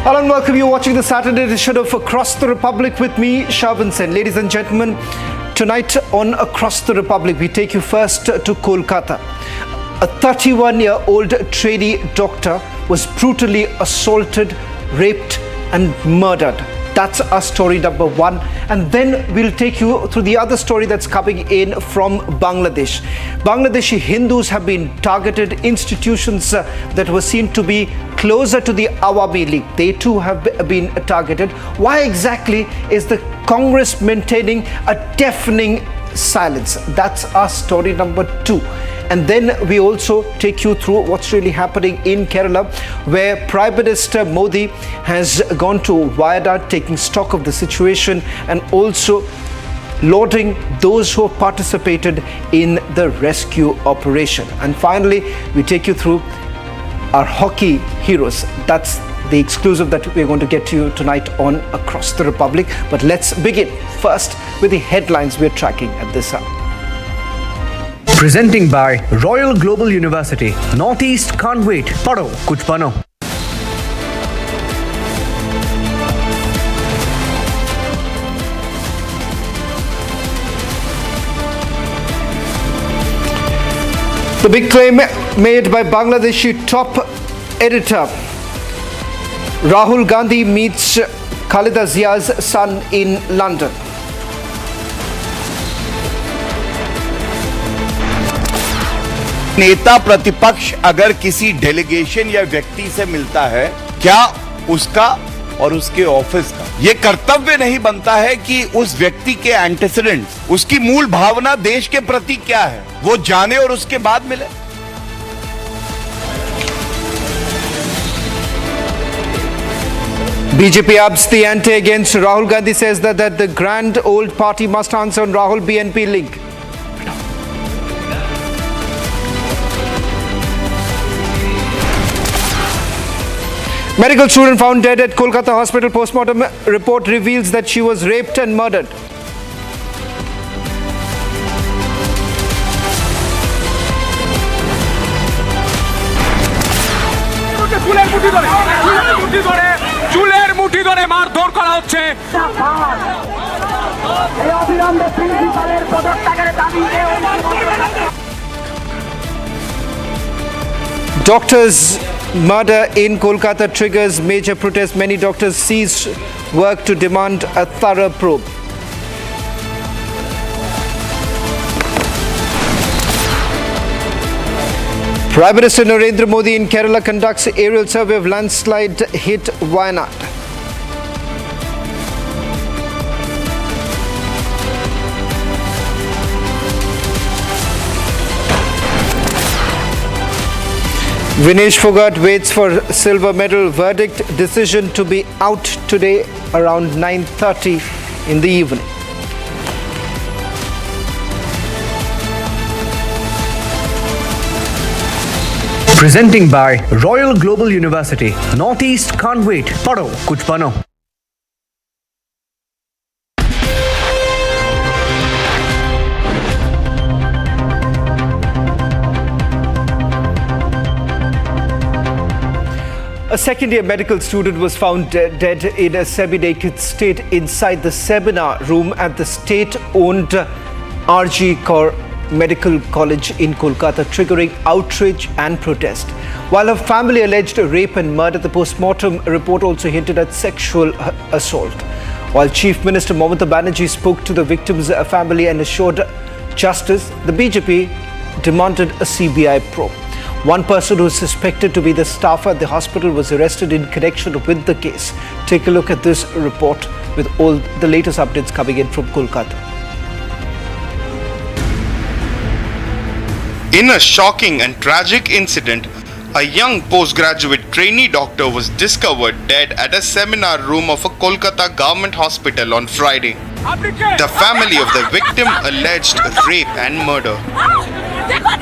Hello and welcome. You're watching the Saturday edition of Across the Republic with me, Sharvin Sen. Ladies and gentlemen, tonight on Across the Republic, we take you first to Kolkata. A 31-year-old trainee doctor was brutally assaulted, raped and murdered. That's our story number one. And then we'll take you through the other story that's coming in from Bangladesh. Bangladeshi Hindus have been targeted. Institutions that were seen to be closer to the Awami League, they too have been targeted. Why exactly is the Congress maintaining a deafening silence? That's our story number two. And then we also take you through what's really happening in Kerala, where Prime Minister Modi has gone to Wayanad, taking stock of the situation and also lauding those who have participated in the rescue operation. And finally, we take you through our hockey heroes. That's the exclusive that we're going to get to you tonight on Across the Republic. But let's begin first with the headlines we're tracking at this hour. Presenting by Royal Global University. Northeast can't wait. Padho, kuch bano. The big claim made by Bangladeshi top editor Rahul Gandhi meets Khaleda Zia's son in London. नेता प्रतिपक्ष अगर किसी delegation या व्यक्ति से मिलता है, क्या उसका और उसके ऑफिस का ये कर्तव्य नहीं बनता है कि उस व्यक्ति के एंटीसीडेंट्स, उसकी मूल भावना देश के प्रति क्या है, वो जाने और उसके बाद मिले? BJP ups the ante against Rahul Gandhi, says that the grand old party must answer on Rahul BNP link. Medical student found dead at Kolkata hospital. Postmortem report reveals that she was raped and murdered. Doctors' murder in Kolkata triggers major protest. Many doctors ceased work to demand a thorough probe. Prime Minister Narendra Modi in Kerala conducts aerial survey of landslide hit Wayanad. Vinesh Fogart waits for silver medal. Verdict decision to be out today around 9:30 in the evening. Presenting by Royal Global University. Northeast can't wait. Padho, kuch bano. A second-year medical student was found dead in a semi-naked state inside the seminar room at the state-owned RG Kaur Medical College in Kolkata, triggering outrage and protest. While her family alleged rape and murder, the post-mortem report also hinted at sexual assault. While Chief Minister Mamata Banerjee spoke to the victim's family and assured justice, the BJP demanded a CBI probe. One person who is suspected to be the staffer at the hospital was arrested in connection with the case. Take a look at this report with all the latest updates coming in from Kolkata. In a shocking and tragic incident, a young postgraduate trainee doctor was discovered dead at a seminar room of a Kolkata government hospital on Friday. The family of the victim alleged rape and murder.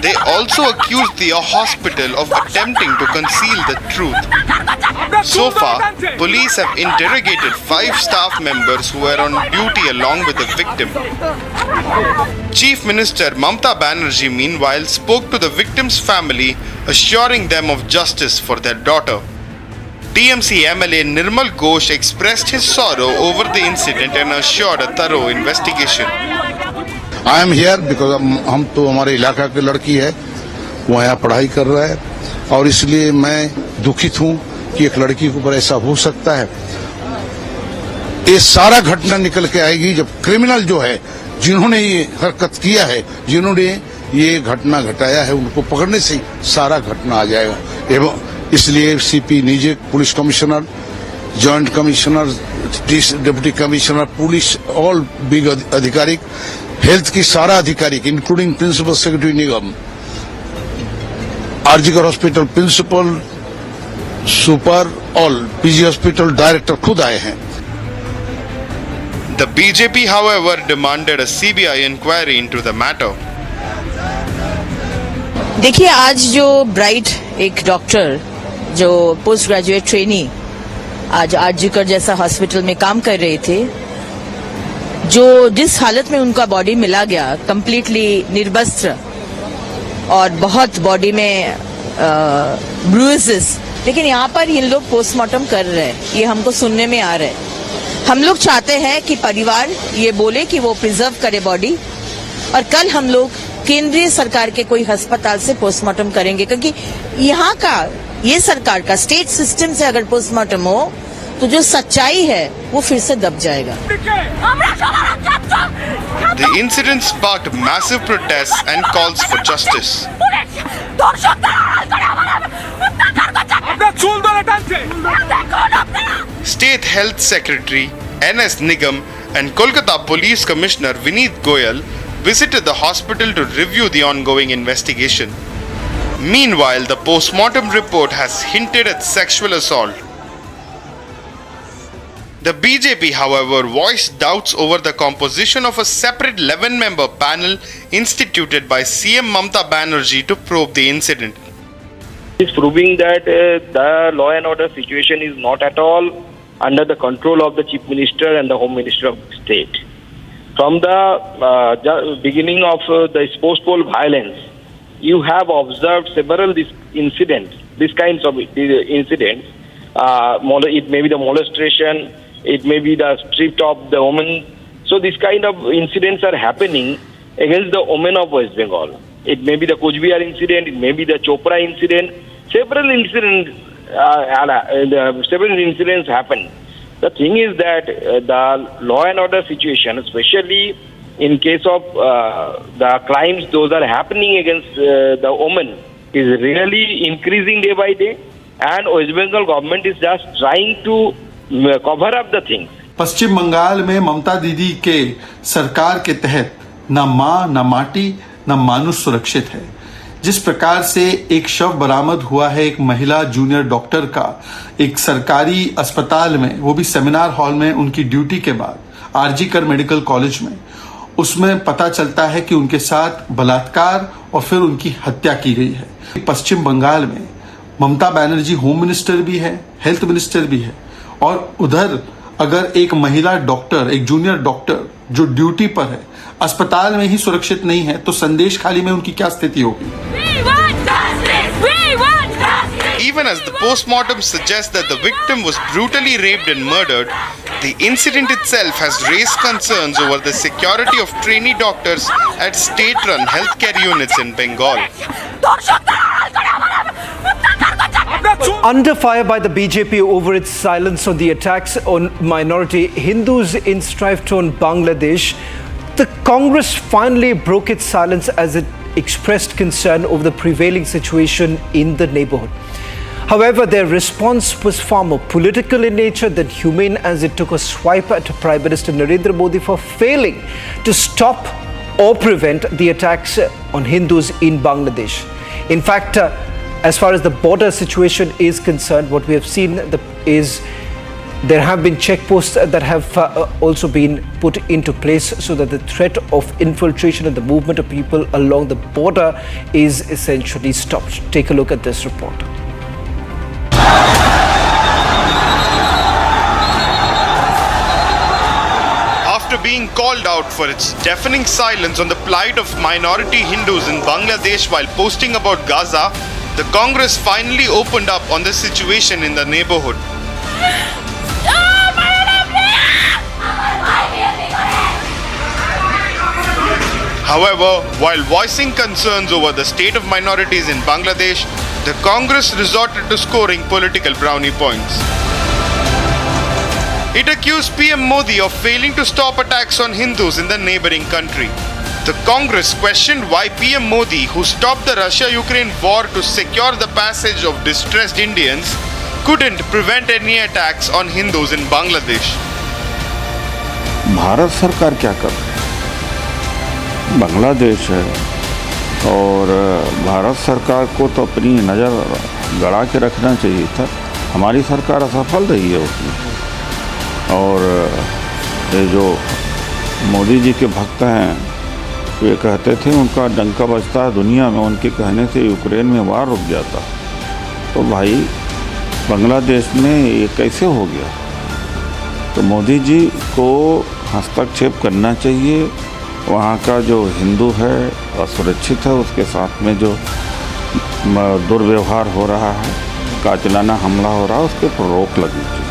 They also accused the hospital of attempting to conceal the truth. So far, police have interrogated 5 staff members who were on duty along with the victim. Chief Minister Mamata Banerjee meanwhile spoke to the victim's family, assuring them of justice for their daughter. TMC MLA Nirmal Ghosh expressed his sorrow over the incident and assured a thorough investigation. I am here because हम तो हमारे इलाका की लड़की है, वो यहाँ पढ़ाई कर रहा है और इसलिए मैं दुखित हूँ कि एक लड़की के ऊपर ऐसा हो सकता है। ये सारा घटना निकल के आएगी जब क्रिमिनल जो है, जिन्होंने ये हरकत किया है, जिन्होंने ये घटना घटाया है, उनको पकड़ने से ही सारा घटना आ जाएगा। एवं इसलिए सीपी निजे, police commissioner, joint commissioner, deputy commissioner, police, all big अधिकारी, हेल्थ की सारा अधिकारी including principal secretary Nigam, RG Kar hospital principal, super, all PG hospital director खुद आए हैं। The BJP, however, demanded a CBI inquiry into the matter. देखिए, आज जो ब्राइट एक डॉक्टर जो पोस्ट ग्रेजुएट ट्रेनी आज आरजीकर जैसा हॉस्पिटल में काम कर रहे थे, जो जिस हालत में उनका बॉडी मिला गया, कंप्लीटली निर्वस्त्र और बहुत बॉडी में ब्रूइसेस, लेकिन यहाँ पर इन लोग पोस्टमार्टम कर रहे हैं, ये हमको सुनने में आ रहा है। हम लोग चाहते हैं कि परिवार ये बोले कि वो प्रिजर्व करे बॉडी, और कल हम लोग केंद्रीय सरकार के कोई अस्पताल से पोस्टमार्टम करेंगे, क्योंकि यहाँ का ये सरकार का स्टेट सिस्टम से अगर पोस्टमार्टम हो तो जो सच्चाई है वो फिर से दब जाएगा। The incident sparked massive protests and calls for justice. State Health Secretary NS Nigam and Kolkata Police Commissioner Vineet Goyal visited the hospital to review the ongoing investigation. Meanwhile, the postmortem report has hinted at sexual assault. The BJP, however, voiced doubts over the composition of a separate 11-member panel instituted by CM Mamata Banerjee to probe the incident. Is proving that the law and order situation is not at all under the control of the Chief Minister and the Home Minister of the state. From the beginning of the post-poll violence, you have observed several these kinds of incidents. It may be the molestation, it may be the strip of the woman. So these kind of incidents are happening against the women of West Bengal. It may be the Kujbihar incident, it may be the Chopra incident. Several incidents happen. The thing is that the law and order situation, especially in case of the crimes those are happening against the women, is really increasing day by day, and West Bengal government is just trying to cover up the things. पश्चिम बंगाल में ममता दीदी के सरकार के तहत न मां, न माटी, न मानुष सुरक्षित है। जिस प्रकार से एक शव बरामद हुआ है एक महिला जूनियर डॉक्टर का एक सरकारी अस्पताल में, वो भी सेमिनार हॉल में उनकी ड्यूटी के बाद आरजीकर मेडिकल कॉलेज में, उसमें पता चलता है कि उनके साथ बलात्कार और फिर उनकी हत्या की गई है। पश्चिम बंगाल में ममता बनर्जी होम मिनिस्टर भी है, हेल्थ मिनिस्टर भी है, और उधर अगर एक महिला डॉक्टर, एक जूनियर डॉक्टर जो ड्यूटी पर है, अस्पताल में ही सुरक्षित नहीं है, तो संदेश खाली में उनकी क्या स्थिति होगी? Even as the postmortem suggests that the victim was brutally raped and murdered, the incident itself has raised concerns over the security of trainee doctors at state-run healthcare units in Bengal. Under fire by the BJP over its silence on the attacks on minority Hindus in strife on Bangladesh, the Congress finally broke its silence as it expressed concern over the prevailing situation in the neighborhood. However, their response was far more political in nature than humane, as it took a swipe at Prime Minister Narendra Modi for failing to stop or prevent the attacks on Hindus in Bangladesh. In fact, as far as the border situation is concerned, what we have seen is there have been checkposts that have also been put into place so that the threat of infiltration and the movement of people along the border is essentially stopped. Take a look at this report. After being called out for its deafening silence on the plight of minority Hindus in Bangladesh while posting about Gaza, the Congress finally opened up on the situation in the neighborhood. However, while voicing concerns over the state of minorities in Bangladesh, the Congress resorted to scoring political brownie points. It accused PM Modi of failing to stop attacks on Hindus in the neighboring country. The Congress questioned why PM Modi, who stopped the Russia-Ukraine war to secure the passage of distressed Indians, couldn't prevent any attacks on Hindus in Bangladesh. Bharat सरकार क्या कर रही है? बांग्लादेश है और भारत सरकार को तो अपनी नज़र गड़ा के रखना चाहिए था। हमारी सरकार असफल रही है उसमें। और ये जो मोदी जी के भक्त हैं, ये कहते थे उनका डंका बजता है दुनिया में, उनके कहने से यूक्रेन में वार रुक जाता। तो भाई बांग्लादेश में ये कैसे हो गया? तो मोदी जी को हस्तक्षेप करना चाहिए। वहाँ का जो हिंदू है असुरक्षित है, उसके साथ में जो दुर्व्यवहार हो रहा है, कातिलाना हमला हो रहा है, उसके ऊपर रोक लगनी चाहिए।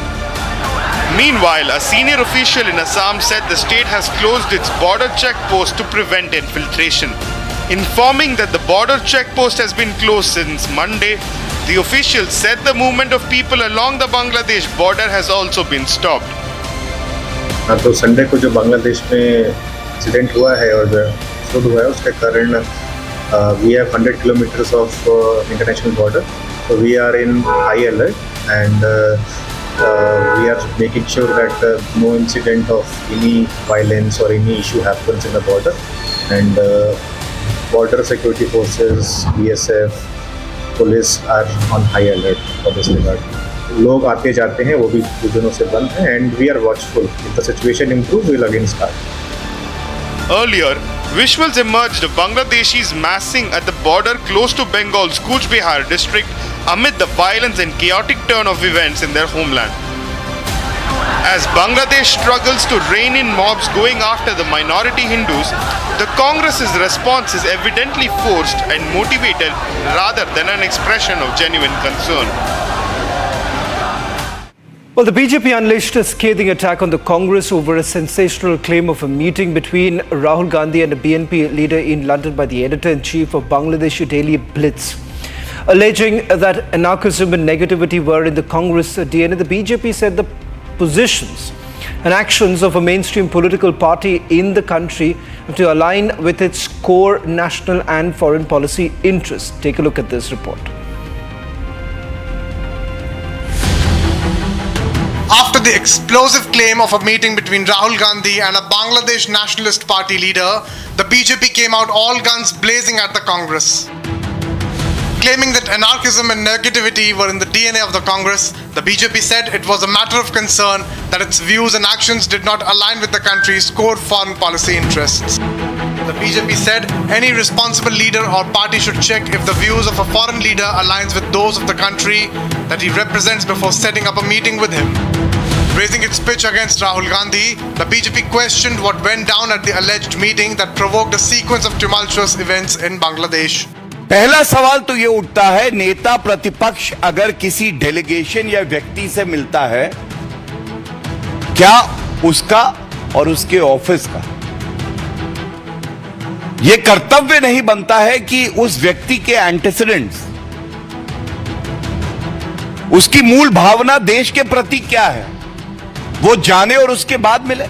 Meanwhile, a senior official in Assam said the state has closed its border checkpost to prevent infiltration. Informing that the border checkpost has been closed since Monday, the official said the movement of people along the Bangladesh border has also been stopped. तो Sunday को जो बांग्लादेश में incident हुआ है और शुरू हुआ है, उसके कारण we have 100 kilometres of international border, so we are in high alert and we are making sure that no incident of any violence or any issue happens in the border, and border security forces, BSF, police are on high alert for this regard. लोग आते जाते हैं, वो भी कुछ दिनों से बंद है, and we are watchful. If the situation improves, we'll again start. Earlier, visuals emerged of Bangladeshis massing at the border close to Bengal's Cooch Behar district amid the violence and chaotic turn of events in their homeland. As Bangladesh struggles to rein in mobs going after the minority Hindus, the Congress's response is evidently forced and motivated rather than an expression of genuine concern. Well, the BJP unleashed a scathing attack on the Congress over a sensational claim of a meeting between Rahul Gandhi and a BNP leader in London by the editor-in-chief of Bangladeshi daily Blitz. Alleging that anarchism and negativity were in the Congress DNA, the BJP said the positions and actions of a mainstream political party in the country have to align with its core national and foreign policy interests. Take a look at this report. After the explosive claim of a meeting between Rahul Gandhi and a Bangladesh Nationalist Party leader, the BJP came out all guns blazing at the Congress. Claiming that anarchism and negativity were in the DNA of the Congress, the BJP said it was a matter of concern that its views and actions did not align with the country's core foreign policy interests. The BJP said any responsible leader or party should check if the views of a foreign leader aligns with those of the country that he represents before setting up a meeting with him. Raising its pitch against Rahul Gandhi, the BJP questioned what went down at the alleged meeting that provoked a sequence of tumultuous events in Bangladesh. पहला सवाल तो ये उठता है, नेता प्रतिपक्ष अगर किसी डेलीगेशन या व्यक्ति से मिलता है, क्या उसका और उसके ऑफिस का ये कर्तव्य नहीं बनता है कि उस व्यक्ति के एंटीसीडेंट्स, उसकी मूल भावना देश के प्रति क्या है, वो जाने और उसके बाद मिले?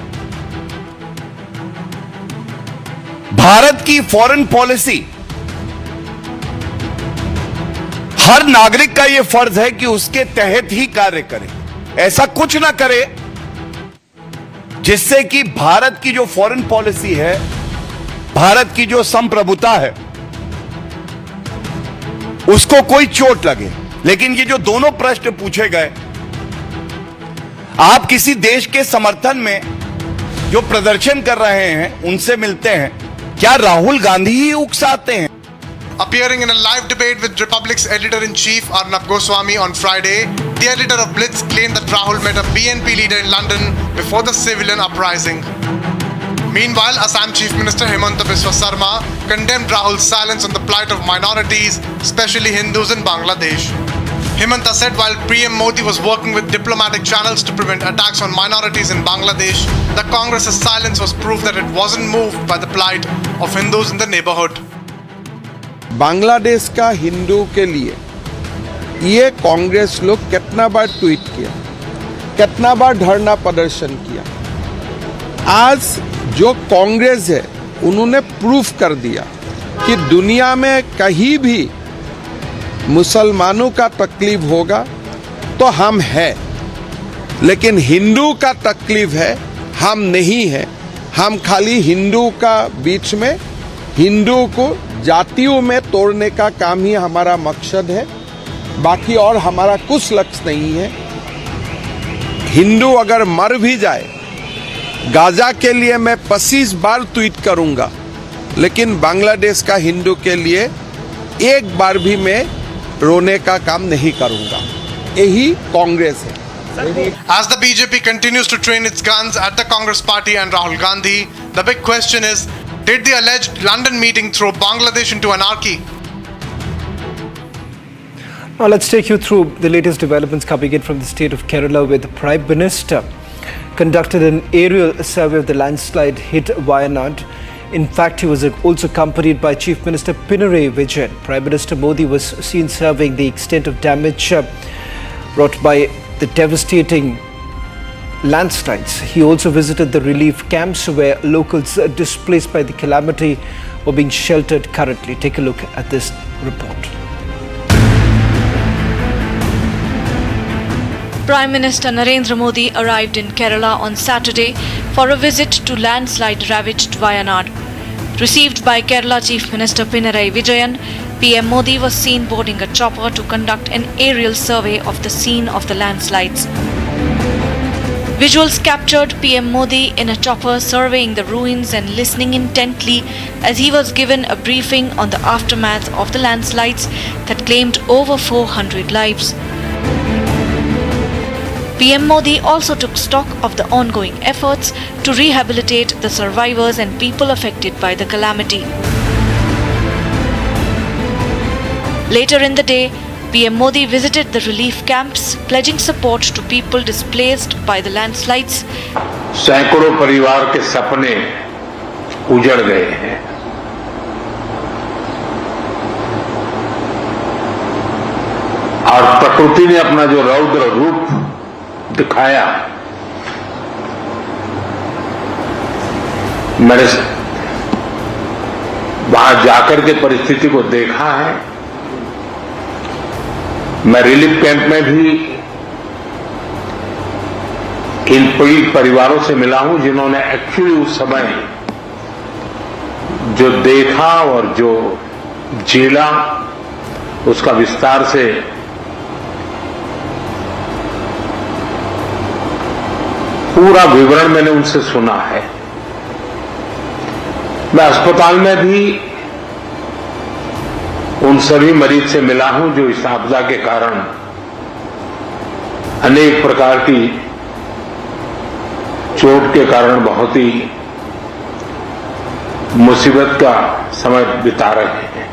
भारत की फॉरेन पॉलिसी, हर नागरिक का यह फर्ज है कि उसके तहत ही कार्य करे, ऐसा कुछ ना करे जिससे कि भारत की जो फॉरेन पॉलिसी है, भारत की जो संप्रभुता है, उसको कोई चोट लगे। लेकिन ये जो दोनों प्रश्न पूछे गए, आप किसी देश के समर्थन में जो प्रदर्शन कर रहे हैं उनसे मिलते हैं, क्या राहुल गांधी ही उकसाते हैं? Appearing in a live debate with Republic's editor-in-chief Arnab Goswami on Friday, the editor of Blitz claimed that Rahul met a BNP leader in London before the civilian uprising. Meanwhile, Assam Chief Minister Himanta Biswa Sarma condemned Rahul's silence on the plight of minorities, especially Hindus in Bangladesh. Himanta said while PM Modi was working with diplomatic channels to prevent attacks on minorities in Bangladesh, the Congress's silence was proof that it wasn't moved by the plight of Hindus in the neighborhood. Bangladesh का हिंदू के लिए ये कांग्रेस लोग कितना बार tweet किया, कितना बार धरना प्रदर्शन किया। आज जो कांग्रेस है उन्होंने प्रूफ कर दिया कि दुनिया में कहीं भी मुसलमानों का तकलीफ होगा तो हम हैं, लेकिन हिंदू का तकलीफ है हम नहीं है। हम खाली हिंदू का बीच में हिंदू को जातियों में तोड़ने का काम ही हमारा मकसद है, बाकी और हमारा कुछ लक्ष्य नहीं है। हिंदू अगर मर भी जाए, गाजा के लिए मैं 25 बार ट्वीट करूंगा, लेकिन बांग्लादेश का हिंदू के लिए एक बार भी मैं रोने का काम नहीं करूंगा। यही कांग्रेस है। As the BJP continues to train its guns at the Congress party and Rahul Gandhi, the big question is, did the alleged London meeting throw Bangladesh into anarchy? Now let's take you through the latest developments coming in from the state of Kerala, where the Prime Minister conducted an aerial survey of the landslide hit Wayanad. In fact, he was also accompanied by Chief Minister Pinarayi Vijayan. Prime Minister Modi was seen surveying the extent of damage brought by the devastating landslides. He also visited the relief camps where locals displaced by the calamity were being sheltered currently. Take a look at this report. Prime Minister Narendra Modi arrived in Kerala on Saturday for a visit to landslide-ravaged Wayanad. Received by Kerala Chief Minister Pinarayi Vijayan, PM Modi was seen boarding a chopper to conduct an aerial survey of the scene of the landslides. Visuals captured PM Modi in a chopper surveying the ruins and listening intently as he was given a briefing on the aftermath of the landslides that claimed over 400 lives. PM Modi also took stock of the ongoing efforts to rehabilitate the survivors and people affected by the calamity. Later in the day, PM Modi visited the relief camps, pledging support to people displaced by the landslides. सैकड़ों परिवार के सपने उजड़ गए हैं। और प्रकृति ने अपना जो रौद्र रूप दिखाया, मैंने वहां जाकर के परिस्थिति को देखा है। मैं रिलीफ कैंप में भी इन पीड़ित परिवारों से मिला हूं जिन्होंने एक्चुअली उस समय जो देखा और जो झेला उसका विस्तार से पूरा विवरण मैंने उनसे सुना है। मैं अस्पताल में भी उन सभी मरीज से मिला हूं जो इस आपदा के कारण अनेक प्रकार की चोट के कारण बहुत ही मुसीबत का समय बिता रहे हैं।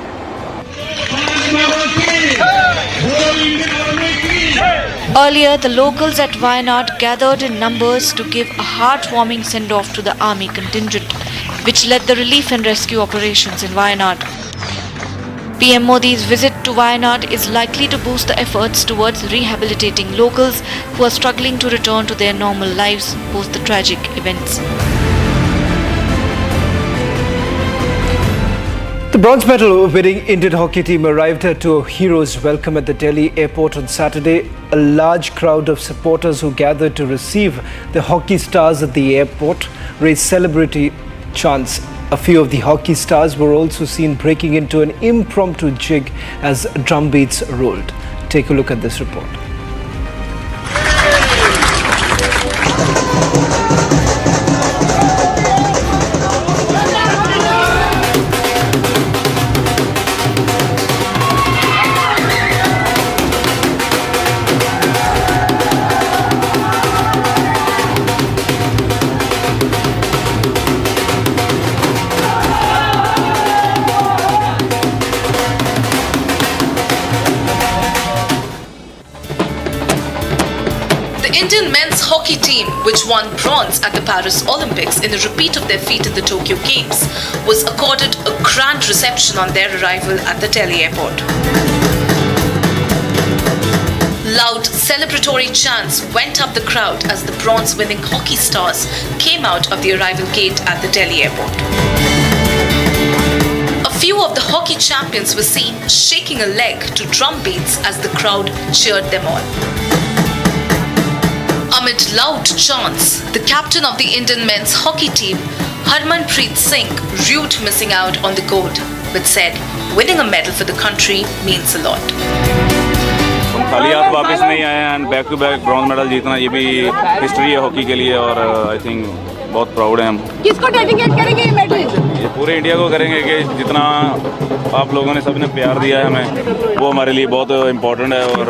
Earlier, the locals at Wayanad gathered in numbers to give a heartwarming send-off to the army contingent, which led the relief and rescue operations in Wayanad. PM Modi's visit to Wayanad is likely to boost the efforts towards rehabilitating locals who are struggling to return to their normal lives post the tragic events. The bronze medal winning Indian hockey team arrived to a hero's welcome at the Delhi airport on Saturday. A large crowd of supporters who gathered to receive the hockey stars at the airport raised celebratory chants. A few of the hockey stars were also seen breaking into an impromptu jig as drum beats rolled. Take a look at this report. hockey team, which won bronze at the Paris Olympics in a repeat of their feat in the Tokyo Games, was accorded a grand reception on their arrival at the Delhi airport. Loud celebratory chants went up the crowd as the bronze-winning hockey stars came out of the arrival gate at the Delhi airport. A few of the hockey champions were seen shaking a leg to drum beats as the crowd cheered them on. Amid loud chants, the captain of the Indian men's hockey team, Harmanpreet Singh, rued missing out on the gold, but said winning a medal for the country means a lot. हम खाली हाथ वापस नहीं आए हैं and back to back bronze medal जीतना ये भी हिस्ट्री है हॉकी के लिए और आई थिंक बहुत प्राउड है हम। किसको डेडिकेट करेंगे ये मेडल? ये पूरे इंडिया को करेंगे कि जितना आप लोगों ने सबने प्यार दिया है हमें वो हमारे लिए बहुत इम्पोर्टेंट है और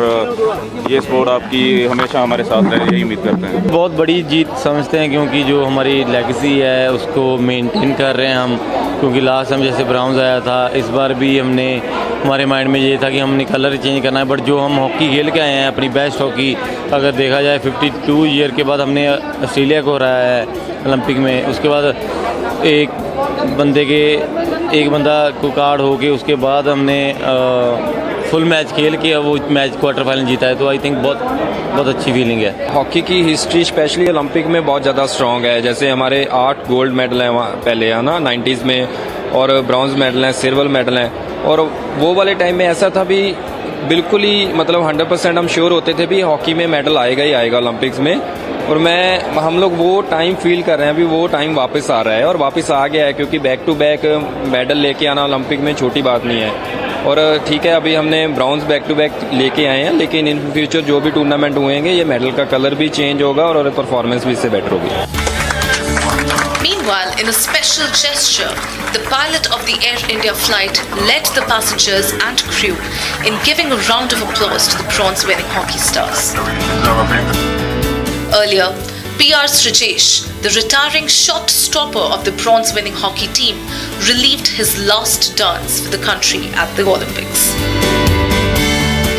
ये स्पोर्ट आपकी हमेशा हमारे साथ रहे यही उम्मीद करते हैं। बहुत बड़ी जीत समझते हैं क्योंकि जो हमारी लेगेसी है उसको मेंटेन कर रहे हैं हम, क्योंकि लास्ट टाइम जैसे ब्राउन्ज आया था इस बार भी हमने हमारे माइंड में ये था कि हमने कलर चेंज करना है, बट जो हम हॉकी खेल के आए हैं अपनी बेस्ट हॉकी अगर देखा जाए 52 ईयर के बाद हमने ऑस्ट्रेलिया को हराया है ओलंपिक में, उसके बाद एक बंदा को कार्ड हो के उसके बाद हमने फुल मैच खेल के वो मैच क्वार्टर फाइनल जीता है, तो आई थिंक बहुत अच्छी फीलिंग है। हॉकी की हिस्ट्री स्पेशली ओलंपिक में बहुत ज़्यादा स्ट्रॉन्ग है, जैसे हमारे 8 गोल्ड मेडल हैं वहाँ पहले है ना 90s में और ब्रॉन्ज मेडल हैं, सिल्वर मेडल हैं, और वो वाले टाइम में ऐसा था भी बिल्कुल ही मतलब 100% हम श्योर होते थे भी हॉकी में मेडल आएगा ही आएगा ओलंपिक्स में, और हम लोग वो टाइम फील कर रहे हैं अभी, वो टाइम वापस आ रहा है और वापस आ गया है, क्योंकि बैक टू बैक मेडल लेके आना ओलंपिक में छोटी बात नहीं है। और ठीक है अभी हमने ब्रॉन्ज बैक टू बैक लेके आए हैं, लेकिन इन फ्यूचर जो भी टूर्नामेंट हुएंगे ये मेडल का कलर भी चेंज होगा और परफॉर्मेंस भी इससे बेटर होगी। Meanwhile, in a special gesture, the pilot of the Air India flight led the passengers and crew in giving a round of applause to the bronze-winning hockey stars. Earlier, PR Srijesh, the retiring shot stopper of the bronze-winning hockey team, relieved his last dance for the country at the Olympics.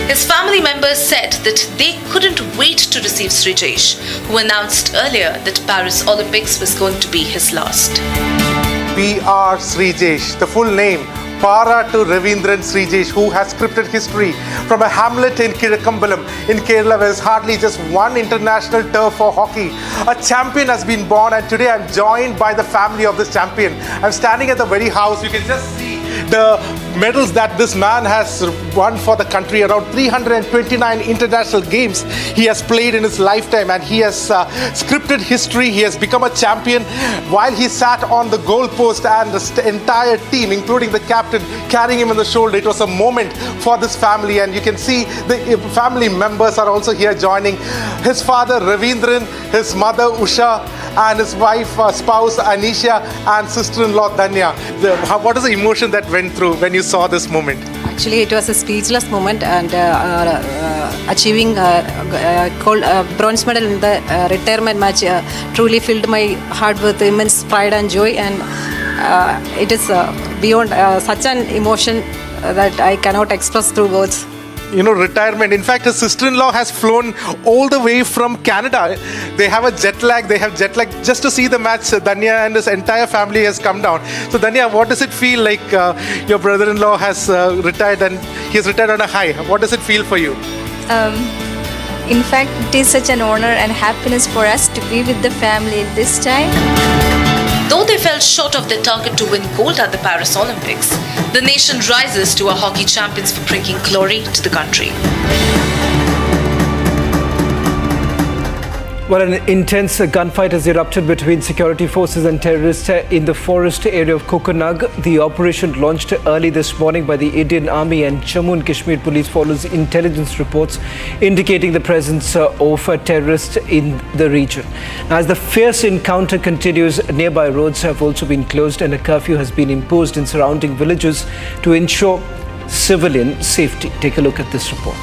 His family members said that they couldn't wait to receive Srijesh, who announced earlier that Paris Olympics was going to be his last. PR Srijesh, the full name, Para to Ravindran Srijesh, who has scripted history from a hamlet in Kirakambalam in Kerala, where there's hardly just one international turf for hockey. A champion has been born, and today I'm joined by the family of this champion. I'm standing at the very house. You can just see the medals that this man has won for the country, around 329 international games he has played in his lifetime, and he has scripted history. He has become a champion while he sat on the goal post, and the entire team, including the captain, carrying him on the shoulder. It was a moment for this family, and you can see the family members are also here joining. His father Ravindran, his mother Usha, and his wife, spouse Anisha, and sister-in-law Danya. What is the emotion that went through when you saw this moment? Actually, it was a speechless moment, and achieving bronze medal in the retirement match truly filled my heart with immense pride and joy, and it is beyond such an emotion that I cannot express through words. You know, retirement. In fact, his sister-in-law has flown all the way from Canada. They have a jet lag. They have jet lag just to see the match. Danya and his entire family has come down. So, Danya, what does it feel like your brother-in-law has retired, and he has retired on a high? What does it feel for you? In fact, it is such an honor and happiness for us to be with the family this time. Though they fell short of their target to win gold at the Paris Olympics, the nation rises to our hockey champions for bringing glory to the country. Well, an intense gunfight has erupted between security forces and terrorists in the forest area of Kokonag. The operation launched early this morning by the Indian Army and Jammu and Kashmir Police follows intelligence reports indicating the presence of terrorists in the region. As the fierce encounter continues, nearby roads have also been closed and a curfew has been imposed in surrounding villages to ensure civilian safety. Take a look at this report.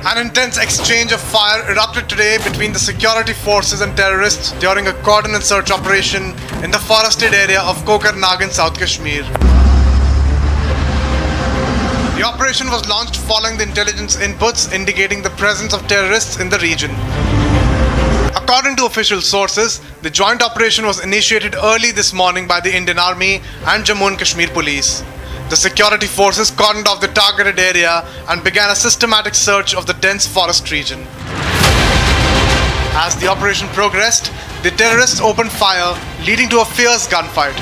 An intense exchange of fire erupted today between the security forces and terrorists during a coordinated search operation in the forested area of Kokarnag in South Kashmir. The operation was launched following the intelligence inputs indicating the presence of terrorists in the region. According to official sources, the joint operation was initiated early this morning by the Indian Army and Jammu and Kashmir Police. The security forces cordoned off the targeted area and began a systematic search of the dense forest region. As the operation progressed, the terrorists opened fire, leading to a fierce gunfight.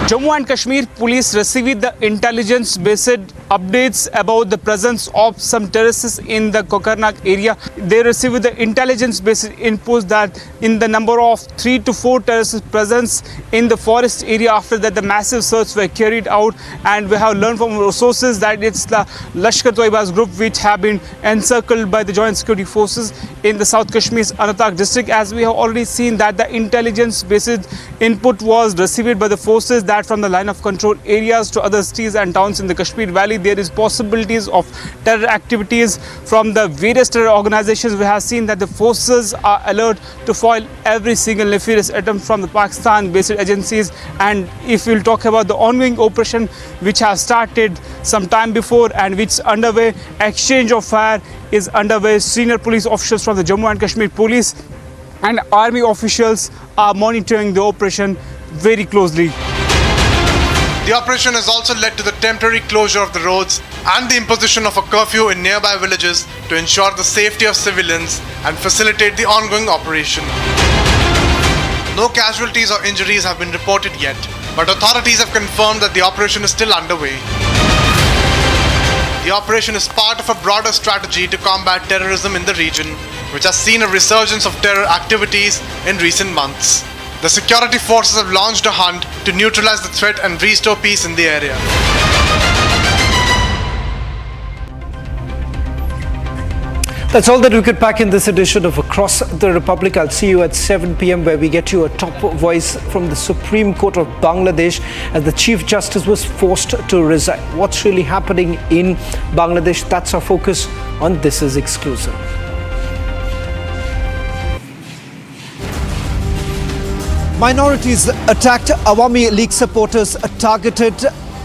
Jammu and Kashmir police received the intelligence-based updates about the presence of some terrorists in the Kokarnak area. They received the intelligence-based inputs that in the number of 3 to 4 terrorists presence in the forest area. After that, the massive search were carried out, and we have learned from sources that it's the Lashkar-e-Toiba's group which have been encircled by the joint security forces in the South Kashmir's Anantnag district. As we have already seen that the intelligence-based input was received by the forces that from the line of control areas to other cities and towns in the Kashmir Valley, there is possibilities of terror activities from the various terror organizations. We have seen that the forces are alert to foil every single nefarious attempt from the Pakistan-based agencies. And if we'll talk about the ongoing operation which has started some time before and which is underway, exchange of fire is underway. Senior police officials from the Jammu and Kashmir Police and army officials are monitoring the operation very closely. The operation has also led to the temporary closure of the roads and the imposition of a curfew in nearby villages to ensure the safety of civilians and facilitate the ongoing operation. No casualties or injuries have been reported yet, but authorities have confirmed that the operation is still underway. The operation is part of a broader strategy to combat terrorism in the region, which has seen a resurgence of terror activities in recent months. The security forces have launched a hunt to neutralize the threat and restore peace in the area. That's all that we could pack in this edition of Across the Republic. I'll see you at 7 p.m. where we get you a top voice from the Supreme Court of Bangladesh as the Chief Justice was forced to resign. What's really happening in Bangladesh? That's our focus on This Is Exclusive. Minorities attacked, Awami League supporters targeted,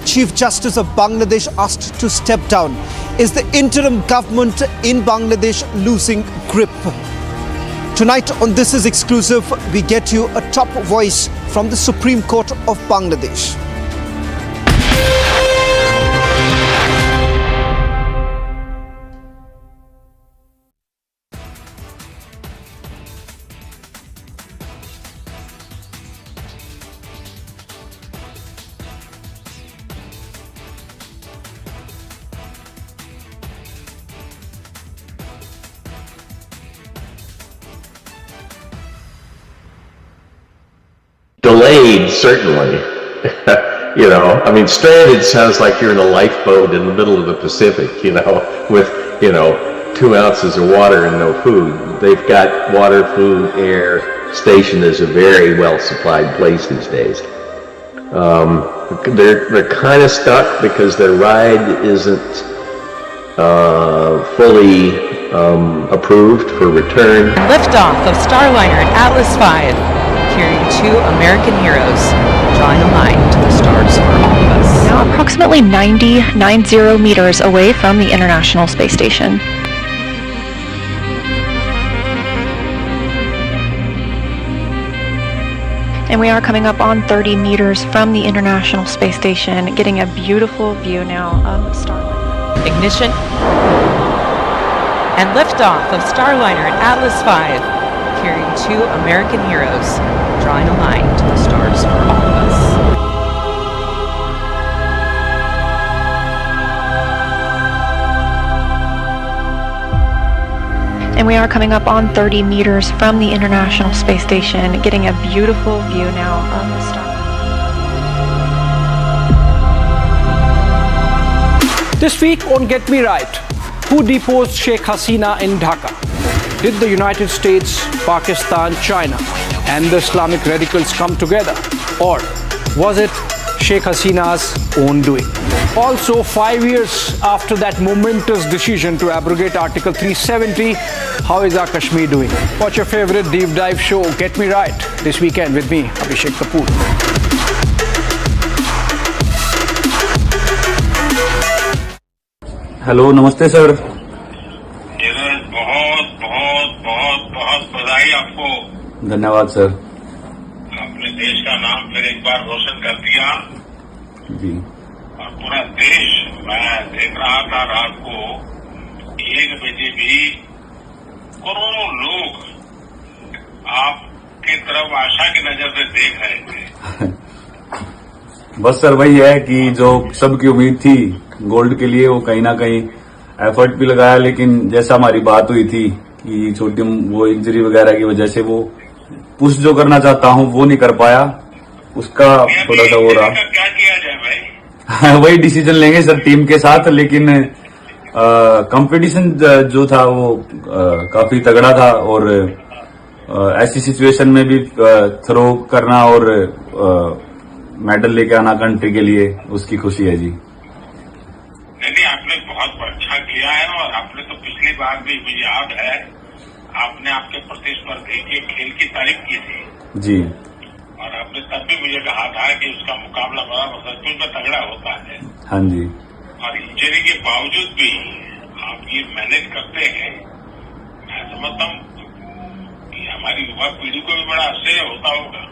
Chief Justice of Bangladesh asked to step down. Is the interim government in Bangladesh losing grip? Tonight on This Is Exclusive, we get you a top voice from the Supreme Court of Bangladesh. Delayed, certainly. You know, I mean, stranded sounds like you're in a lifeboat in the middle of the Pacific, you know, with, 2 ounces of water and no food. They've got water, food, air. Station is a very well supplied place these days. They're kind of stuck because their ride isn't fully approved for return. Liftoff of Starliner and Atlas V. Carrying 2 American heroes, drawing a line to the stars for all of us. Now approximately 90 meters away from the International Space Station. And we are coming up on 30 meters from the International Space Station, getting a beautiful view now of Starliner. Ignition. And liftoff of Starliner and Atlas V. Carrying 2 American heroes, drawing a line to the stars for all of us. And we are coming up on 30 meters from the International Space Station, getting a beautiful view now of the star. This week on Get Me Right, who deposed Sheikh Hasina in Dhaka? Did the United States, Pakistan, China and the Islamic radicals come together? Or was it Sheikh Hasina's own doing? Also, 5 years after that momentous decision to abrogate Article 370, how is our Kashmir doing? Watch your favorite deep dive show, Get Me Right, this weekend with me, Abhishek Kapoor. Hello, नमस्ते sir. बहुत बहुत बहुत बहुत बधाई आपको। धन्यवाद sir. आपने देश का नाम फिर एक बार रोशन कर दिया जी। और पूरा देश, मैं देख रहा था रात को 1 बजे भी करोड़ों लोग आपके तरफ आशा की नजर से देख रहे थे। बस सर वही है कि जो सबकी उम्मीद थी गोल्ड के लिए, वो कहीं ना कहीं एफर्ट भी लगाया, लेकिन जैसा हमारी बात हुई थी कि छोटी वो इंजरी वगैरह की वजह से वो पुश जो करना चाहता हूँ वो नहीं कर पाया, उसका थोड़ा सा हो रहा। क्या किया जाए भाई? वही डिसीजन लेंगे सर टीम के साथ, लेकिन कंपटीशन जो था वो काफी तगड़ा था और ऐसी सिचुएशन में भी थ्रो करना और मेडल लेके आना कंट्री के लिए, उसकी खुशी है जी। नहीं, आपने बहुत अच्छा किया है और आपने तो पिछली बार भी मुझे याद है आपने आपके प्रतिस्पर्धी के खेल की तारीफ की थी जी। और आपने तब भी मुझे कहा था कि उसका मुकाबला बड़ा सचमुच में तगड़ा होता है। हाँ जी। और इंजरी के बावजूद भी आप ये मैनेज करते हैं, मैं समझता हूँ कि हमारी युवा पीढ़ी को भी बड़ा आश्चर्य होता होगा।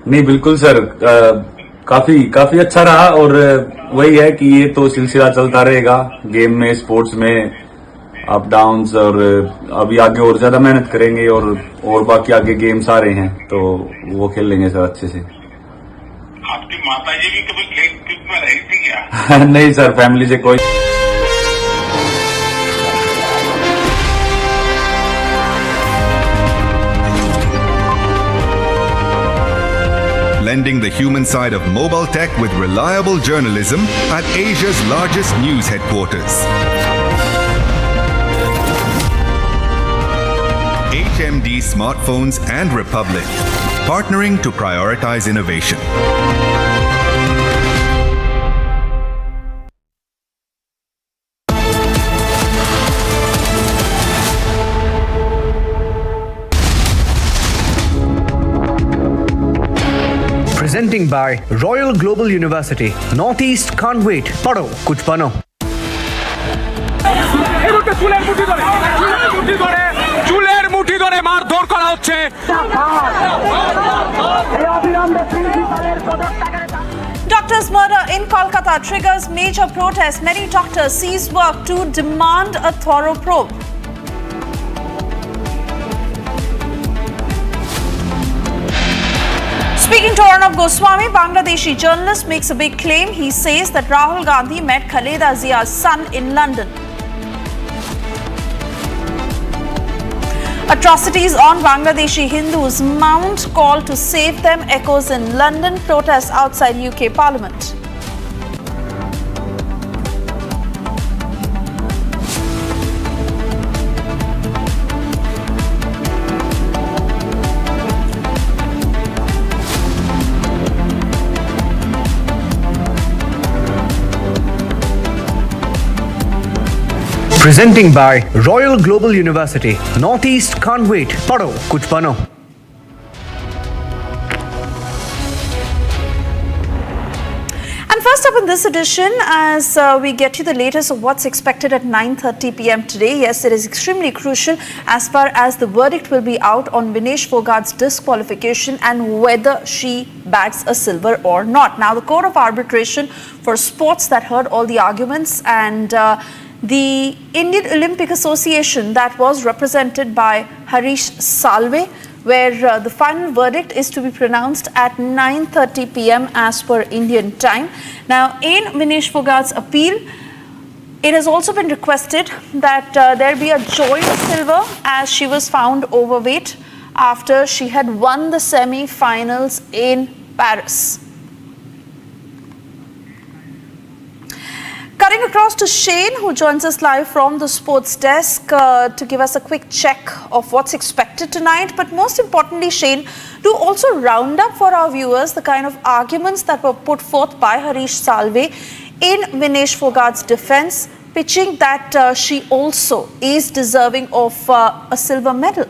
नहीं बिल्कुल सर, काफी अच्छा रहा और वही है कि ये तो सिलसिला चलता रहेगा गेम में, स्पोर्ट्स में अप डाउन्स, और अभी आगे और ज्यादा मेहनत करेंगे और बाकी आगे गेम्स आ रहे हैं तो वो खेल लेंगे सर अच्छे से। आपकी माताजी भी कभी खेल में रही थी क्या? नहीं सर, फैमिली से कोई। Blending the human side of mobile tech with reliable journalism at Asia's largest news headquarters. HMD Smartphones and Republic, partnering to prioritize innovation. Presenting by Royal Global University. Northeast can't wait. Pado, kuch bano. চুলের মুঠি ধরে মারধর করা হচ্ছে। Doctors' murder in Kolkata triggers major protest. Many doctors cease work to demand a thorough probe. Speaking to Arnab Goswami, Bangladeshi journalist makes a big claim. He says that Rahul Gandhi met Khaleda Zia's son in London. Atrocities on Bangladeshi Hindus mount call to save them echoes in London, protests outside UK Parliament. Presenting by Royal Global University. Northeast can't wait. Pado, kuch bano. And first up in this edition, as we get you the latest of what's expected at 9:30 p.m. today. Yes, it is extremely crucial as far as the verdict will be out on Vinesh Phogat's disqualification and whether she bags a silver or not. Now, the Court of Arbitration for Sports that heard all the arguments and the Indian Olympic Association that was represented by Harish Salve, where the final verdict is to be pronounced at 9:30 p.m. as per Indian time. Now, in Vinesh Phogat's appeal, it has also been requested that there be a joint silver as she was found overweight after she had won the semi-finals in Paris. Cutting across to Shane, who joins us live from the sports desk to give us a quick check of what's expected tonight. But most importantly, Shane, to also round up for our viewers the kind of arguments that were put forth by Harish Salve in Vinesh Phogat's defense, pitching that she also is deserving of a silver medal.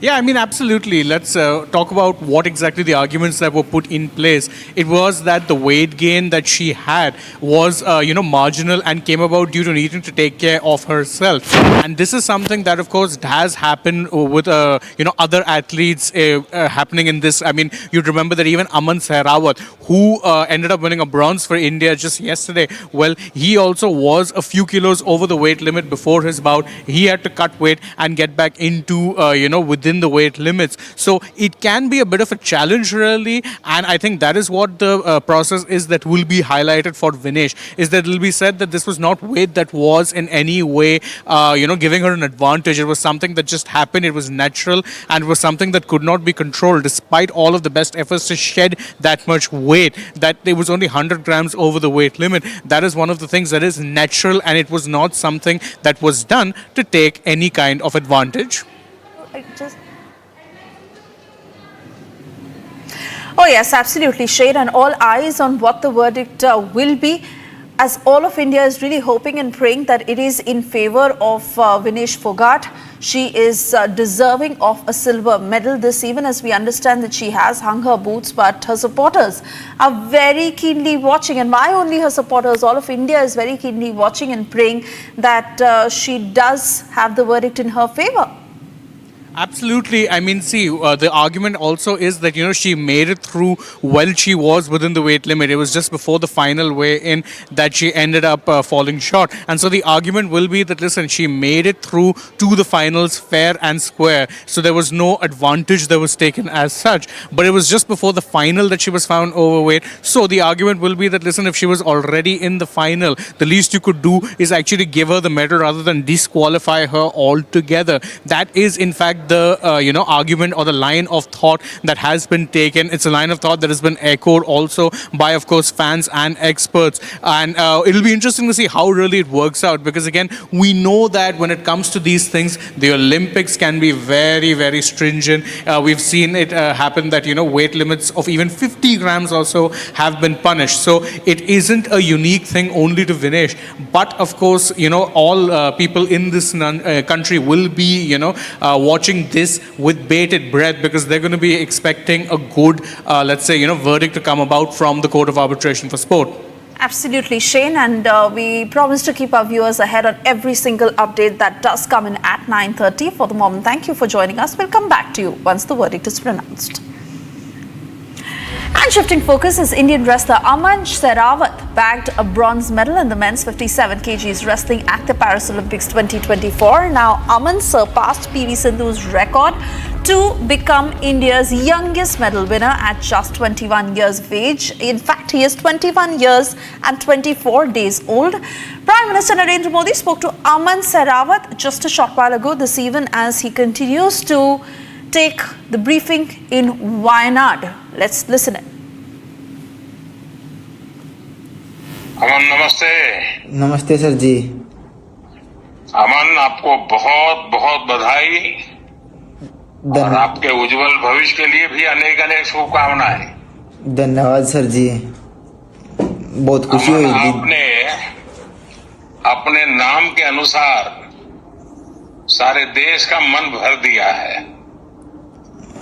Yeah, I mean, absolutely. Let's talk about what exactly the arguments that were put in place. It was that the weight gain that she had was, marginal and came about due to needing to take care of herself. And this is something that, of course, has happened with, other athletes happening in this. I mean, you'd remember that even Aman Sehrawat, who ended up winning a bronze for India just yesterday, well, he also was a few kilos over the weight limit before his bout. He had to cut weight and get back into, within the weight limits. So it can be a bit of a challenge, really. And I think that is what the process is that will be highlighted for Vinesh, is that it will be said that this was not weight that was in any way, giving her an advantage. It was something that just happened. It was natural, and it was something that could not be controlled despite all of the best efforts to shed that much weight, that it was only 100 grams over the weight limit. That is one of the things that is natural, and it was not something that was done to take any kind of advantage. Oh yes, absolutely, Shane, and all eyes on what the verdict will be, as all of India is really hoping and praying that it is in favor of Vinesh Phogat. She is deserving of a silver medal this evening, as we understand that she has hung her boots, but her supporters are very keenly watching, and why only her supporters, all of India is very keenly watching and praying that she does have the verdict in her favor. Absolutely. I mean, see, the argument also is that, she made it through while she was within the weight limit. It was just before the final weigh-in that she ended up falling short. And so the argument will be that, listen, she made it through to the finals fair and square. So there was no advantage that was taken as such. But it was just before the final that she was found overweight. So the argument will be that, listen, if she was already in the final, the least you could do is actually give her the medal rather than disqualify her altogether. That is, in fact, the argument or the line of thought that has been taken. It's a line of thought that has been echoed also by, of course, fans and experts. And it'll be interesting to see how really it works out, because again, we know that when it comes to these things, the Olympics can be very, very stringent. We've seen it happen that weight limits of even 50 grams also have been punished. So it isn't a unique thing only to Vinesh, but of course, all people in this country will be watching this with bated breath, because they're going to be expecting a good, verdict to come about from the Court of Arbitration for Sport. Absolutely, Shane, and we promise to keep our viewers ahead on every single update that does come in at 9:30. For the moment, thank you for joining us. We'll come back to you once the verdict is pronounced. And shifting focus, is Indian wrestler Aman Sehrawat bagged a bronze medal in the men's 57 kgs wrestling at the Paris Olympics 2024. Now, Aman surpassed PV Sindhu's record to become India's youngest medal winner at just 21 years of age. In fact, he is 21 years and 24 days old. Prime Minister Narendra Modi spoke to Aman Sehrawat just a short while ago this evening as he continues to take the briefing in Wayanad. Let's listen in. अमन नमस्ते। नमस्ते sir जी। अमन, आपको बहुत बहुत बधाई और आपके उज्जवल भविष्य के लिए भी अनेक अनेक शुभकामनाएं। धन्यवाद सर जी, बहुत खुशी हुई। आपने अपने नाम के अनुसार सारे देश का मन भर दिया है।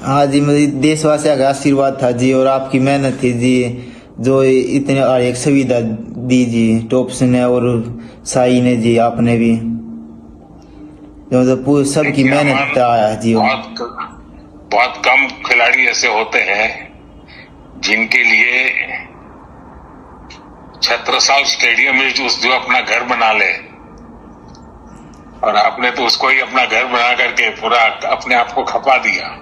हाँ जी, मेरी देशवासियों का आशीर्वाद था जी, और आपकी मेहनत थी जी, जो इतने और एक सुविधा दी जी, टॉप्स ने और साई ने जी, आपने भी, जो सबकी मेहनत आया जी। बहुत कम खिलाड़ी ऐसे होते हैं जिनके लिए छत्रसाल स्टेडियम में जो अपना घर बना ले, और आपने तो उसको ही अपना घर बना करके पूरा अपने आप को खपा दिया।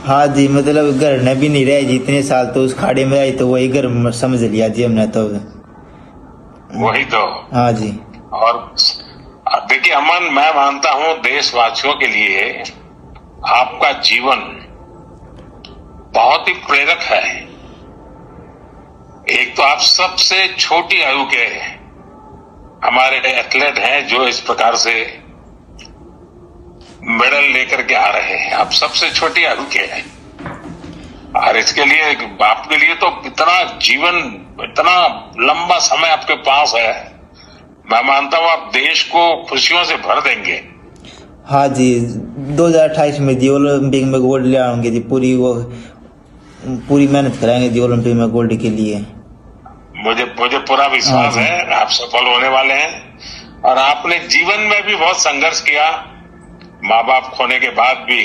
हाँ जी, मतलब घर में भी नहीं रहे जी इतने साल, तो उस खाड़े में आई तो वही घर समझ लिया जी हमने तो। वही तो। हाँ जी। और देखिए अमन, मैं मानता हूं देशवासियों के लिए आपका जीवन बहुत ही प्रेरक है। एक तो आप सबसे छोटी आयु के हमारे एथलीट हैं जो इस प्रकार से मेडल लेकर के आ रहे हैं। आप सबसे छोटी आयु के हैं, और इसके लिए आपके लिए तो इतना जीवन, इतना लंबा समय आपके पास है। मैं मानता हूं आप देश को खुशियों से भर देंगे। हाँ जी, 2028 में जी ओलंपिक में गोल्ड ले आएंगे जी। पूरी मेहनत कराएंगे जी ओलंपिक में गोल्ड के लिए। मुझे पूरा विश्वास है आप सफल होने वाले हैं। और आपने जीवन में भी बहुत संघर्ष किया, माँ बाप खोने के बाद भी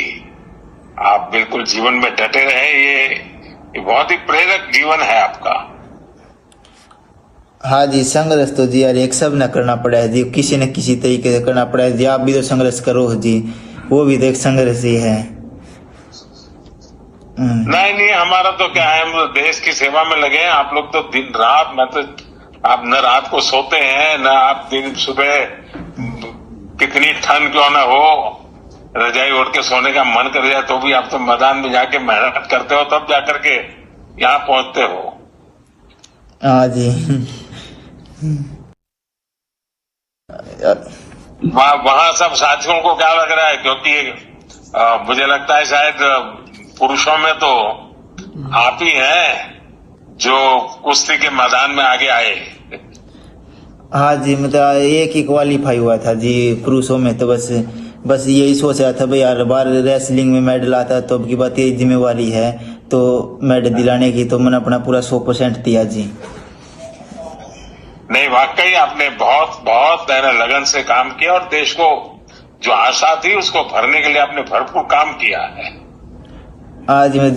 आप बिल्कुल जीवन में डटे रहे। ये बहुत ही प्रेरक जीवन है आपका। हाँ जी, संघर्ष तो जी यार एक सब न करना पड़ा है जी, किसी न किसी तरीके से करना पड़ा है जी। आप भी तो संघर्ष करो जी, वो भी तो एक संघर्ष ही है। नहीं, हमारा तो क्या है, हम तो देश की सेवा में लगे हैं। आप लोग तो दिन रात, मैं तो आप न रात को सोते हैं न आप दिन सुबह, कितनी ठंड क्यों न हो, रजाई ओढ़ के सोने का मन कर जाए तो भी आप तो मैदान में जाके मेहनत करते हो, तब जाकर के यहाँ पहुंचते हो। हाँ जी। वहाँ सब साथियों को क्या लग रहा है, क्योंकि मुझे लगता है शायद पुरुषों में तो आप ही हैं जो कुश्ती के मैदान में आगे आए। हाँ जी, मतलब एक ही क्वालिफाई हुआ था जी पुरुषों में, तो बस यही सोच रहा था भाई यार बार रेसलिंग में मेडल आता तो अब की बात ये जिम्मेवारी है तो मेडल दिलाने की, तो मैंने अपना पूरा 100% दिया जी। नहीं, वाकई आपने बहुत बहुत लगन से काम किया और देश को जो आशा थी उसको भरने के लिए आपने भरपूर काम किया है। आज मैं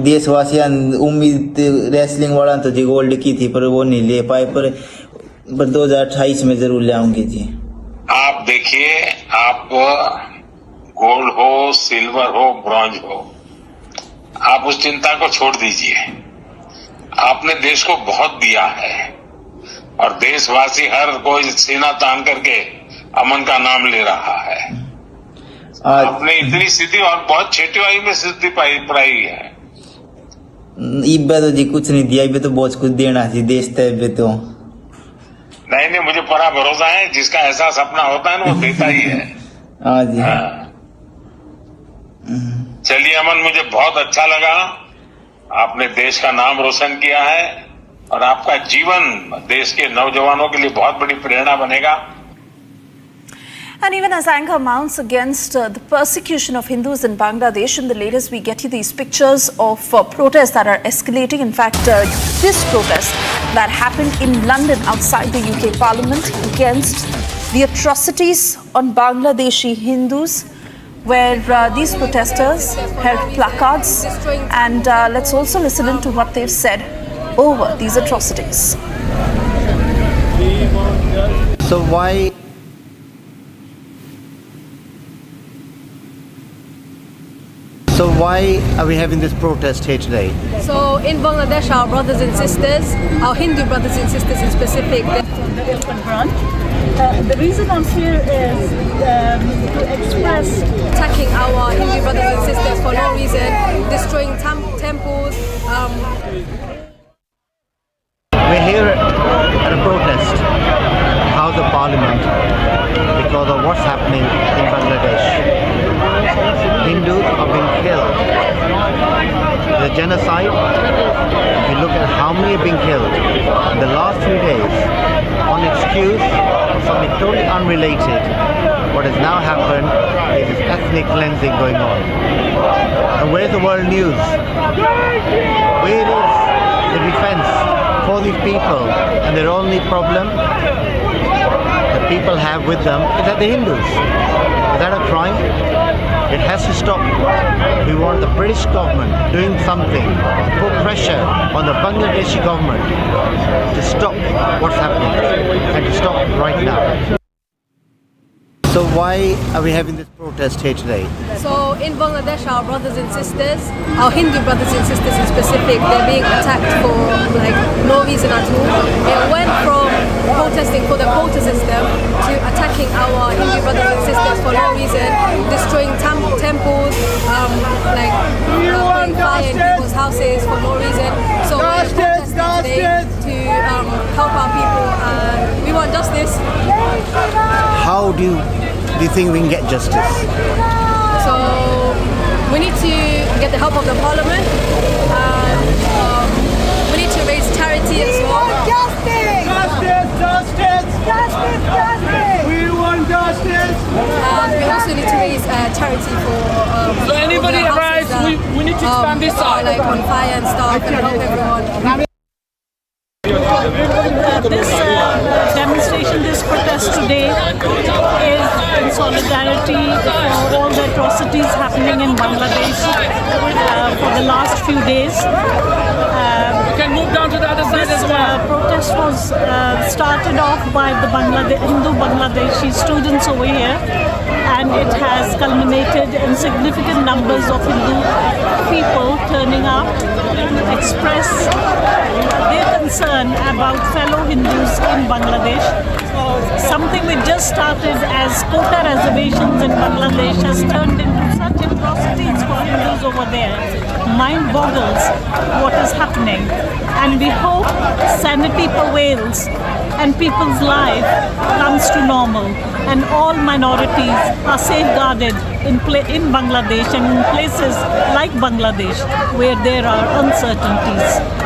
देशवासियां उम्मीद रेसलिंग वाला तो जी गोल्ड की थी पर वो नहीं ले पाए, पर 2028 में जरूर ले आऊंगी जी। आप देखिए, आप गोल्ड हो, सिल्वर हो, ब्रॉन्ज हो, आप उस चिंता को छोड़ दीजिए। आपने देश को बहुत दिया है और देशवासी हर कोई सीना तान करके अमन का नाम ले रहा है। आपने इतनी स्थिति और बहुत छोटी आयु में स्थिति पाई है। इब्बे तो जी कुछ नहीं दिया, इब्बे तो बहुत कुछ देना जी देश तय तो। नहीं, मुझे पूरा भरोसा है, जिसका ऐसा सपना होता है ना वो देता ही है। हाँ जी। चलिए अमन, मुझे बहुत अच्छा लगा, आपने देश का नाम रोशन किया है और आपका जीवन देश के नौजवानों के लिए बहुत बड़ी प्रेरणा बनेगा। And even as anger mounts against the persecution of Hindus in Bangladesh, in the latest we get you these pictures of protests that are escalating. In fact, this protest that happened in London outside the UK Parliament against the atrocities on Bangladeshi Hindus, where these protesters held placards, and let's also listen in to what they've said over these atrocities. So why are we having this protest here today? So in Bangladesh, our brothers and sisters, our Hindu brothers and sisters in specific, the Elephant Branch. The reason I'm here is to express attacking our Hindu brothers and sisters for no reason, destroying temples. We're here at a protest, House of Parliament, because of what's happening in Bangladesh. Hindus are being killed. The genocide, if you look at how many have been killed in the last few days, on excuse of something totally unrelated, what has now happened is this ethnic cleansing going on. And where's the world news? Where is the defense for these people? And their only problem that people have with them is that they're Hindus. Is that a crime? It has to stop. We want the British government doing something to put pressure on the Bangladeshi government to stop what's happening and to stop right now. So why are we having this protest here today? So in Bangladesh, our brothers and sisters, our Hindu brothers and sisters in specific, they're being attacked for like no reason at all. It went from protesting for the quota system to attacking our Hindu brothers and sisters for no reason, destroying temples, putting fire in people's houses for no reason. So we're protesting today to help our people and we want justice. How do you think we can get justice? So we need to get the help of the parliament and we need to raise charity as well. Justice! Justice! Justice! Justice! We want justice! And we also need to security for So anybody the houses arrives, that, we need to expand this are side. like on fire and stuff and help everyone. This demonstration, this protest today is in solidarity for all the atrocities happening in Bangladesh for the last few days. You can move down to the other side This as well. protest was started off by the Hindu Bangladeshi students over here, and it has culminated in significant numbers of Hindu people turning up to express their concern about fellow Hindus in Bangladesh. Something we just started as quota reservations in Bangladesh has turned into such atrocities for Hindus over there. Mind boggles what is happening, and we hope sanity prevails and people's life comes to normal and all minorities are safeguarded in Bangladesh and in places like Bangladesh where there are uncertainties.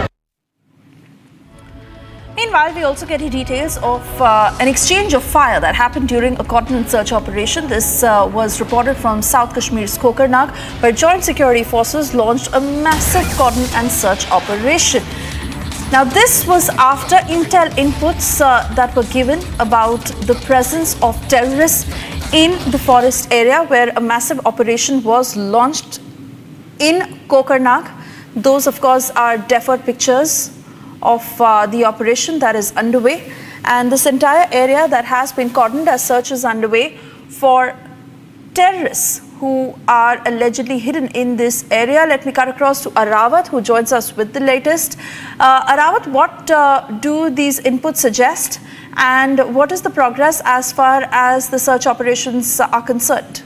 Meanwhile, we also get details of an exchange of fire that happened during a cotton and search operation. This was reported from South Kashmir's Kokarnag, where joint security forces launched a massive cotton and search operation. Now, this was after intel inputs that were given about the presence of terrorists in the forest area, where a massive operation was launched in Kokarnag. Those, of course, are deferred pictures of the operation that is underway, and this entire area that has been cordoned as search is underway for terrorists who are allegedly hidden in this area. Let me cut across to Arawat, who joins us with the latest. Arawat, what do these inputs suggest, and what is the progress as far as the search operations are concerned?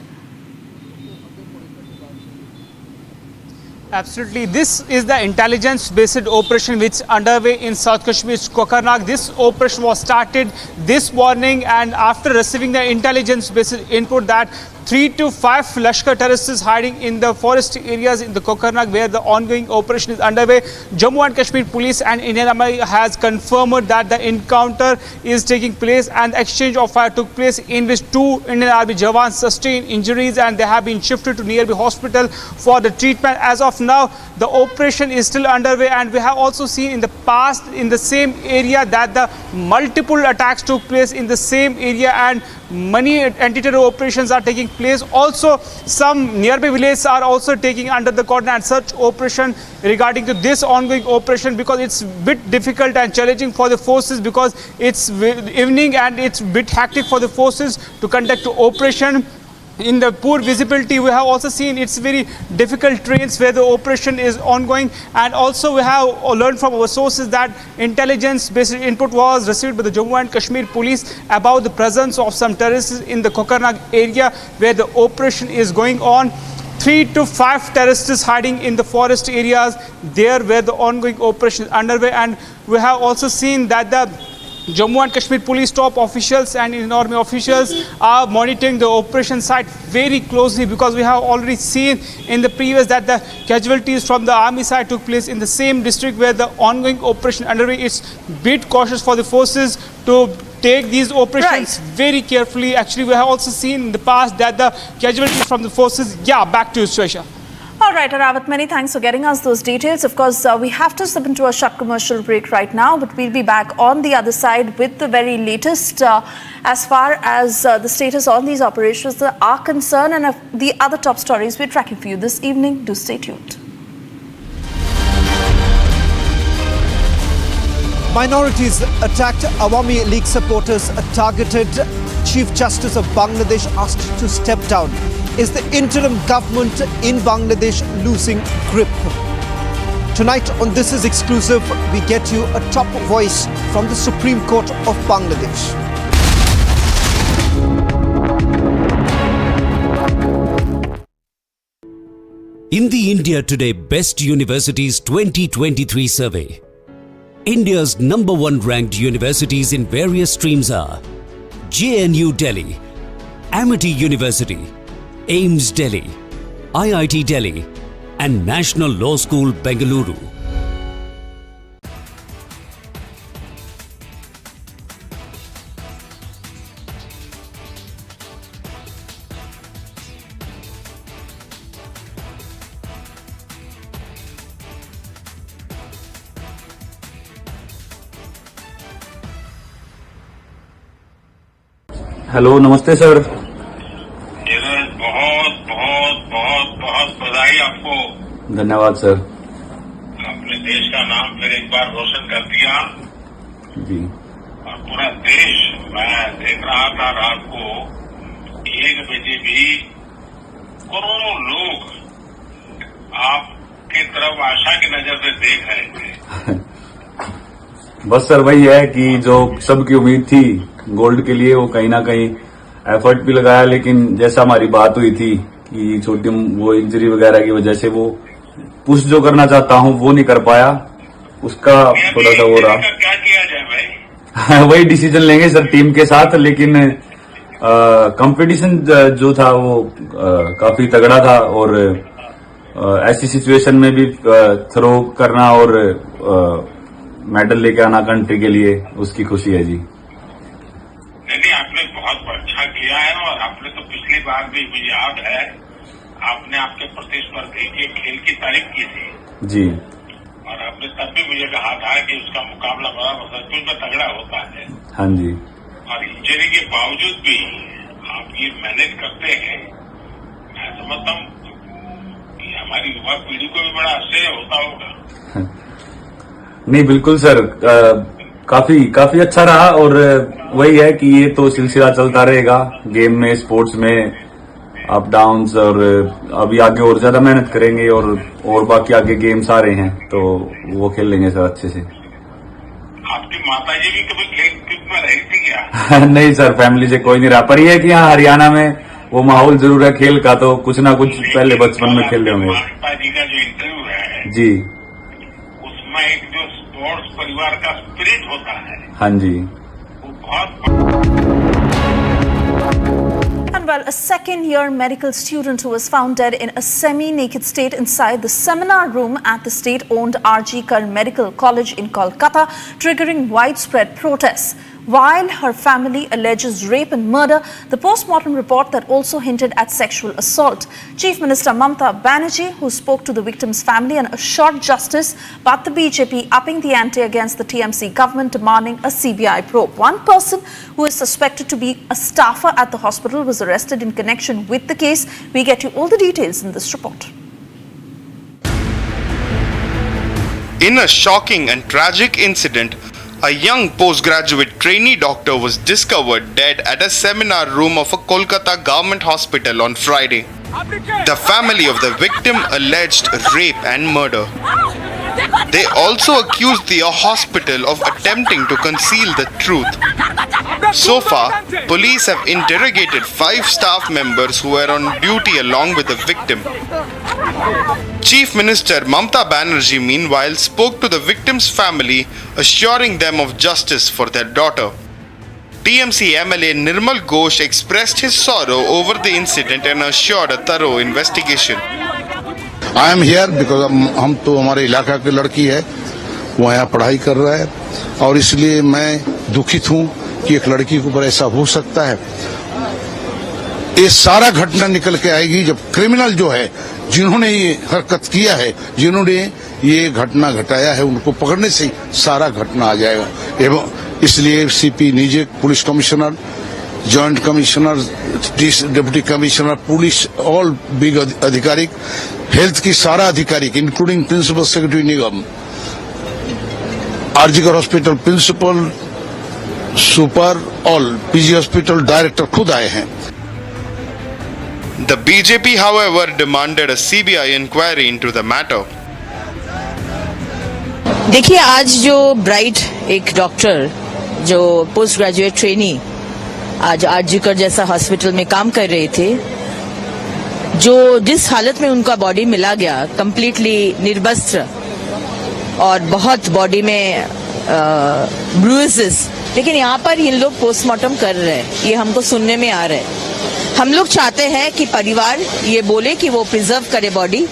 Absolutely. This is the intelligence-based operation which is underway in South Kashmir's Kokarnag. This operation was started this morning, and after receiving the intelligence-based input that 3 to 5 Lashkar terrorists hiding in the forest areas in the Kokarnag where the ongoing operation is underway, Jammu and Kashmir Police and Indian Army has confirmed that the encounter is taking place and exchange of fire took place, in which 2 Indian Army Jawans sustained injuries and they have been shifted to nearby hospital for the treatment. As of now, the operation is still underway, and we have also seen in the past in the same area that the multiple attacks took place in the same area and many anti-terror operations are taking place. Also, some nearby villages are also taking under the cordon and search operation regarding to this ongoing operation, because it's a bit difficult and challenging for the forces because it's evening and it's a bit hectic for the forces to conduct the operation. In the poor visibility, we have also seen it's very difficult terrains where the operation is ongoing, and also we have learned from our sources that intelligence-based input was received by the Jammu and Kashmir Police about the presence of some terrorists in the Kokarnag area where the operation is going on. 3 to 5 terrorists hiding in the forest areas there where the ongoing operation is underway, and we have also seen that the Jammu and Kashmir Police top officials and Indian Army officials are monitoring the operation site very closely, because we have already seen in the previous that the casualties from the army side took place in the same district where the ongoing operation underway. It's a bit cautious for the forces to take these operations very carefully. Actually, we have also seen in the past that the casualties from the forces. Yeah, back to you, Swesha. All right, Arawat, many thanks for getting us those details. Of course, we have to step into a short commercial break right now, but we'll be back on the other side with the very latest as far as the status on these operations are concerned, and the other top stories we're tracking for you this evening. Do stay tuned. Minorities attacked, Awami League supporters targeted, Chief Justice of Bangladesh asked to step down. Is the interim government in Bangladesh losing grip? Tonight on This Is Exclusive, we get you a top voice from the Supreme Court of Bangladesh. In the India Today Best Universities 2023 survey, India's #1 ranked universities in various streams are JNU Delhi, Amity University, AIMS Delhi, IIT Delhi, and National Law School, Bengaluru. Hello, नमस्ते sir. धीरज, बहुत बहुत बहुत बहुत बधाई आपको। धन्यवाद sir. आपने देश का नाम फिर एक बार रोशन कर दिया जी। और पूरा देश, मैं देख रहा था रात को 1 बजे भी करोड़ों लोग आपकी तरफ आशा की नजर से देख रहे थे। बस सर वही है कि जो सबकी उम्मीद थी गोल्ड के लिए, वो कहीं ना कहीं एफर्ट भी लगाया, लेकिन जैसा हमारी बात हुई थी कि छोटी वो इंजरी वगैरह की वजह से वो पुश जो करना चाहता हूं वो नहीं कर पाया, उसका थोड़ा सा हो रहा। क्या किया जाए भाई? वही डिसीजन लेंगे सर टीम के साथ, लेकिन कंपटीशन जो था वो काफी तगड़ा था और ऐसी सिचुएशन में भी थ्रो करना और मेडल लेके आना कंट्री के लिए, उसकी खुशी है जी। नहीं, आपने बहुत अच्छा किया है और आपने तो पिछली बार भी, मुझे याद है, आपने आपके प्रतिस्पर्धी के खेल की तारीफ की थी जी। और आपने तब भी मुझे कहा था कि उसका मुकाबला बड़ा सचमुच में तगड़ा होता है। हाँ जी। और इंजरी के बावजूद भी आप ये मैनेज करते हैं, मैं समझता हूँ कि हमारी युवा पीढ़ी को भी बड़ा आश्चर्य होता होगा। नहीं बिल्कुल सर, काफी अच्छा रहा और वही है कि ये तो सिलसिला चलता रहेगा गेम में, स्पोर्ट्स में अप डाउन्स, और अभी आगे और ज्यादा मेहनत करेंगे और बाकी आगे गेम्स आ रहे हैं तो वो खेल लेंगे सर अच्छे से। आपकी माता जी भी कभी खेल कूद में रही थी क्या? नहीं सर, फैमिली से कोई नहीं रहा, पर ये है कि यहाँ हरियाणा में वो माहौल जरूर है खेल का, तो कुछ ना कुछ पहले बचपन में खेल रहे होंगे। माता जी का जो इंटरव्यू है जी, उसमें एक जो स्पोर्ट्स परिवार का स्पिरिट होता है, हाँ जी, वो बहुत। And well, a second-year medical student who was found dead in a semi-naked state inside the seminar room at the state-owned RG Kar Medical College in Kolkata, triggering widespread protests. While her family alleges rape and murder, the post-mortem report that also hinted at sexual assault. Chief Minister Mamta Banerjee, who spoke to the victim's family and assured justice, but the BJP upping the ante against the TMC government, demanding a CBI probe. One person who is suspected to be a staffer at the hospital was arrested in connection with the case. We get you all the details in this report. In a shocking and tragic incident, a young postgraduate trainee doctor was discovered dead at a seminar room of a Kolkata government hospital on Friday. The family of the victim alleged rape and murder. They also accused the hospital of attempting to conceal the truth. So far, police have interrogated 5 staff members who were on duty along with the victim. Chief Minister Mamta Banerjee meanwhile spoke to the victim's family, assuring them of justice for their daughter. TMC MLA Nirmal Ghosh expressed his sorrow over the incident and assured a thorough investigation. I am here because हम तो हमारे इलाका की लड़की है, वो यहाँ पढ़ाई कर रहा है और इसलिए मैं दुखित हूँ कि एक लड़की के ऊपर ऐसा हो सकता है। ये सारा घटना निकल के आएगी जब क्रिमिनल जो है, जिन्होंने ये हरकत किया है, जिन्होंने ये घटना घटाया है, उनको पकड़ने से सारा घटना आ जाएगा। एवं इसलिए सीपी निजे, police commissioner, joint commissioner, deputy commissioner, police, all big अधिकारी, हेल्थ की सारा अधिकारी including principal secretary Nigam, RG Kar hospital principal, super, all PG hospital director खुद आए हैं। The BJP, however, demanded a CBI inquiry into the matter. देखिए, आज जो ब्राइट एक डॉक्टर जो पोस्ट ग्रेजुएट ट्रेनी आज आरजीकर जैसा हॉस्पिटल में काम कर रहे थे, जो जिस हालत में उनका बॉडी मिला गया, कंप्लीटली निर्वस्त्र और बहुत बॉडी में ब्रूइसेस, लेकिन यहाँ पर इन लोग पोस्टमार्टम कर रहे हैं, ये हमको सुनने में आ रहा है। हम लोग चाहते हैं कि परिवार ये बोले कि वो प्रिजर्व करे बॉडी,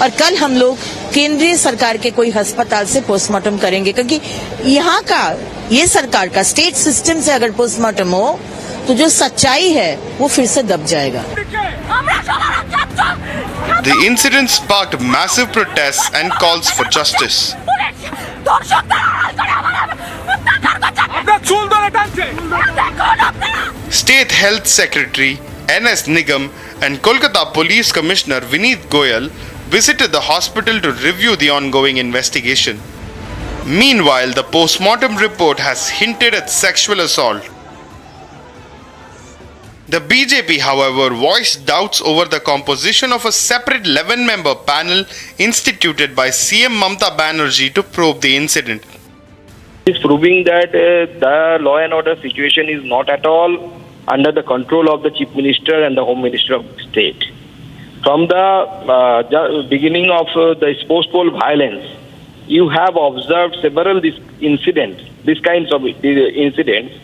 और कल हम लोग केंद्रीय सरकार के कोई अस्पताल से पोस्टमार्टम करेंगे, क्योंकि यहाँ का ये सरकार का स्टेट सिस्टम से अगर पोस्टमार्टम हो तो जो सच्चाई है वो फिर से दब जाएगा। The incident sparked massive protests and calls for justice. State Health Secretary N.S. Nigam and Kolkata Police Commissioner Vineet Goyal visited the hospital to review the ongoing investigation. Meanwhile, the post-mortem report has hinted at sexual assault. The BJP, however, voiced doubts over the composition of a separate 11-member panel instituted by CM Mamata Banerjee to probe the incident. It's proving that the law and order situation is not at all under the control of the Chief Minister and the Home Minister of the state. From the beginning of the post-poll violence, you have observed several these kinds of incidents.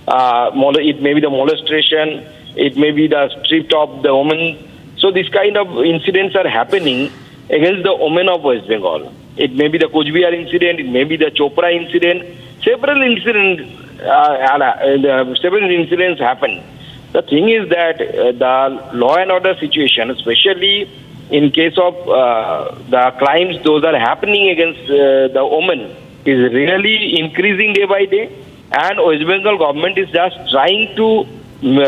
It may be the molestation, it may be the strip of the woman. So these kind of incidents are happening against the women of West Bengal. It may be the Kojbihar incident, it may be the Chopra incident. Several incidents happen. The thing is that the law and order situation, especially in case of the crimes those are happening against the women, is really increasing day by day, and West Bengal government is just trying to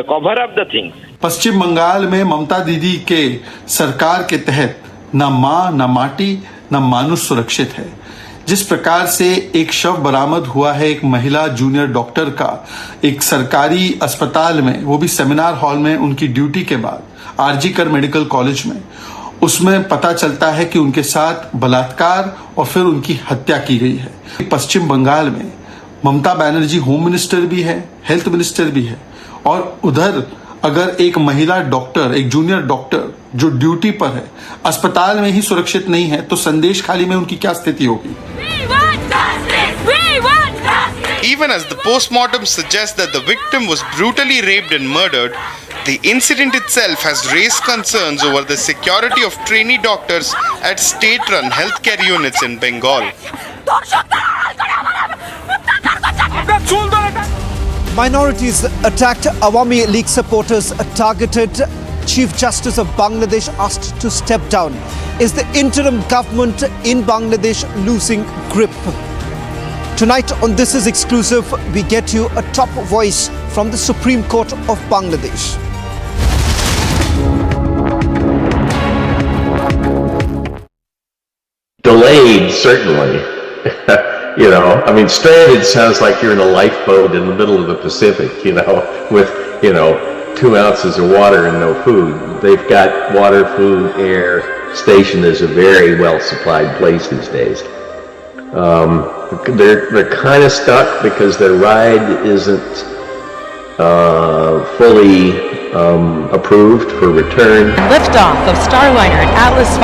cover up the things. पश्चिम बंगाल में ममता दीदी के सरकार के तहत न मां न माटी न मानुष सुरक्षित है। जिस प्रकार से एक शव बरामद हुआ है एक महिला जूनियर डॉक्टर का एक सरकारी अस्पताल में, वो भी सेमिनार हॉल में उनकी ड्यूटी के बाद आरजीकर मेडिकल कॉलेज में, उसमें पता चलता है कि उनके साथ बलात्कार और फिर उनकी हत्या की गई है। पश्चिम बंगाल में ममता बनर्जी होम मिनिस्टर भी है, हेल्थ मिनिस्टर भी है, और उधर अगर एक महिला डॉक्टर, एक जूनियर डॉक्टर जो ड्यूटी पर है, अस्पताल में ही सुरक्षित नहीं है, तो संदेश खाली में उनकी क्या स्थिति होगी? Even as the post-mortem suggests that the victim was brutally raped and murdered, the incident itself has raised concerns over the security of trainee doctors at state-run healthcare units in Bengal. Minorities attacked, Awami League supporters targeted, Chief Justice of Bangladesh asked to step down. Is the interim government in Bangladesh losing grip? Tonight on This Is Exclusive, we get you a top voice from the Supreme Court of Bangladesh. Delayed, certainly. Stranded sounds like you're in a lifeboat in the middle of the Pacific, with, 2 ounces of water and no food. They've got water, food, air. Station is a very well supplied place these days. They're kind of stuck because their ride isn't fully approved for return. Liftoff of Starliner at Atlas V,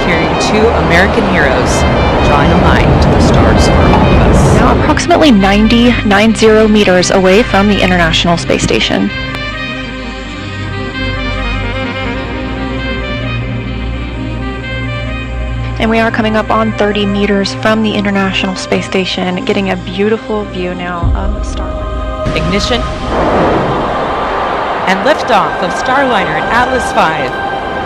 carrying 2 American heroes, drawing a line to the stars for all of us. Now approximately 90 meters away from the International Space Station. And we are coming up on 30 meters from the International Space Station, getting a beautiful view now of Starliner. Ignition and liftoff of Starliner at Atlas V,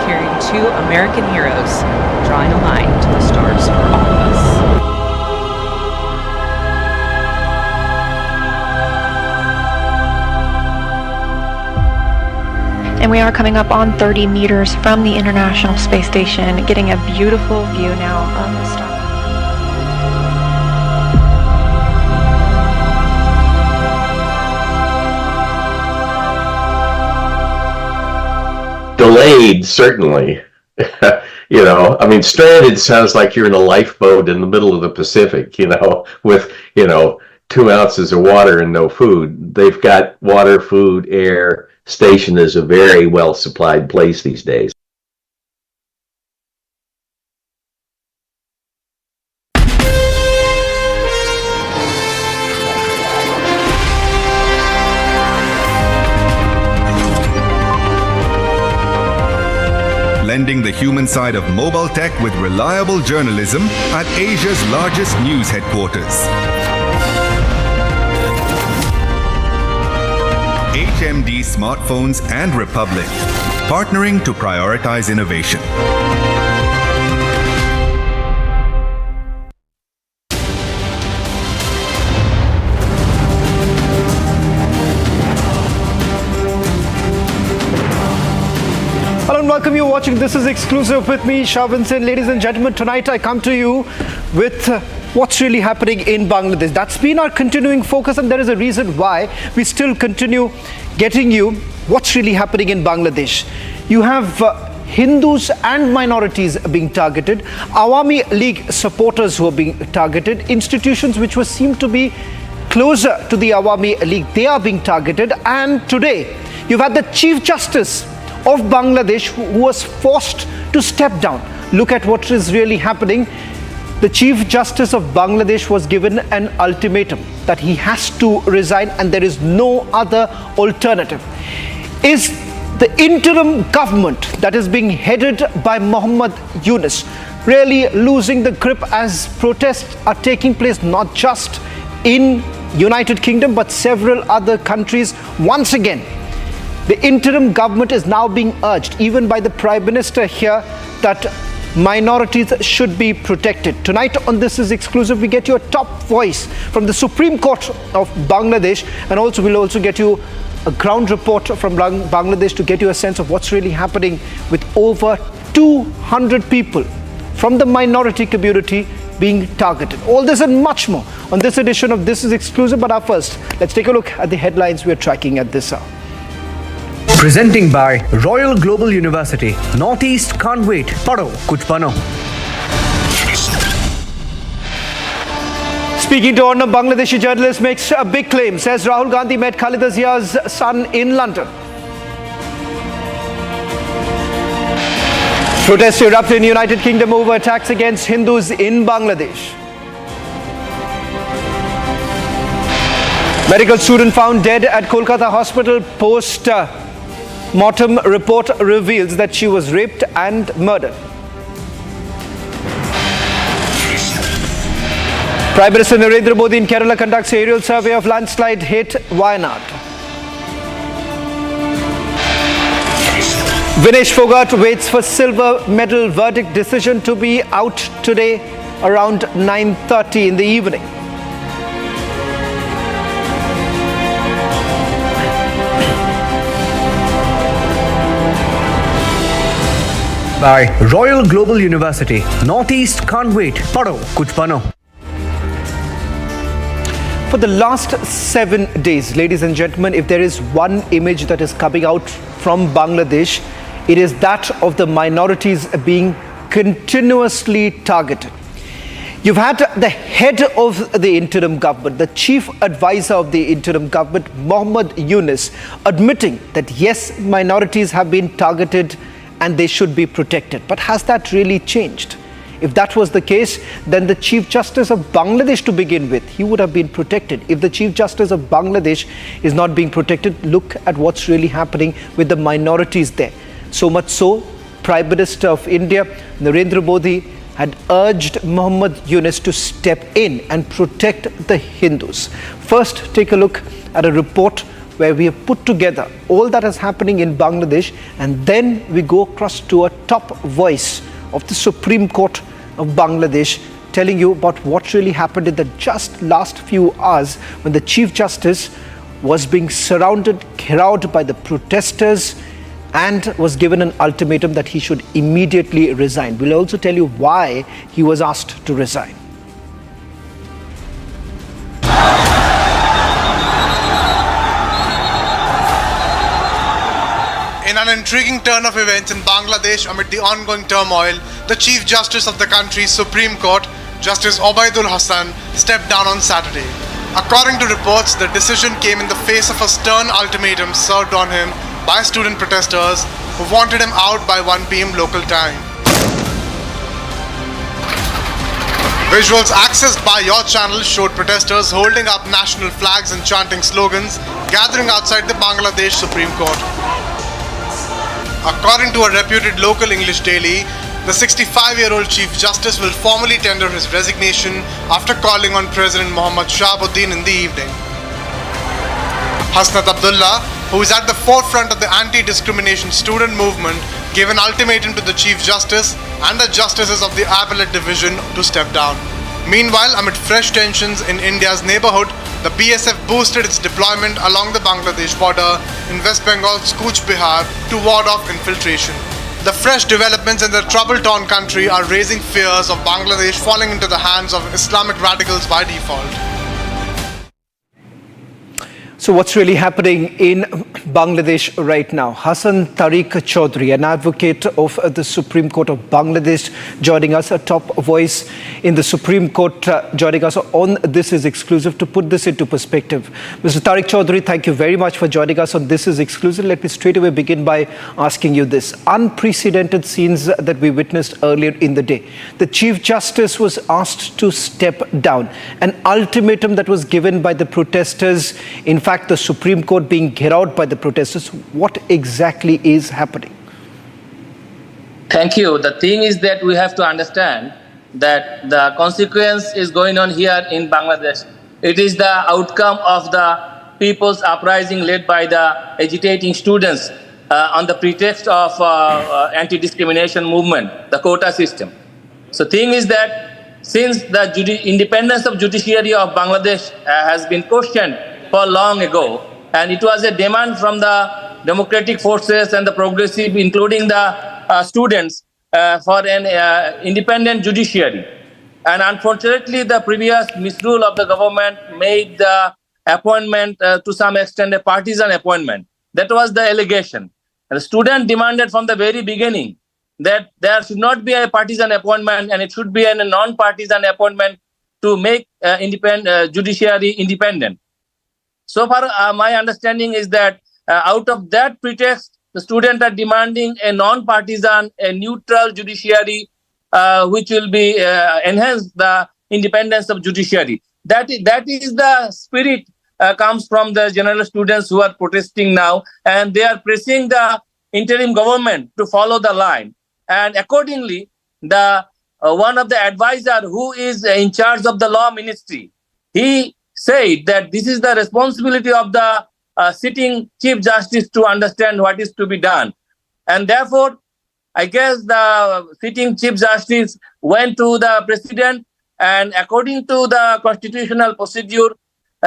carrying 2 American heroes, drawing a line to the stars for all of us. And we are coming up on 30 meters from the International Space Station, getting a beautiful view now of the star. Delayed, certainly. Stranded sounds like you're in a lifeboat in the middle of the Pacific, with, 2 ounces of water and no food. They've got water, food, air. Station is a very well supplied place these days. Blending the human side of mobile tech with reliable journalism at Asia's largest news headquarters. HMD Smartphones and Republic, partnering to prioritize innovation. welcome you watching This Is Exclusive with me, Shavan Sen. Ladies and gentlemen, tonight I come to you with what's really happening in Bangladesh. That's been our continuing focus, and there is a reason why we still continue getting you what's really happening in Bangladesh. You have Hindus and minorities being targeted, Awami League supporters who are being targeted, institutions which were seemed to be closer to the Awami League, they are being targeted, and today you've had the Chief Justice of Bangladesh who was forced to step down. Look at what is really happening. The Chief Justice of Bangladesh was given an ultimatum that he has to resign and there is no other alternative. Is the interim government that is being headed by Muhammad Yunus really losing the grip as protests are taking place not just in United Kingdom but several other countries? Once again, the interim government is now being urged, even by the Prime Minister here, that minorities should be protected. Tonight on This Is Exclusive, we get you a top voice from the Supreme Court of Bangladesh, and also we'll also get you a ground report from Bangladesh to get you a sense of what's really happening with over 200 people from the minority community being targeted. All this and much more on this edition of This Is Exclusive. But first, let's take a look at the headlines we're tracking at this hour. Presenting by Royal Global University. Northeast can't wait. Paro, kuch bano. Speaking to Arnab, Bangladeshi journalist makes a big claim. Says Rahul Gandhi met Khaleda Zia's son in London. Protests erupt in United Kingdom over attacks against Hindus in Bangladesh. Medical student found dead at Kolkata hospital post mortem report reveals that she was raped and murdered. Prime Minister Narendra Modi in Kerala conducts aerial survey of landslide hit Wayanad. Vinesh Fogart waits for silver medal verdict decision to be out today around 9:30 in the evening. By Royal Global University. Northeast can't wait. Paro, kuch bano. For the last 7 days, ladies and gentlemen, if there is one image that is coming out from Bangladesh, it is that of the minorities being continuously targeted. You've had the head of the interim government, the chief advisor of the interim government, Muhammad Yunus, admitting that yes, minorities have been targeted and they should be protected. But has that really changed? If that was the case, then the Chief Justice of Bangladesh to begin with, he would have been protected. If the Chief Justice of Bangladesh is not being protected, look at what's really happening with the minorities there. So much so, Prime Minister of India, Narendra Modi, had urged Muhammad Yunus to step in and protect the Hindus. First, take a look at a report where we have put together all that is happening in Bangladesh, and then we go across to a top voice of the Supreme Court of Bangladesh telling you about what really happened in the just last few hours when the Chief Justice was being surrounded, crowded by the protesters, and was given an ultimatum that he should immediately resign. We'll also tell you why he was asked to resign. In an intriguing turn of events in Bangladesh amid the ongoing turmoil, the Chief Justice of the country's Supreme Court, Justice Obaidul Hassan, stepped down on Saturday. According to reports, the decision came in the face of a stern ultimatum served on him by student protesters who wanted him out by 1 p.m. local time. Visuals accessed by your channel showed protesters holding up national flags and chanting slogans, gathering outside the Bangladesh Supreme Court. According to a reputed local English daily, the 65-year-old Chief Justice will formally tender his resignation after calling on President Mohammad Shahabuddin in the evening. Hasnat Abdullah, who is at the forefront of the anti-discrimination student movement, gave an ultimatum to the Chief Justice and the justices of the Appellate Division to step down. Meanwhile, amid fresh tensions in India's neighborhood, the BSF boosted its deployment along the Bangladesh border in West Bengal's Cooch Behar to ward off infiltration. The fresh developments in the trouble-torn country are raising fears of Bangladesh falling into the hands of Islamic radicals by default. So what's really happening in Bangladesh right now? Hassan Tariq Chaudhry, an advocate of the Supreme Court of Bangladesh, joining us, a top voice in the Supreme Court, joining us on This Is Exclusive to put this into perspective. Mr. Tariq Chaudhry, thank you very much for joining us on This Is Exclusive. Let me straight away begin by asking you this. Unprecedented scenes that we witnessed earlier in the day. The Chief Justice was asked to step down. An ultimatum that was given by the protesters. In fact, the Supreme Court being घेराव by the protesters. What exactly is happening? Thank you. The thing is that we have to understand that the consequence is going on here in Bangladesh. It is the outcome of the people's uprising led by the agitating students on the pretext of anti-discrimination movement, the quota system. So thing is that since the independence of judiciary of Bangladesh has been questioned for long ago, and it was a demand from the democratic forces and the progressive, including the students, for an independent judiciary. And unfortunately, the previous misrule of the government made the appointment to some extent a partisan appointment. That was the allegation. And the student demanded from the very beginning that there should not be a partisan appointment and it should be a non-partisan appointment to make judiciary independent. So far, my understanding is that out of that pretext, the students are demanding a non-partisan, a neutral judiciary, which will be enhance the independence of judiciary. That is the spirit comes from the general students who are protesting now, and they are pressing the interim government to follow the line. And accordingly, the one of the advisor who is in charge of the law ministry, he said that this is the responsibility of the sitting Chief Justice to understand what is to be done. And therefore, I guess the sitting Chief Justice went to the President, and according to the constitutional procedure,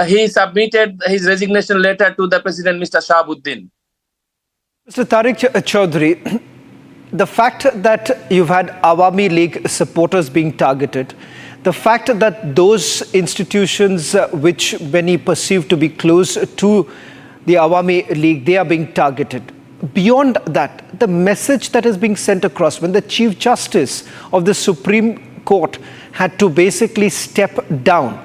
he submitted his resignation letter to the President, Mr. Shahabuddin. Mr. Tariq Chaudhry, the fact that you've had Awami League supporters being targeted, the fact that those institutions which many perceive to be close to the Awami League, they are being targeted. Beyond that, the message that is being sent across when the Chief Justice of the Supreme Court had to basically step down,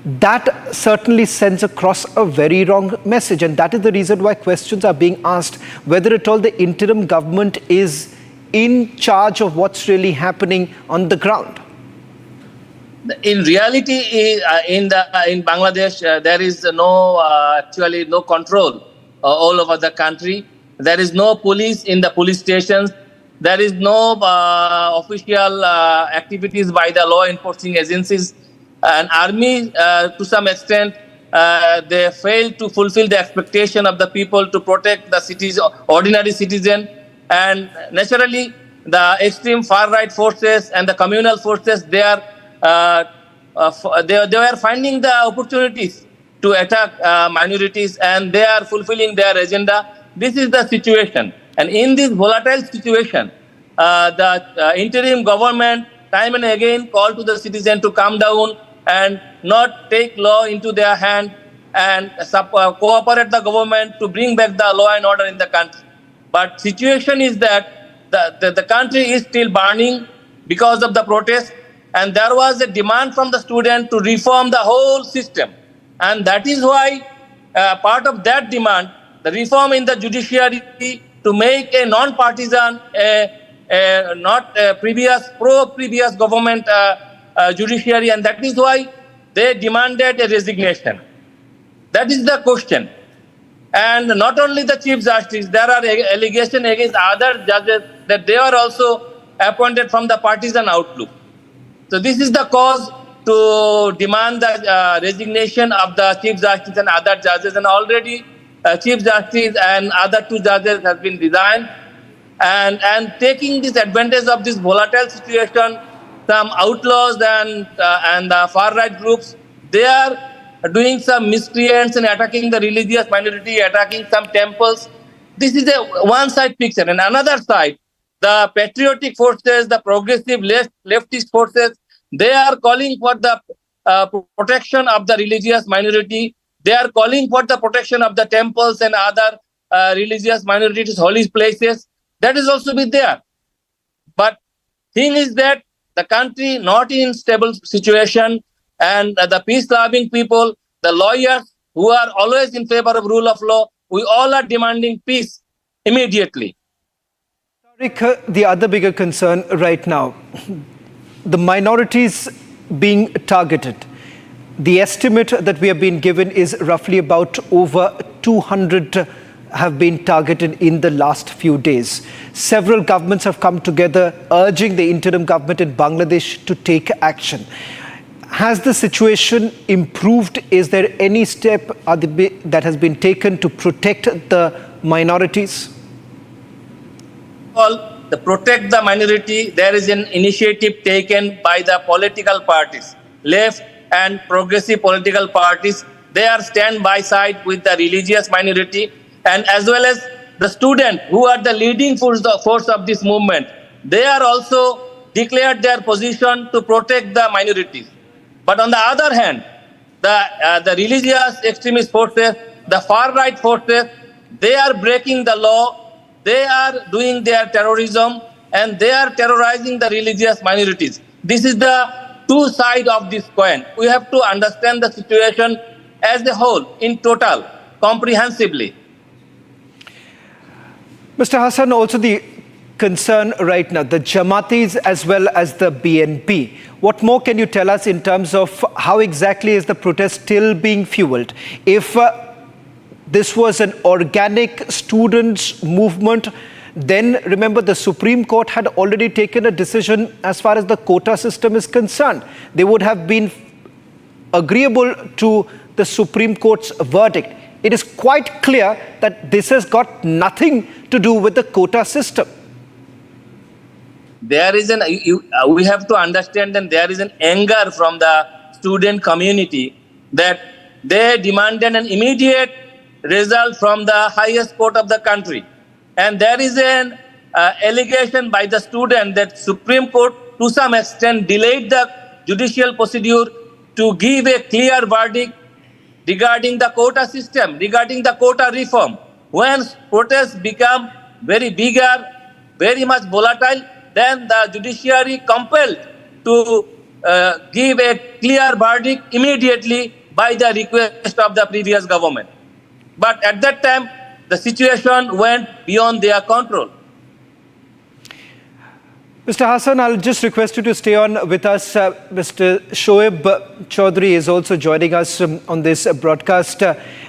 that certainly sends across a very wrong message. And that is the reason why questions are being asked whether at all the interim government is in charge of what's really happening on the ground. In reality, in Bangladesh, there is actually no control all over the country. There is no police in the police stations. There is no official activities by the law enforcing agencies. And army, to some extent, they fail to fulfill the expectation of the people to protect the cities, ordinary citizen. And naturally, the extreme far-right forces and the communal forces, they were finding the opportunities to attack minorities, and they are fulfilling their agenda. This is the situation. And in this volatile situation, the interim government time and again called to the citizen to come down and not take law into their hand and cooperate the government to bring back the law and order in the country. But situation is that the country is still burning because of the protest, and there was a demand from the student to reform the whole system. And that is why part of that demand, the reform in the judiciary to make a non-partisan, not pro-previous government judiciary, and that is why they demanded a resignation. That is the question. And not only the Chief Justice, there are allegations against other judges that they are also appointed from the partisan outlook. So this is the cause to demand the resignation of the Chief Justice and other judges. And already Chief Justice and other two judges have been resigned. And taking this advantage of this volatile situation, some outlaws and the far-right groups, they are doing some miscreants and attacking the religious minority, attacking some temples. This is a one-side picture. And another side, the patriotic forces, the progressive leftist forces, they are calling for the protection of the religious minority. They are calling for the protection of the temples and other religious minorities, holy places. That is also be there. But thing is that the country not in stable situation, and the peace-loving people, the lawyers who are always in favor of rule of law, we all are demanding peace immediately. The other bigger concern right now, the minorities being targeted. The estimate that we have been given is roughly about over 200 have been targeted in the last few days. Several governments have come together urging the interim government in Bangladesh to take action. Has the situation improved? Is there any step that has been taken to protect the minorities? Well, to protect the minority, there is an initiative taken by the political parties, left and progressive political parties. They are stand by side with the religious minority, and as well as the students who are the leading force of this movement. They are also declared their position to protect the minorities. But on the other hand, the religious extremist forces, the far-right forces, they are breaking the law, they are doing their terrorism, and they are terrorizing the religious minorities. This is the two sides of this coin. We have to understand the situation as a whole, in total, comprehensively. Mr. Hassan, also the concern right now, the Jamatis as well as the BNP. What more can you tell us in terms of how exactly is the protest still being fueled? If this was an organic students' movement, then remember the Supreme Court had already taken a decision as far as the quota system is concerned. They would have been agreeable to the Supreme Court's verdict. It is quite clear that this has got nothing to do with the quota system. There is we have to understand that there is an anger from the student community that they demanded an immediate result from the highest court of the country. And there is an allegation by the student that Supreme Court to some extent delayed the judicial procedure to give a clear verdict regarding the quota system, regarding the quota reform. When protests become very bigger, very much volatile, then the judiciary compelled to give a clear verdict immediately by the request of the previous government. But at that time, the situation went beyond their control. Mr. Hassan, I'll just request you to stay on with us. Mr. Shoaib Chaudhary is also joining us on this broadcast,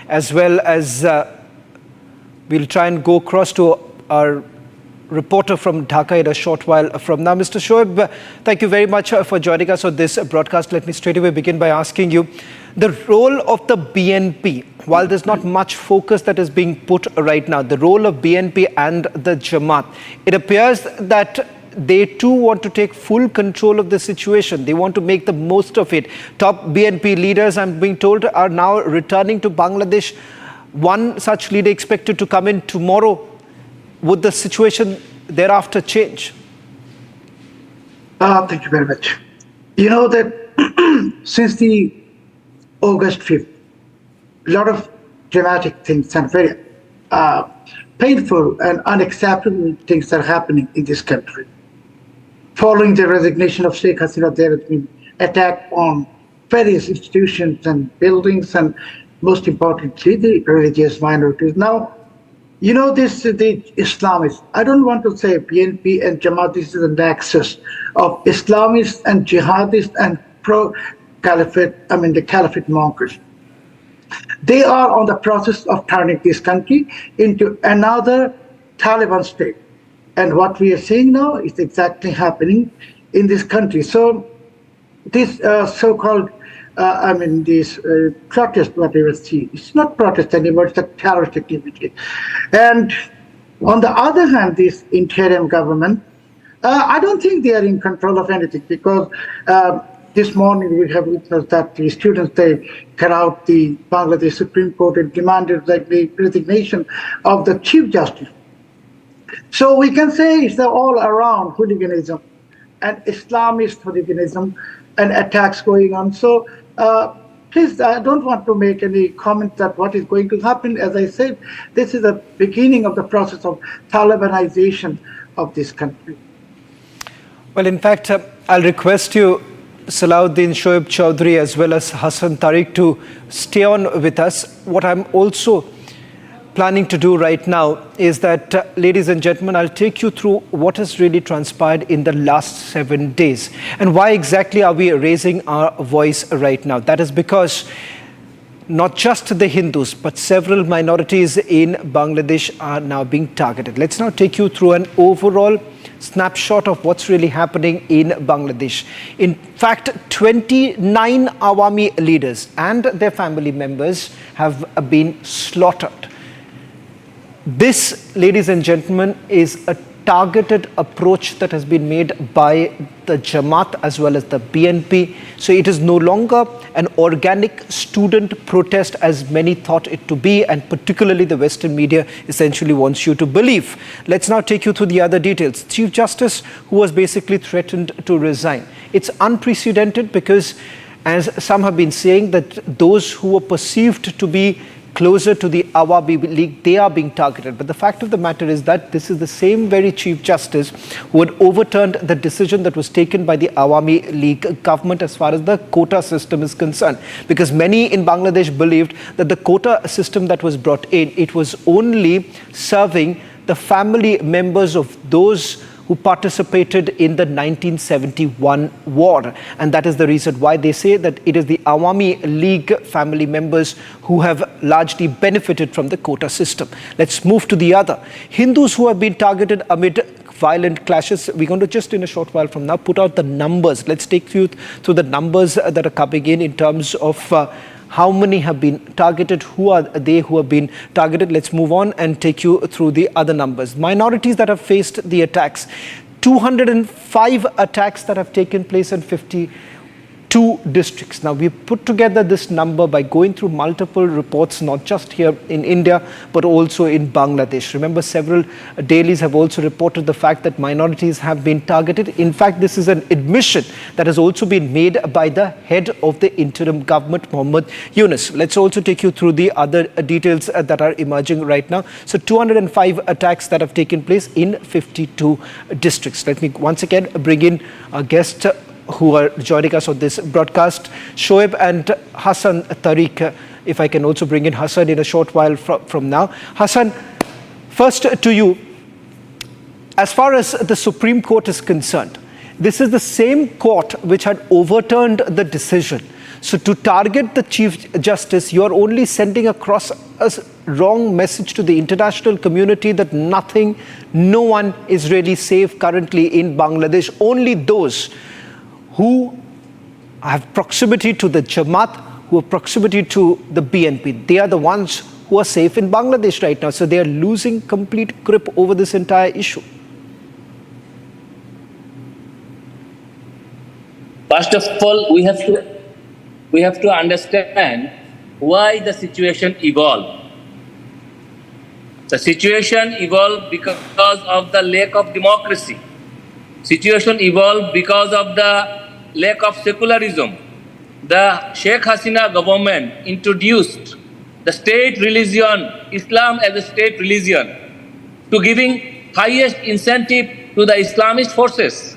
as well as we'll try and go across to our reporter from Dhaka in a short while from now. Mr. Shoaib, thank you very much for joining us on this broadcast. Let me straight away begin by asking you the role of the BNP. While there's not much focus that is being put right now, the role of BNP and the Jamaat, it appears that they too want to take full control of the situation. They want to make the most of it. Top BNP leaders, I'm being told, are now returning to Bangladesh. One such leader expected to come in tomorrow. Would the situation thereafter change? Thank you very much. You know that since the August 5th, a lot of dramatic things and very painful and unacceptable things are happening in this country. Following the resignation of Sheikh Hasina, there has been attack on various institutions and buildings, and most importantly, the religious minorities. Now, you know, the Islamists, I don't want to say BNP and Jamaat, this is a nexus of Islamists and jihadists and pro-Caliphate, the Caliphate mongers. They are on the process of turning this country into another Taliban state. And what we are seeing now is exactly happening in this country. So this so-called, this protest, what we will see, it's not protest anymore, it's a terrorist activity. And on the other hand, this interim government, I don't think they are in control of anything, because this morning we have witnessed that the students, they cut out the Bangladesh Supreme Court and demanded the resignation of the Chief Justice. So we can say it's the all around hooliganism and Islamist hooliganism and attacks going on. So please, I don't want to make any comment that what is going to happen. As I said, this is the beginning of the process of Talibanization of this country. Well, in fact, I'll request you, Salahuddin Shoaib Chowdhury, as well as Hassan Tariq, to stay on with us. What I'm also planning to do right now is that, ladies and gentlemen, I'll take you through what has really transpired in the last 7 days and why exactly are we raising our voice right now. That is because not just the Hindus, but several minorities in Bangladesh are now being targeted. Let's now take you through an overall snapshot of what's really happening in Bangladesh. In fact, 29 Awami leaders and their family members have been slaughtered. This, ladies and gentlemen, is a targeted approach that has been made by the Jamaat as well as the BNP. So it is no longer an organic student protest as many thought it to be, and particularly the Western media essentially wants you to believe. Let's now take you through the other details. Chief Justice, who was basically threatened to resign. It's unprecedented because, as some have been saying, that those who were perceived to be closer to the Awami League, they are being targeted. But the fact of the matter is that this is the same very Chief Justice who had overturned the decision that was taken by the Awami League government as far as the quota system is concerned. Because many in Bangladesh believed that the quota system that was brought in, it was only serving the family members of those who participated in the 1971 war. And that is the reason why they say that it is the Awami League family members who have largely benefited from the quota system. Let's move to the other. Hindus who have been targeted amid violent clashes. We're going to just in a short while from now put out the numbers. Let's take you through the numbers that are coming in terms of how many have been targeted, who are they who have been targeted. Let's move on and take you through the other numbers. Minorities that have faced the attacks. 205 attacks that have taken place in 52 districts. Now, we put together this number by going through multiple reports, not just here in India, but also in Bangladesh. Remember, several dailies have also reported the fact that minorities have been targeted. In fact, this is an admission that has also been made by the head of the interim government, Mohammed Yunus. Let's also take you through the other details that are emerging right now. So 205 attacks that have taken place in 52 districts. Let me once again bring in our guest who are joining us on this broadcast, Shoaib and Hassan Tariq. If I can also bring in Hassan in a short while from now. Hassan, first to you. As far as the Supreme Court is concerned, this is the same court which had overturned the decision. So to target the Chief Justice, you're only sending across a wrong message to the international community that no one is really safe currently in Bangladesh. Only those who have proximity to the Jamaat, who have proximity to the BNP, they are the ones who are safe in Bangladesh right now. So they are losing complete grip over this entire issue. First of all, we have to understand why the situation evolved. The situation evolved because of the lack of democracy. Situation evolved because of the lack of secularism. The Sheikh Hasina government introduced the state religion, Islam as a state religion, to giving highest incentive to the Islamist forces.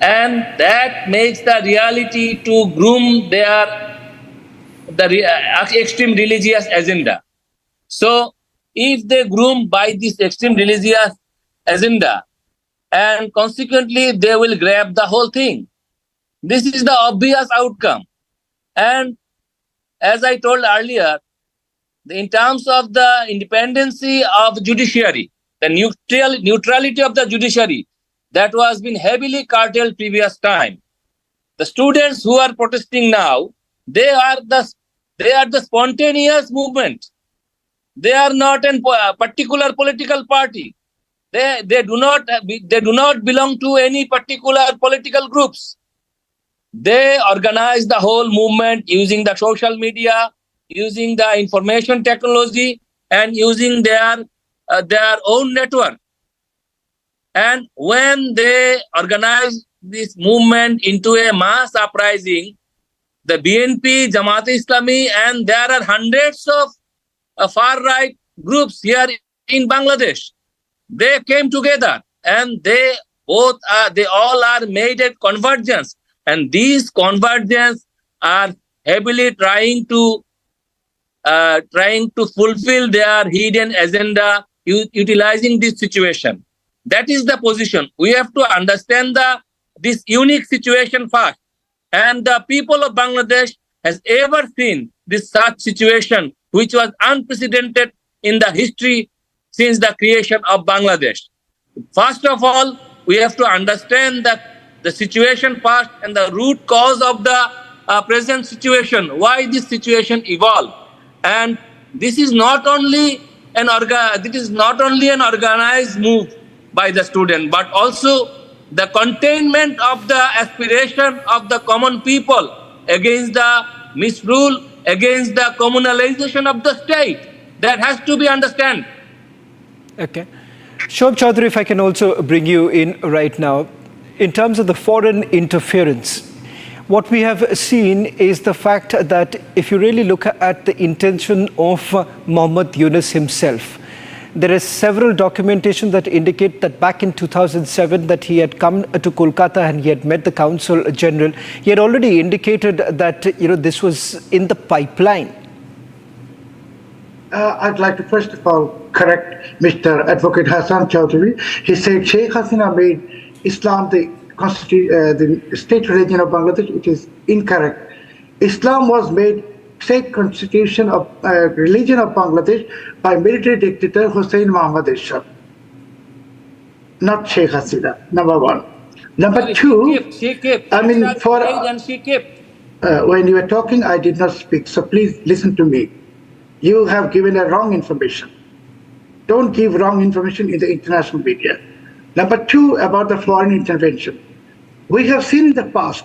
And that makes the reality to groom the extreme religious agenda. So if they groom by this extreme religious agenda, and consequently they will grab the whole thing. This is the obvious outcome. And as I told earlier, in terms of the independency of judiciary, the neutrality of the judiciary, that was been heavily curtailed previous time. The students who are protesting now, they are the spontaneous movement. They are not a particular political party. They do not belong to any particular political groups. They organize the whole movement using the social media, using the information technology, and using their own network. And when they organized this movement into a mass uprising, the BNP, Jamaat-e-Islami, and there are hundreds of far-right groups here in Bangladesh. They came together and they all are made a convergence, and these convergence are heavily trying to fulfill their hidden agenda utilizing this situation. That is the position. We have to understand this unique situation first. And the people of Bangladesh has ever seen this such situation, which was unprecedented in the history since the creation of Bangladesh. First of all, we have to understand that the situation first and the root cause of the present situation, why this situation evolved. And this is not only an organized move by the student, but also the containment of the aspiration of the common people against the misrule, against the communalization of the state. That has to be understood. Okay. Shoaib Chaudhary, if I can also bring you in right now. In terms of the foreign interference, what we have seen is the fact that if you really look at the intention of Muhammad Yunus himself, there is several documentation that indicate that back in 2007 that he had come to Kolkata and he had met the Consul General. He had already indicated that this was in the pipeline. I'd like to first of all correct Mr. Advocate Hassan Chaudhary. He said Sheikh Hasina made Islam the state religion of Bangladesh. It is incorrect. Islam was made state constitution of religion of Bangladesh by military dictator Hussein Muhammad Ershad, not Sheikh Hasina. Number one. Number two, she kept. when you were talking, I did not speak. So please listen to me. You have given a wrong information. Don't give wrong information in the international media. Number two, about the foreign intervention. We have seen in the past,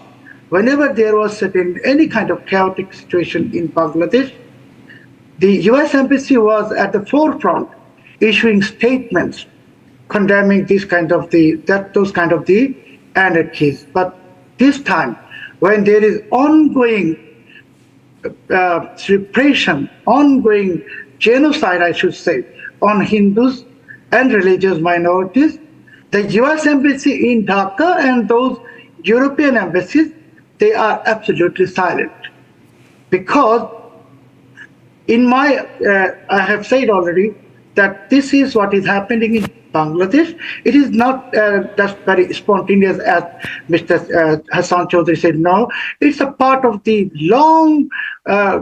whenever there was any kind of chaotic situation in Bangladesh, the US Embassy was at the forefront issuing statements condemning those kind of the anarchies. But this time, when there is ongoing repression, ongoing genocide, I should say, on Hindus and religious minorities, the US Embassy in Dhaka and those European embassies, they are absolutely silent. Because I have said already that this is what is happening in Bangladesh. It is not just very spontaneous as Mr. Hassan Chaudhary said. No, it's a part of the long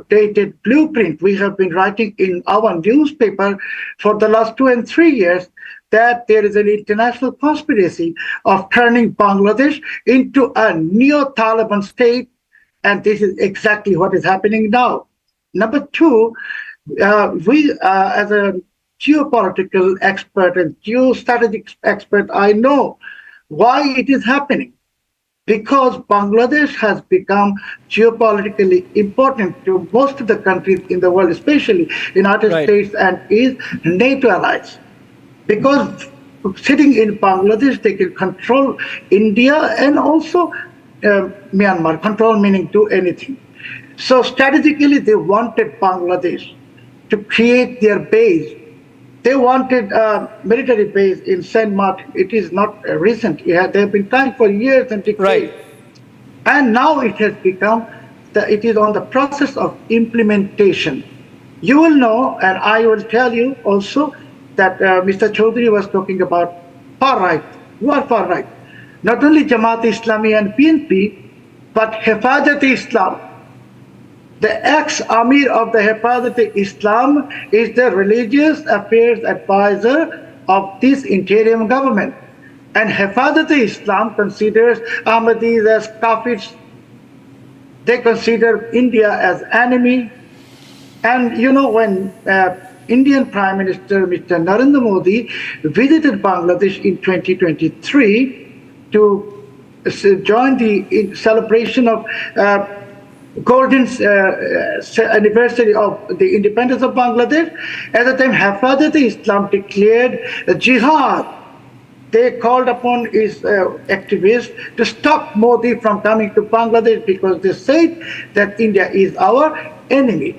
dated blueprint we have been writing in our newspaper for the last 2 and 3 years, that there is an international conspiracy of turning Bangladesh into a neo-Taliban state, and this is exactly what is happening now. Number two, we as a geopolitical expert and geostrategic expert, I know why it is happening. Because Bangladesh has become geopolitically important to most of the countries in the world, especially United States and is NATO allies. Because sitting in Bangladesh, they can control India and also Myanmar. Control meaning do anything. So strategically, they wanted Bangladesh to create their base. They wanted a military base in Saint Martin. It is not recent. They have been trying for years and decades. And now it has become, it is on the process of implementation. You will know, and I will tell you also, that Mr. Chaudhary was talking about far right. Who are far right? Not only Jamaat-e-Islami and PNP, but Hifazat-e-Islam. The ex-Amir of the Hifazat-e-Islam is the religious affairs advisor of this interim government. And Hifazat-e-Islam considers Ahmadis as kafirs. They consider India as enemy. And when Indian Prime Minister Mr. Narendra Modi visited Bangladesh in 2023 to join the celebration of golden anniversary of the independence of Bangladesh, at the time Hifazat-e-Islam declared jihad. they called upon his activists to stop Modi from coming to Bangladesh because they said that India is our enemy.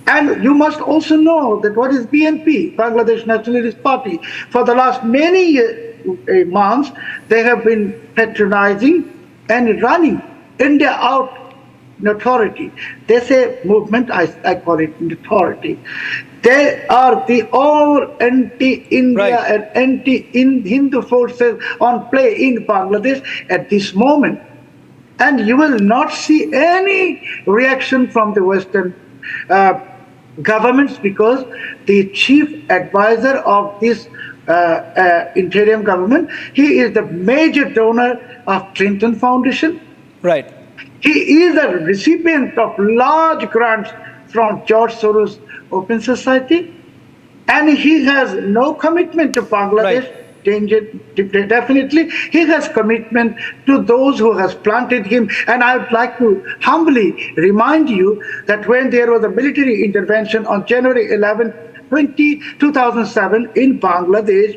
And you must also know that what is BNP, Bangladesh Nationalist Party? For the last many months, they have been patronizing and running India out notoriety. They say movement, I call it notoriety. They are the all anti-India and anti-Hindu forces on play in Bangladesh at this moment. And you will not see any reaction from the Western governments because the chief advisor of this interim government, he is the major donor of Clinton Foundation. Right. He is a recipient of large grants from George Soros Open Society, and he has no commitment to Bangladesh. Definitely, he has commitment to those who has planted him. And I would like to humbly remind you that when there was a military intervention on January 11, 2007 in Bangladesh,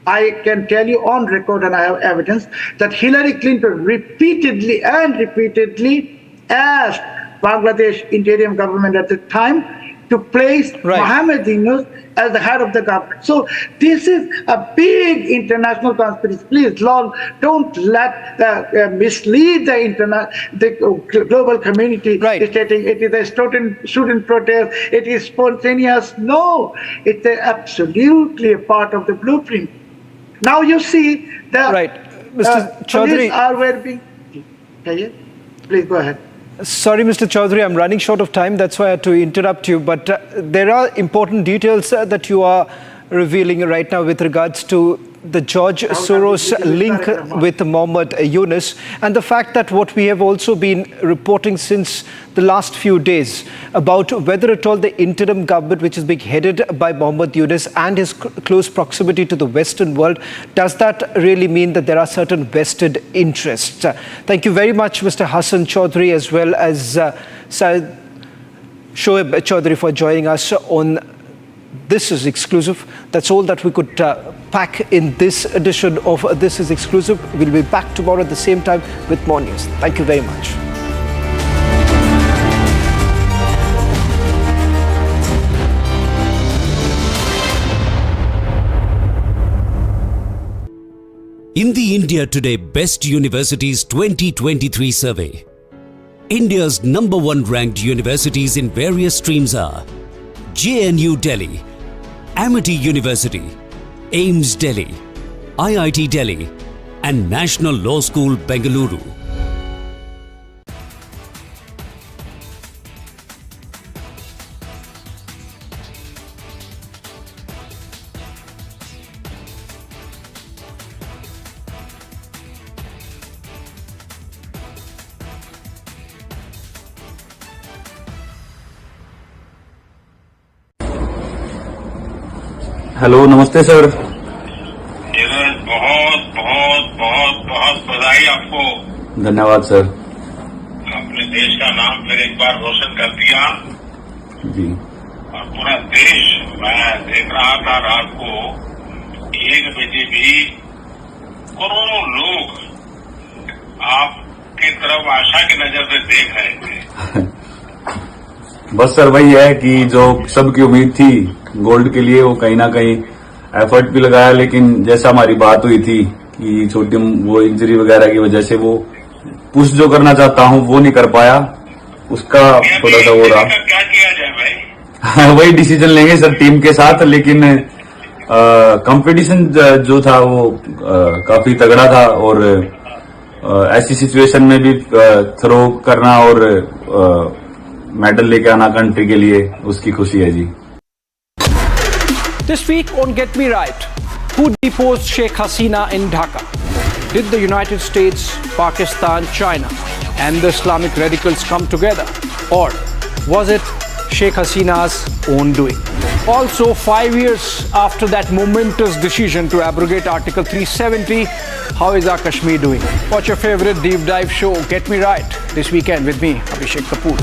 I can tell you on record, and I have evidence, that Hillary Clinton repeatedly asked Bangladesh interim government at the time to place Mohammed Yunus as the head of the government. So this is a big international conspiracy. Please, Lord, don't let mislead the global community. Stating it is a student protest, it is spontaneous. No, it's absolutely a part of the blueprint. Now you see the Mr. Chaudhary, police are wearing. Please go ahead. Sorry, Mr. Chaudhary, I'm running short of time. That's why I had to interrupt you. But there are important details that you are revealing right now with regards to the George Soros link with Mohammed Yunus, and the fact that what we have also been reporting since the last few days about whether at all the interim government, which is being headed by Mohammed Yunus and his close proximity to the Western world, does that really mean that there are certain vested interests? Thank you very much, Mr. Hassan Chaudhary, as well as Shoaib Chaudhary, for joining us on This Is Exclusive. That's all that we could pack in this edition of This Is Exclusive. We'll be back tomorrow at the same time with more news. Thank you very much. In the India Today Best Universities 2023 survey, India's #1 ranked universities in various streams are JNU Delhi, Amity University, AIMS Delhi, IIT Delhi, and National Law School, Bengaluru. Hello, नमस्ते sir. बहुत बहुत बहुत बहुत बधाई आपको। धन्यवाद sir. आपने देश का नाम फिर एक बार रोशन कर दिया जी। और पूरा देश, मैं देख रहा था रात को 1 बजे भी करोड़ों लोग आपकी तरफ आशा की नजर से देख रहे थे। बस सर वही है कि जो सबकी उम्मीद थी गोल्ड के लिए, वो कहीं ना कहीं एफर्ट भी लगाया, लेकिन जैसा हमारी बात हुई थी कि छोटी वो इंजरी वगैरह की वजह से वो पुश जो करना चाहता हूं वो नहीं कर पाया, उसका थोड़ा सा हो रहा। क्या किया जाए भाई? वही डिसीजन लेंगे सर टीम के साथ, लेकिन कंपटीशन जो था वो काफी तगड़ा था, और ऐसी सिचुएशन में भी थ्रो करना और मेडल लेके आना कंट्री के लिए, उसकी खुशी है जी। This week on Get Me Right, who deposed Sheikh Hasina in Dhaka? Did the United States, Pakistan, China and the Islamic radicals come together? Or was it Sheikh Hasina's own doing? Also, 5 years after that momentous decision to abrogate Article 370, how is our Kashmir doing? Watch your favorite deep dive show, Get Me Right, this weekend with me, Abhishek Kapoor.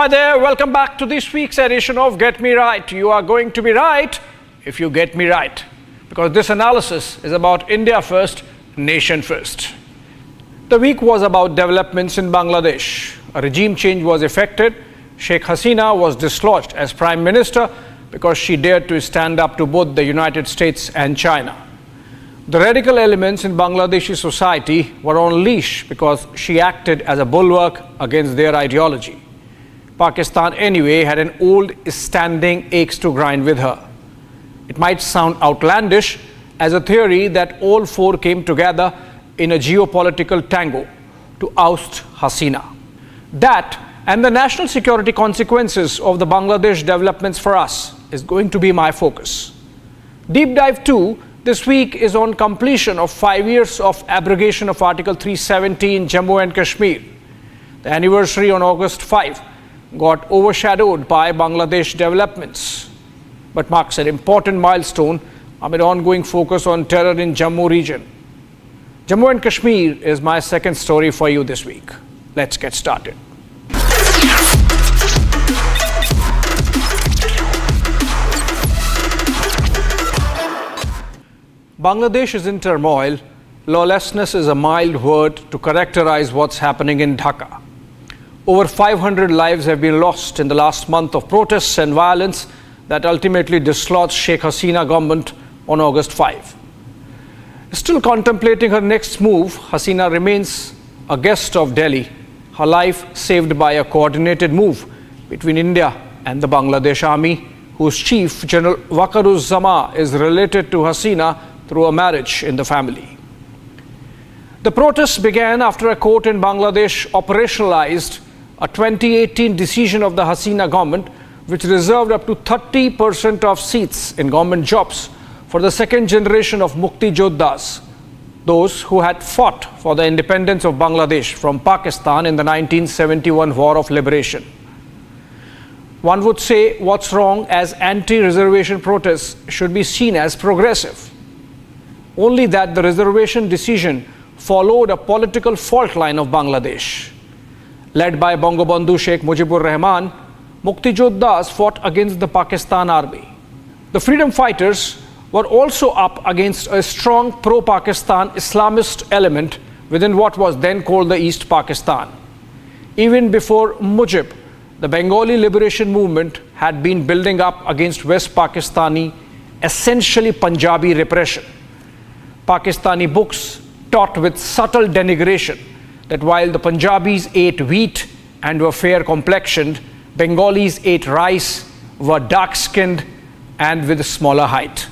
Hi there, welcome back to this week's edition of Get Me Right. You are going to be right if you get me right, because this analysis is about India first, nation first. The week was about developments in Bangladesh. A regime change was effected. Sheikh Hasina was dislodged as Prime Minister because she dared to stand up to both the United States and China. The radical elements in Bangladeshi society were on leash because she acted as a bulwark against their ideology. Pakistan, anyway, had an old standing axe to grind with her. It might sound outlandish as a theory that all four came together in a geopolitical tango to oust Hasina. That and the national security consequences of the Bangladesh developments for us is going to be my focus. Deep Dive 2 this week is on completion of 5 years of abrogation of Article 370 in Jammu and Kashmir. The anniversary on August 5 got overshadowed by Bangladesh developments, but marks an important milestone amid ongoing focus on terror in Jammu region. Jammu and Kashmir is my second story for you this week. Let's get started. Bangladesh is in turmoil. Lawlessness is a mild word to characterize what's happening in Dhaka. Over 500 lives have been lost in the last month of protests and violence that ultimately dislodged Sheikh Hasina government on August 5. Still contemplating her next move, Hasina remains a guest of Delhi, her life saved by a coordinated move between India and the Bangladesh army, whose chief, General Waqaruzzaman, is related to Hasina through a marriage in the family. The protests began after a court in Bangladesh operationalized a 2018 decision of the Hasina government which reserved up to 30% of seats in government jobs for the second generation of Mukti Jodhas, those who had fought for the independence of Bangladesh from Pakistan in the 1971 War of Liberation. One would say what's wrong as anti-reservation protests should be seen as progressive. Only that the reservation decision followed a political fault line of Bangladesh. Led by Bangabandhu Sheikh Mujibur Rahman, Mukti Jodhas fought against the Pakistan army. The freedom fighters were also up against a strong pro-Pakistan Islamist element within what was then called the East Pakistan. Even before Mujib, the Bengali liberation movement had been building up against West Pakistani, essentially Punjabi repression. Pakistani books taught with subtle denigration that while the Punjabis ate wheat and were fair-complexioned, Bengalis ate rice, were dark-skinned and with a smaller height.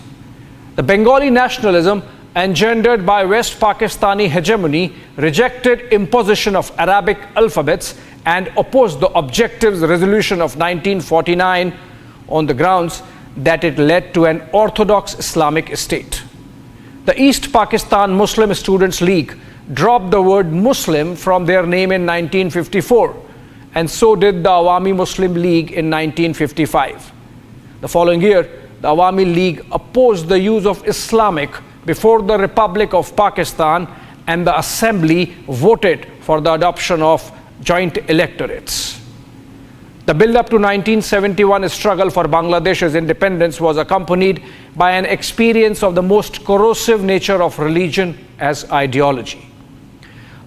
The Bengali nationalism engendered by West Pakistani hegemony rejected imposition of Arabic alphabets and opposed the Objectives Resolution of 1949 on the grounds that it led to an orthodox Islamic state. The East Pakistan Muslim Students League dropped the word Muslim from their name in 1954, and so did the Awami Muslim League in 1955. The following year, the Awami League opposed the use of Islamic before the Republic of Pakistan, and the Assembly voted for the adoption of joint electorates. The build-up to 1971 struggle for Bangladesh's independence was accompanied by an experience of the most corrosive nature of religion as ideology.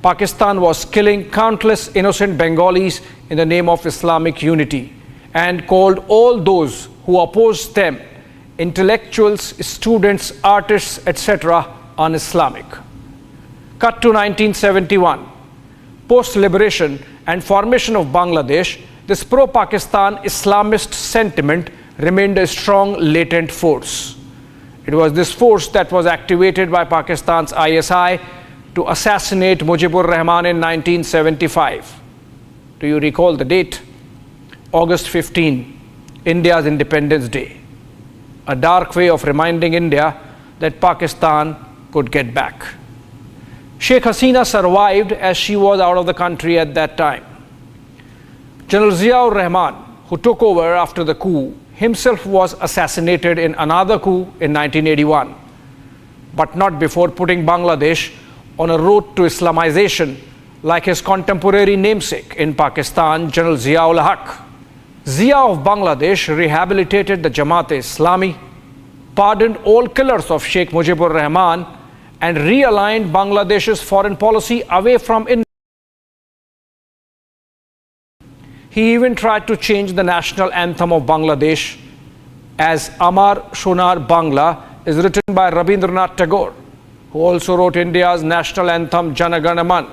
Pakistan was killing countless innocent Bengalis in the name of Islamic unity and called all those who opposed them, intellectuals, students, artists, etc., un-Islamic. Cut to 1971. Post-liberation and formation of Bangladesh, this pro-Pakistan Islamist sentiment remained a strong latent force. It was this force that was activated by Pakistan's ISI to assassinate Mujibur Rahman in 1975. Do you recall the date? August 15, India's Independence Day. A dark way of reminding India that Pakistan could get back. Sheikh Hasina survived as she was out of the country at that time. General Ziaur Rahman, who took over after the coup, himself was assassinated in another coup in 1981, but not before putting Bangladesh on a road to Islamization like his contemporary namesake in Pakistan, General Zia-ul Haq. Zia of Bangladesh rehabilitated the Jamaat-e-Islami, pardoned all killers of Sheikh Mujibur Rahman, and realigned Bangladesh's foreign policy away from India. He even tried to change the national anthem of Bangladesh, as Amar Shonar Bangla is written by Rabindranath Tagore, who also wrote India's national anthem Jana Gana Man.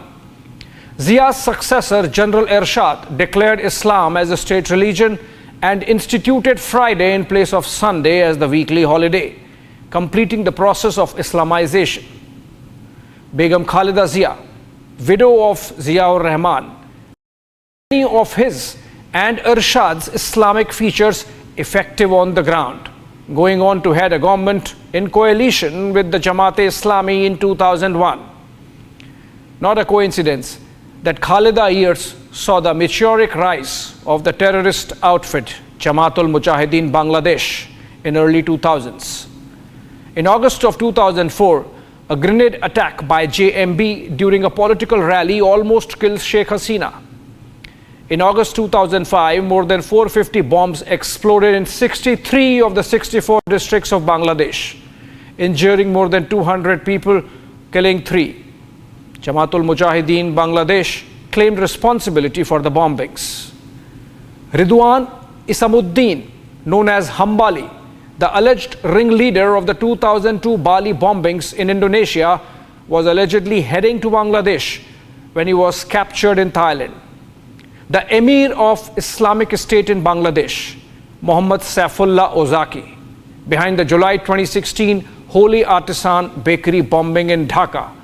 Zia's successor, General Ershad, declared Islam as a state religion and instituted Friday in place of Sunday as the weekly holiday, completing the process of Islamization. Begum Khalida Zia, widow of Ziaur Rahman, many of his and Ershad's Islamic features effective on the ground, going on to head a government in coalition with the Jamaat-e-Islami in 2001. Not a coincidence that Khalida years saw the meteoric rise of the terrorist outfit Jamaatul Mujahideen Bangladesh in early 2000s. In August of 2004, a grenade attack by JMB during a political rally almost killed Sheikh Hasina. In August 2005, more than 450 bombs exploded in 63 of the 64 districts of Bangladesh, injuring more than 200 people, killing 3. Jamaatul Mujahideen Bangladesh claimed responsibility for the bombings. Ridwan Isamuddin, known as Hambali, the alleged ringleader of the 2002 Bali bombings in Indonesia, was allegedly heading to Bangladesh when he was captured in Thailand. The Emir of Islamic State in Bangladesh, Muhammad Saifullah Ozaki, behind the July 2016 Holy Artisan Bakery bombing in Dhaka,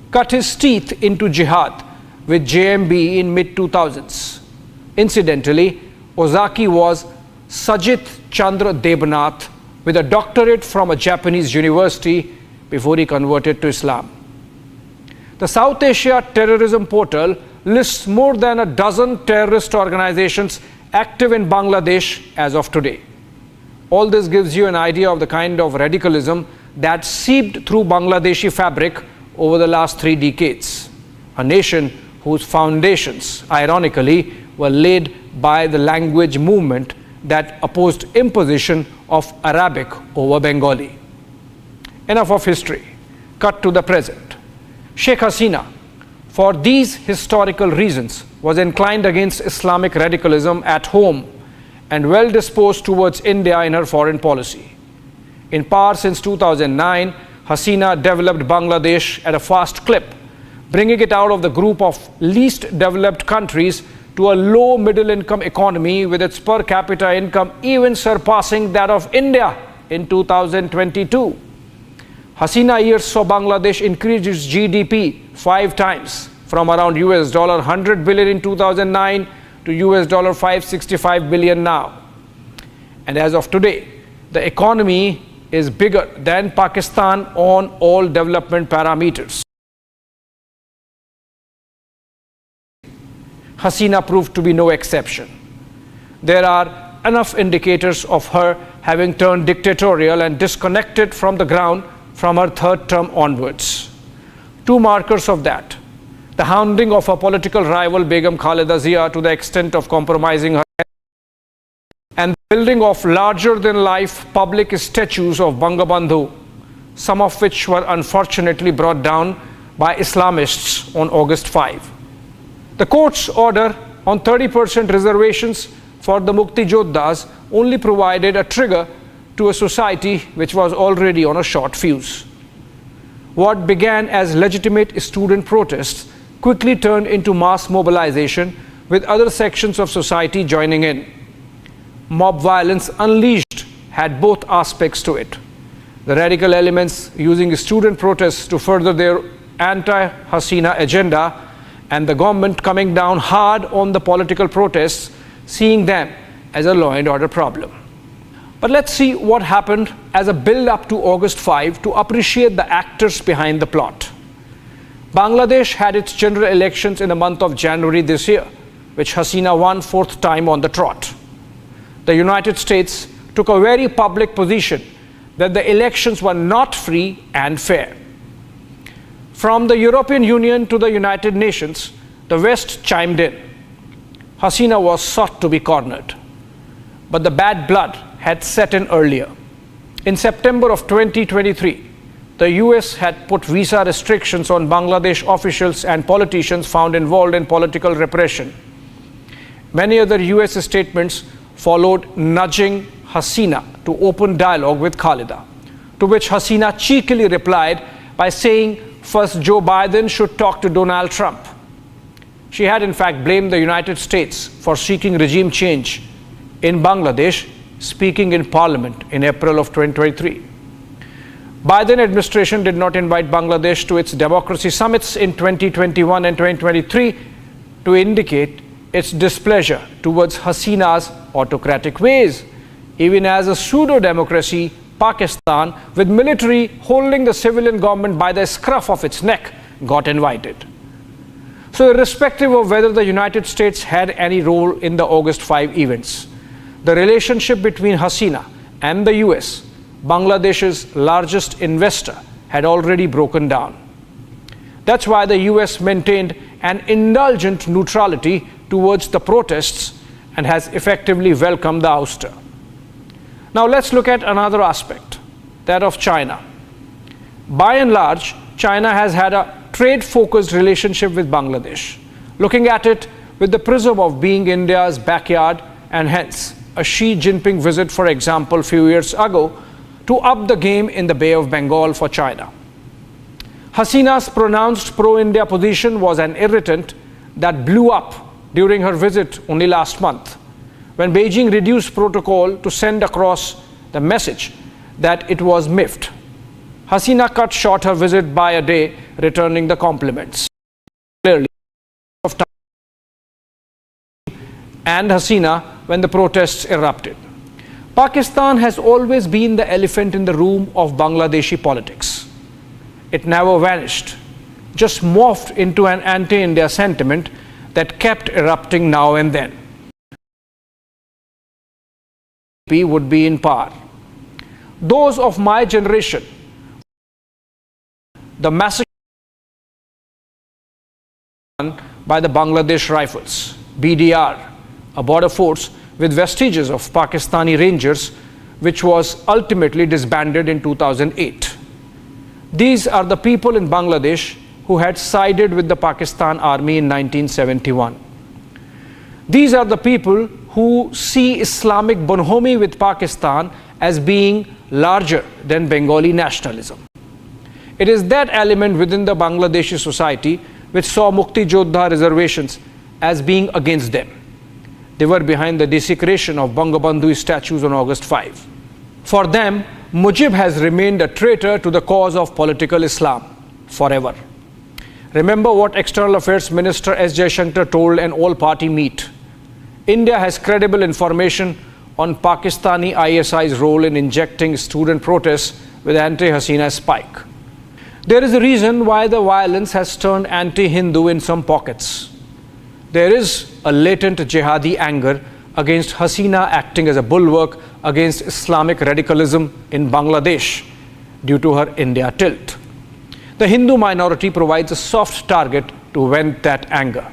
cut his teeth into jihad with JMB in mid-2000s. Incidentally, Ozaki was Sajit Chandra Debnath with a doctorate from a Japanese university before he converted to Islam. The South Asia Terrorism Portal lists more than a dozen terrorist organizations active in Bangladesh as of today. All this gives you an idea of the kind of radicalism that seeped through Bangladeshi fabric over the last 3 decades, a nation whose foundations, ironically, were laid by the language movement that opposed imposition of Arabic over Bengali. Enough of history. Cut to the present. Sheikh Hasina, for these historical reasons, was inclined against Islamic radicalism at home and well disposed towards India in her foreign policy. In power since 2009, Hasina developed Bangladesh at a fast clip, bringing it out of the group of least developed countries to a low middle income economy, with its per capita income even surpassing that of India in 2022. Hasina years saw Bangladesh increase its GDP 5 times, from around $100 billion in 2009 to $565 billion now. And as of today, the economy is bigger than Pakistan on all development parameters. Hasina proved to be no exception. There are enough indicators of her having turned dictatorial and disconnected from the ground from her 3rd term onwards. 2 markers of that: the hounding of her political rival Begum Khalida Zia to the extent of compromising her, and the building of larger-than-life public statues of Bangabandhu, some of which were unfortunately brought down by Islamists on August 5. The court's order on 30% reservations for the Mukti Jodhas only provided a trigger to a society which was already on a short fuse. What began as legitimate student protests quickly turned into mass mobilization, with other sections of society joining in. Mob violence unleashed had both aspects to it. The radical elements using student protests to further their anti-Hasina agenda, and the government coming down hard on the political protests, seeing them as a law and order problem. But let's see what happened as a build-up to August 5 to appreciate the actors behind the plot. Bangladesh had its general elections in the month of January this year, which Hasina won 4th time on the trot. The United States took a very public position that the elections were not free and fair. From the European Union to the United Nations, the West chimed in. Hasina was sought to be cornered. but the bad blood had set in earlier. In September of 2023, the US had put visa restrictions on Bangladesh officials and politicians found involved in political repression. Many other US statements followed, nudging Hasina to open dialogue with Khalida, to which Hasina cheekily replied by saying first Joe Biden should talk to Donald Trump. She had in fact blamed the United States for seeking regime change in Bangladesh, speaking in Parliament in April of 2023. Biden administration did not invite Bangladesh to its democracy summits in 2021 and 2023 to indicate its displeasure towards Hasina's autocratic ways. Even as a pseudo-democracy, Pakistan, with military holding the civilian government by the scruff of its neck, got invited. So irrespective of whether the United States had any role in the August 5 events, the relationship between Hasina and the US, Bangladesh's largest investor, had already broken down. That's why the US maintained an indulgent neutrality towards the protests and has effectively welcomed the ouster. Now let's look at another aspect, that of China. By and large, China has had a trade-focused relationship with Bangladesh, looking at it with the prism of being India's backyard, and hence a Xi Jinping visit, for example, a few years ago, to up the game in the Bay of Bengal for China. Hasina's pronounced pro-India position was an irritant that blew up during her visit only last month, when Beijing reduced protocol to send across the message that it was miffed. Hasina cut short her visit by a day, returning the compliments. Clearly, of time and Hasina when the protests erupted. Pakistan has always been the elephant in the room of Bangladeshi politics. It never vanished, just morphed into an anti-India sentiment that kept erupting now and then. Would be in power. Those of my generation, the massacre by the Bangladesh Rifles, BDR, a border force with vestiges of Pakistani Rangers, which was ultimately disbanded in 2008. These are the people in Bangladesh who had sided with the Pakistan Army in 1971. These are the people who see Islamic bonhomie with Pakistan as being larger than Bengali nationalism. It is that element within the Bangladeshi society which saw Mukti Jodha reservations as being against them. They were behind the desecration of Bangabandhu statues on August 5. For them, Mujib has remained a traitor to the cause of political Islam forever. Remember what External Affairs Minister S. Jaishankar told an all-party meet. India has credible information on Pakistani ISI's role in injecting student protests with anti-Hasina spike. There is a reason why the violence has turned anti-Hindu in some pockets. There is a latent jihadi anger against Hasina acting as a bulwark against Islamic radicalism in Bangladesh due to her India tilt. The Hindu minority provides a soft target to vent that anger.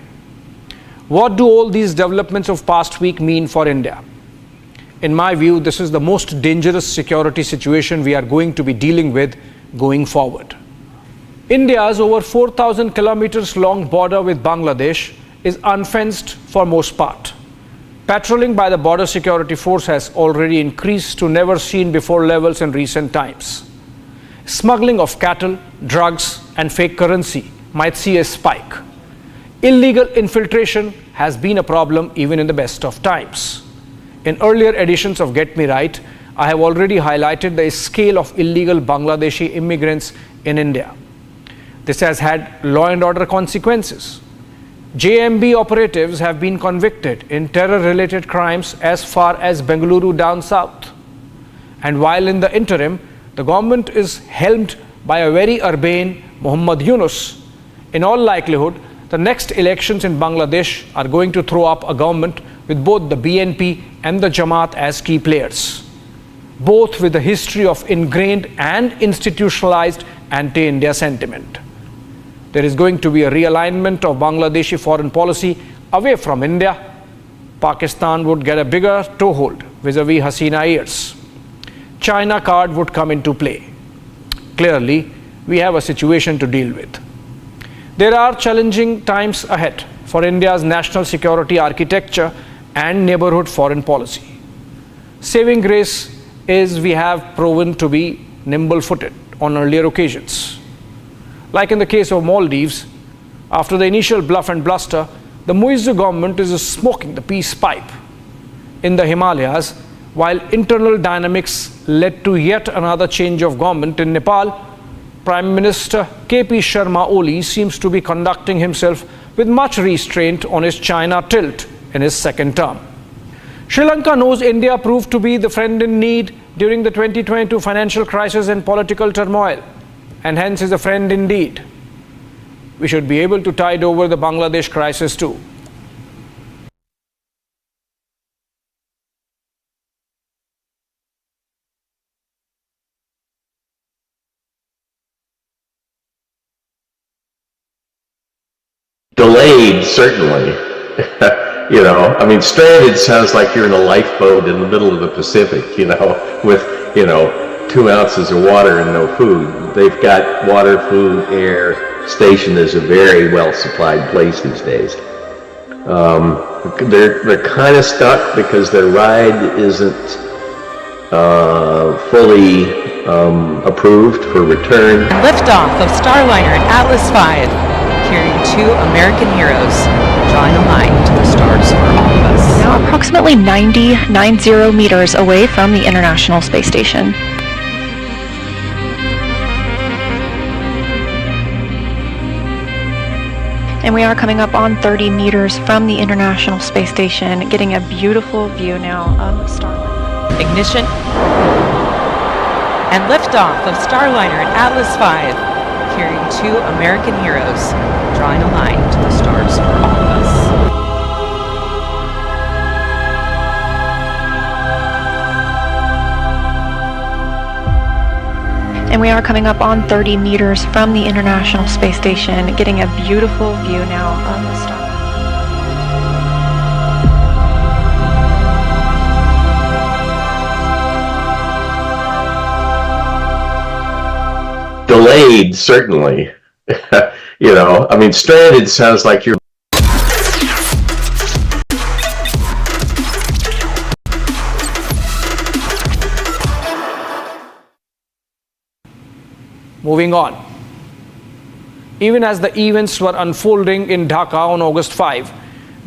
What do all these developments of past week mean for India? In my view, this is the most dangerous security situation we are going to be dealing with going forward. India's over 4,000 kilometers long border with Bangladesh is unfenced for most part. Patrolling by the border security force has already increased to never seen before levels in recent times. Smuggling of cattle, drugs, and fake currency might see a spike. Illegal infiltration has been a problem even in the best of times. In earlier editions of Get Me Right, I have already highlighted the scale of illegal Bangladeshi immigrants in India. This has had law and order consequences. JMB operatives have been convicted in terror-related crimes as far as Bengaluru down south. And while in the interim, the government is helmed by a very urbane Muhammad Yunus, in all likelihood, the next elections in Bangladesh are going to throw up a government with both the BNP and the Jamaat as key players, both with a history of ingrained and institutionalized anti-India sentiment. There is going to be a realignment of Bangladeshi foreign policy away from India. Pakistan would get a bigger toehold vis-a-vis Hasina years. China card would come into play. Clearly, we have a situation to deal with. There are challenging times ahead for India's national security architecture and neighborhood foreign policy. Saving grace is we have proven to be nimble-footed on earlier occasions. Like in the case of Maldives, after the initial bluff and bluster, the Muizzu government is smoking the peace pipe. In the Himalayas, while internal dynamics led to yet another change of government in Nepal, Prime Minister KP Sharma Oli seems to be conducting himself with much restraint on his China tilt in his second term. Sri Lanka knows India proved to be the friend in need during the 2022 financial crisis and political turmoil, and hence is a friend indeed. We should be able to tide over the Bangladesh crisis too. Delayed, certainly. Stranded sounds like you're in a lifeboat in the middle of the Pacific, with, 2 ounces of water and no food. They've got water, food, air. Station is a very well-supplied place these days. They're kind of stuck because their ride isn't fully approved for return. Liftoff of Starliner at Atlas V, carrying 2 American heroes, drawing a line to the stars for all of us. Now approximately 90 meters away from the International Space Station. And we are coming up on 30 meters from the International Space Station, getting a beautiful view now of Starliner. Ignition. And liftoff of Starliner at Atlas V, carrying 2 American heroes, drawing a line to the stars for all of us. And we are coming up on 30 meters from the International Space Station, getting a beautiful view now of the star. Delayed, certainly. Stranded sounds like you're Moving on. Even as the events were unfolding in Dhaka on August 5,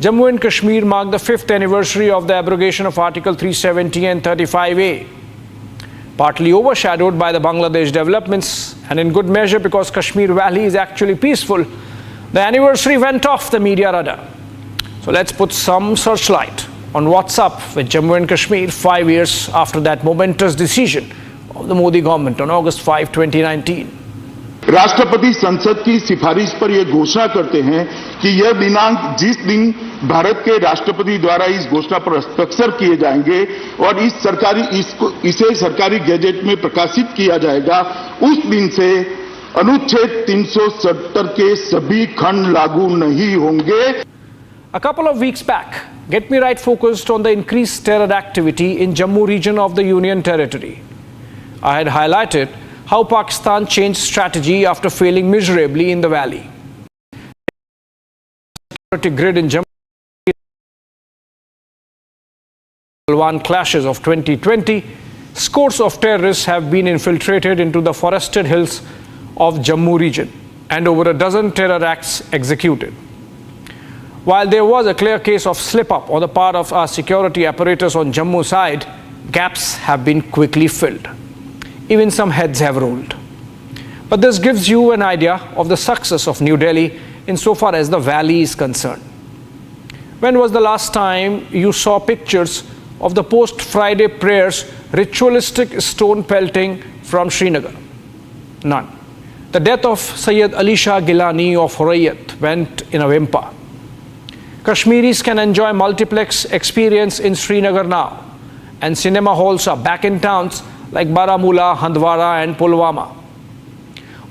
Jammu and Kashmir marked the 5th anniversary of the abrogation of Article 370 and 35A. Partly overshadowed by the Bangladesh developments, and in good measure because Kashmir Valley is actually peaceful, the anniversary went off the media radar. So let's put some searchlight on what's up with Jammu and Kashmir 5 years after that momentous decision of the Modi government on August 5, 2019. राष्ट्रपति संसद की सिफारिश पर यह घोषणा करते हैं कि यह दिनांक जिस दिन भारत के राष्ट्रपति द्वारा इस घोषणा पर हस्ताक्षर किए जाएंगे और इसे सरकारी गैजेट में प्रकाशित किया जाएगा, उस दिन से अनुच्छेद 370 के सभी खंड लागू नहीं होंगे. A couple of weeks back, Get Me Right focused on the increased terror activity in Jammu region of the Union Territory. I had highlighted how Pakistan changed strategy after failing miserably in the valley. Security grid in Jammu clashes of 2020, scores of terrorists have been infiltrated into the forested hills of Jammu region and over a dozen terror acts executed. While there was a clear case of slip-up on the part of our security apparatus on Jammu side, gaps have been quickly filled. Even some heads have rolled. But this gives you an idea of the success of New Delhi insofar as the valley is concerned. When was the last time you saw pictures of the post-Friday prayers ritualistic stone pelting from Srinagar? None. The death of Sayyid Ali Shah Gilani of Hurriyat went in a whimper. Kashmiris can enjoy multiplex experience in Srinagar now, and cinema halls are back in towns like Baramulla, Handwara and Pulwama.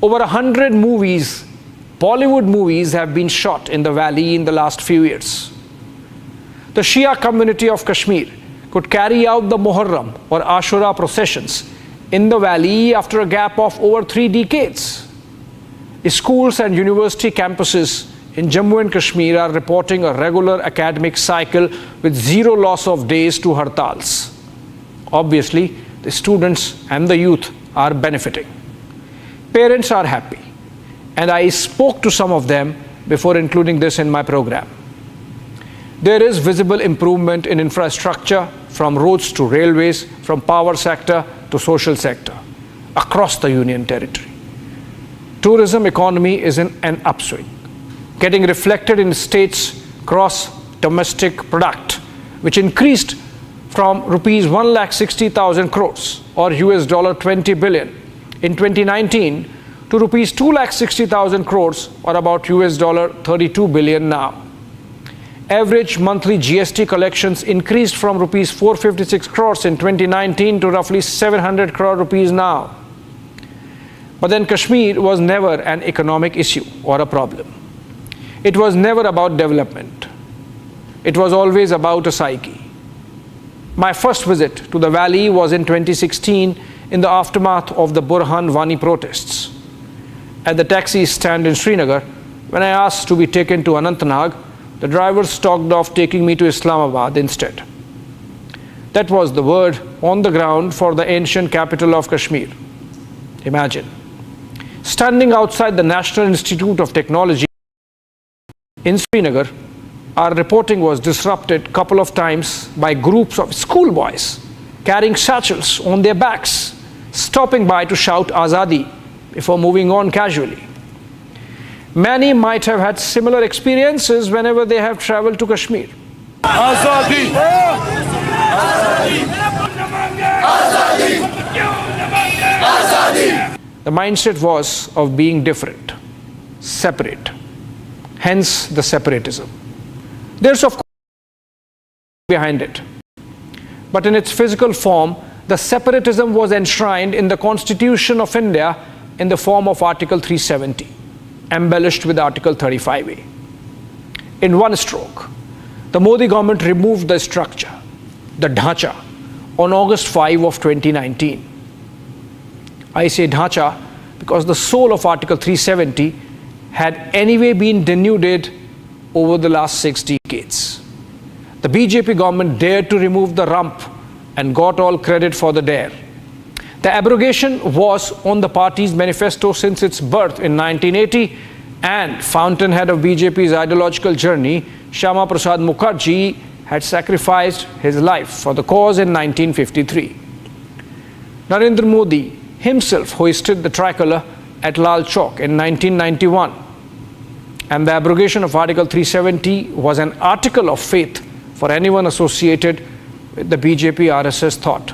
Over 100 movies, Bollywood movies, have been shot in the valley in the last few years. The Shia community of Kashmir could carry out the Muharram or Ashura processions in the valley after a gap of over 3 decades. Schools and university campuses in Jammu and Kashmir are reporting a regular academic cycle with zero loss of days to hartals. Obviously, the students and the youth are benefiting. Parents are happy, and I spoke to some of them before including this in my program. There is visible improvement in infrastructure, from roads to railways, from power sector to social sector, across the Union Territory. Tourism economy is in an upswing, getting reflected in states' gross domestic product, which increased from rupees 1,60,000 crores or $20 billion in 2019 to rupees 2,60,000 crores or about $32 billion now. Average monthly GST collections increased from rupees 456 crores in 2019 to roughly 700 crore rupees now. But then Kashmir was never an economic issue or a problem. It was never about development. It was always about a psyche. My first visit to the valley was in 2016 in the aftermath of the Burhan Wani protests. At the taxi stand in Srinagar, when I asked to be taken to Anantnag, the driver stalked off, taking me to Islamabad instead. That was the word on the ground for the ancient capital of Kashmir. Imagine. Standing outside the National Institute of Technology in Srinagar, our reporting was disrupted a couple of times by groups of schoolboys carrying satchels on their backs, stopping by to shout Azadi before moving on casually. Many might have had similar experiences whenever they have traveled to Kashmir. Azadi! Azadi! Azadi! The mindset was of being different, separate, hence the separatism. There's of course behind it, but in its physical form, the separatism was enshrined in the Constitution of India in the form of Article 370, embellished with Article 35A. In one stroke, the Modi government removed the structure, the dhacha, on August 5 of 2019. I say dhacha because the soul of Article 370 had anyway been denuded over the last 6 decades. The BJP government dared to remove the rump and got all credit for the dare. The abrogation was on the party's manifesto since its birth in 1980, and fountainhead of BJP's ideological journey, Shyama Prasad Mukherjee, had sacrificed his life for the cause in 1953. Narendra Modi himself hoisted the tricolour at Lal Chowk in 1991. And the abrogation of Article 370 was an article of faith for anyone associated with the BJP RSS thought.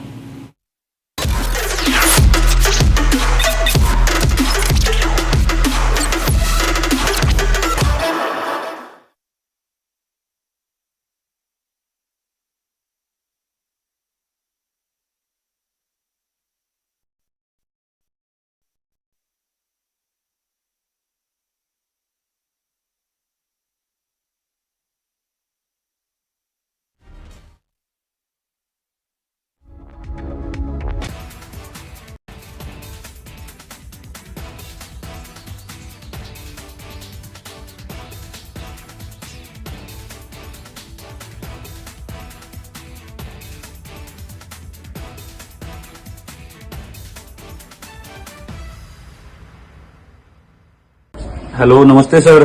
Hello नमस्ते sir.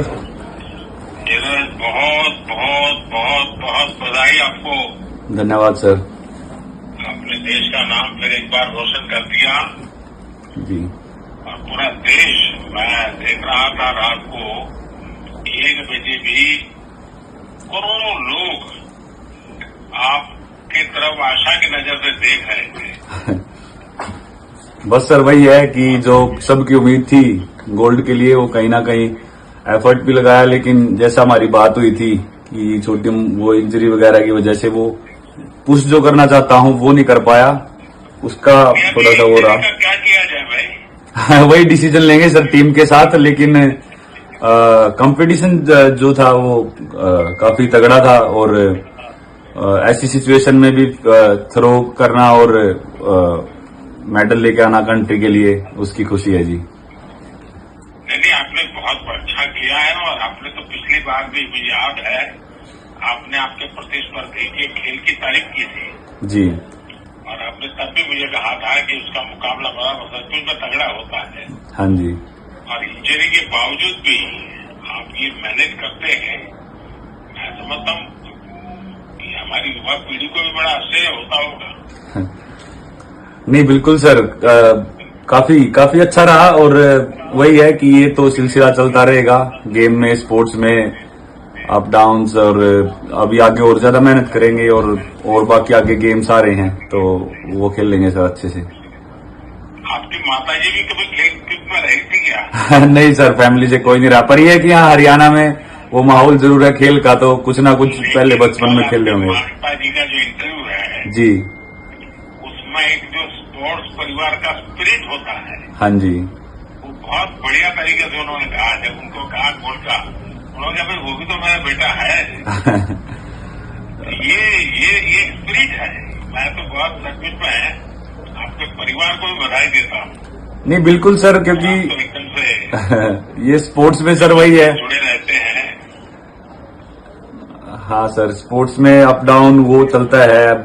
धीरज, बहुत बहुत बहुत बहुत बधाई आपको। धन्यवाद sir. आपने देश का नाम फिर एक बार रोशन कर दिया जी। और पूरा देश, मैं देख रहा था रात को 1 बजे भी करोड़ों लोग आपकी तरफ आशा की नजर से देख रहे थे। बस सर वही है कि जो सबकी उम्मीद थी गोल्ड के लिए, वो कहीं ना कहीं एफर्ट भी लगाया, लेकिन जैसा हमारी बात हुई थी कि छोटी वो इंजरी वगैरह की वजह से वो पुश जो करना चाहता हूं वो नहीं कर पाया, उसका थोड़ा सा हो रहा। क्या किया जाए भाई? वही डिसीजन लेंगे सर टीम के साथ, लेकिन कंपटीशन जो था वो काफी तगड़ा था और ऐसी सिचुएशन में भी थ्रो करना और मेडल लेके आना कंट्री के लिए, उसकी खुशी है जी। नहीं, आपने बहुत अच्छा किया है और आपने तो पिछली बार भी मुझे याद है आपने आपके प्रतिस्पर्धी के खेल की तारीफ की थी जी। और आपने तब भी मुझे कहा था कि उसका मुकाबला बड़ा सचमुच में तगड़ा होता है। हाँ जी। और इंजरी के बावजूद भी आप ये मैनेज करते हैं, मैं समझता हूँ कि हमारी युवा पीढ़ी को भी बड़ा आश्चर्य होता होगा। नहीं बिल्कुल सर, काफी अच्छा रहा और वही है कि ये तो सिलसिला चलता रहेगा गेम में, स्पोर्ट्स में अप डाउन्स, और अभी आगे और ज्यादा मेहनत करेंगे और बाकी आगे गेम्स आ रहे हैं तो वो खेल लेंगे सर अच्छे से। आपकी माता जी भी कभी खेल में रही थी क्या? नहीं सर, फैमिली से कोई नहीं रहा, पर ये है कि यहाँ हरियाणा में वो माहौल जरूर है खेल का, तो कुछ ना कुछ पहले बचपन में खेल रहे होंगे। माता जी का जो इंटरव्यू है जी, उसमें एक जो स्पोर्ट्स परिवार का स्पिरिट होता है, हाँ जी, वो बहुत बढ़िया तरीके से उन्होंने कहा। जब उनको कहा गोल का, उन्होंने कहा वो भी तो मेरा बेटा है। ये स्पिरिट है। मैं तो बहुत सचमुच में आपके परिवार को भी बधाई देता हूँ। नहीं बिल्कुल सर, क्योंकि तो एकदम से ये स्पोर्ट्स में सर वही है, जुड़े रहते हैं। हाँ सर, स्पोर्ट्स में अप डाउन वो चलता है। अब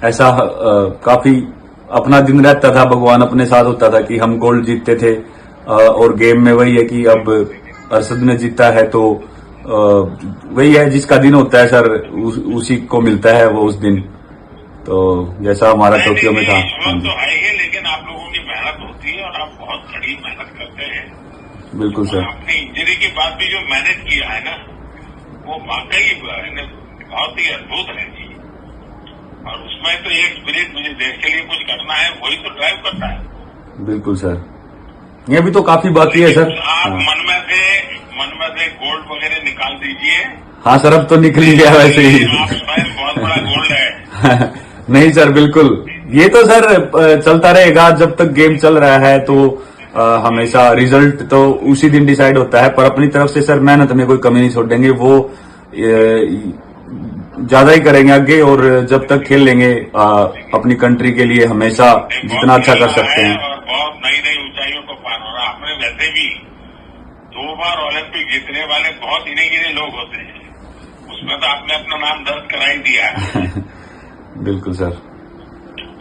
ऐसा काफी अपना दिन रहता था, भगवान अपने साथ होता था कि हम गोल्ड जीतते थे, और गेम में वही है कि अब अरशद ने जीता है तो वही है, जिसका दिन होता है सर उसी को मिलता है वो उस दिन, तो जैसा हमारा टोक्यो में था। तो है ही, लेकिन आप लोगों की मेहनत होती है और आप बहुत कड़ी मेहनत करते हैं। बिल्कुल सर। आपने इंजरी के बाद भी जो मैनेज किया है ना, वो वाकई बहुत ही अद्भुत है जी। और उसमें तो एक स्पिरिट, मुझे देश के लिए कुछ करना है, वही तो ड्राइव करता है। बिल्कुल सर, ये भी तो काफी बाकी है सर। आप मन में से गोल्ड वगैरह निकाल दीजिए। हाँ सर, अब तो निकल ही गया वैसे ही। आप स्वयं बहुत बड़ा गोल्ड है। नहीं सर, बिल्कुल ये तो सर चलता रहेगा जब तक गेम चल रहा है, तो हमेशा रिजल्ट तो उसी दिन डिसाइड होता है, पर अपनी तरफ से सर मेहनत में कोई कमी नहीं छोड़ेंगे, वो ज्यादा ही करेंगे आगे, और जब तक खेल लेंगे अपनी कंट्री के लिए हमेशा जितना अच्छा कर सकते हैं। और बहुत नई नई ऊंचाइयों को पार हो रहा। आपने वैसे भी 2 बार ओलंपिक जीतने वाले बहुत गिने लोग होते हैं, उसमें तो आपने अपना नाम दर्ज करा ही दिया है। बिल्कुल सर।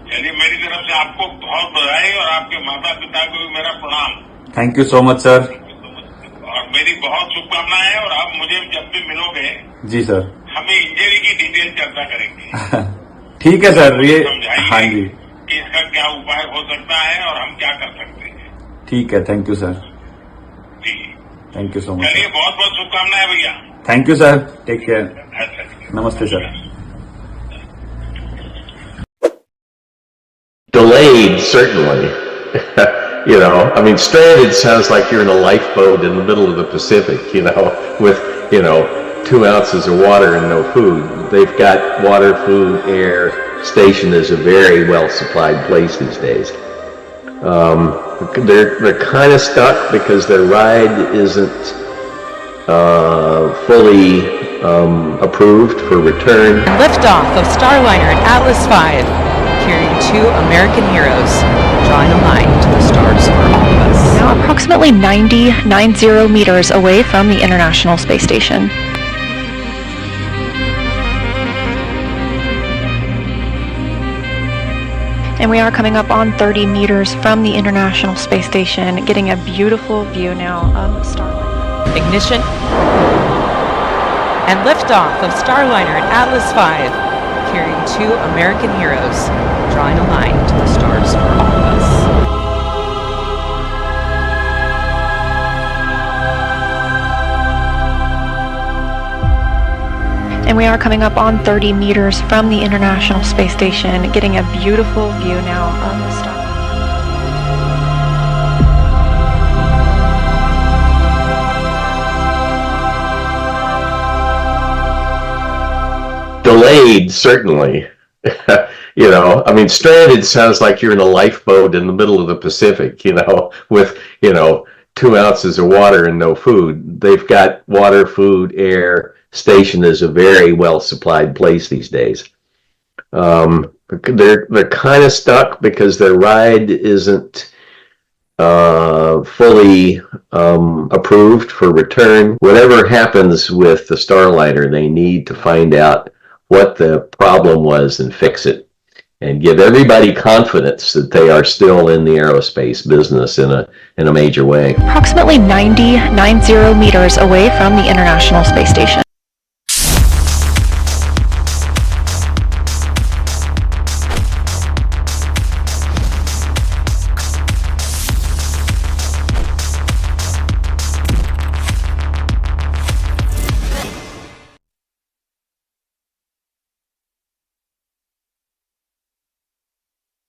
चलिए, मेरी तरफ से आपको बहुत बधाई और आपके माता पिता को भी मेरा प्रणाम। Thank you so much sir. और मेरी बहुत शुभकामनाएं हैं, और आप मुझे जब भी मिलोगे जी सर, हमें इंजरी की डिटेल चर्चा करेंगे। ठीक है सर, ये हाँ जी, कि इसका क्या उपाय हो सकता है और हम क्या कर सकते हैं। ठीक है, thank you sir. Thank you so much. चलिए, बहुत बहुत शुभकामनाएं भैया। Thank you sir, take care, नमस्ते sir. Delayed, certainly. You know, I mean, stranded sounds like you're in a lifeboat in the middle of the Pacific, you know, with, 2 ounces of water and no food. They've got water, food, air. Station is a very well supplied place these days. They're kind of stuck because their ride isn't fully approved for return. Liftoff of Starliner and Atlas V, carrying 2 American heroes, drawing a line to the stars for all of us. Now approximately 90 meters away from the International Space Station. And we are coming up on 30 meters from the International Space Station, getting a beautiful view now of Starliner. Ignition and liftoff of Starliner and Atlas V, carrying 2 American heroes, drawing a line to the stars for all of us. And we are coming up on 30 meters from the International Space Station, getting a beautiful view now of the star. Delayed, certainly. You know, I mean, stranded sounds like you're in a lifeboat in the middle of the Pacific, with, 2 ounces of water and no food. They've got water, food, air. Station is a very well supplied place these days. They're kind of stuck because their ride isn't fully approved for return. Whatever happens with the Starliner, they need to find out what the problem was and fix it, and give everybody confidence that they are still in the aerospace business in a major way. Approximately 90 meters away from the International Space Station.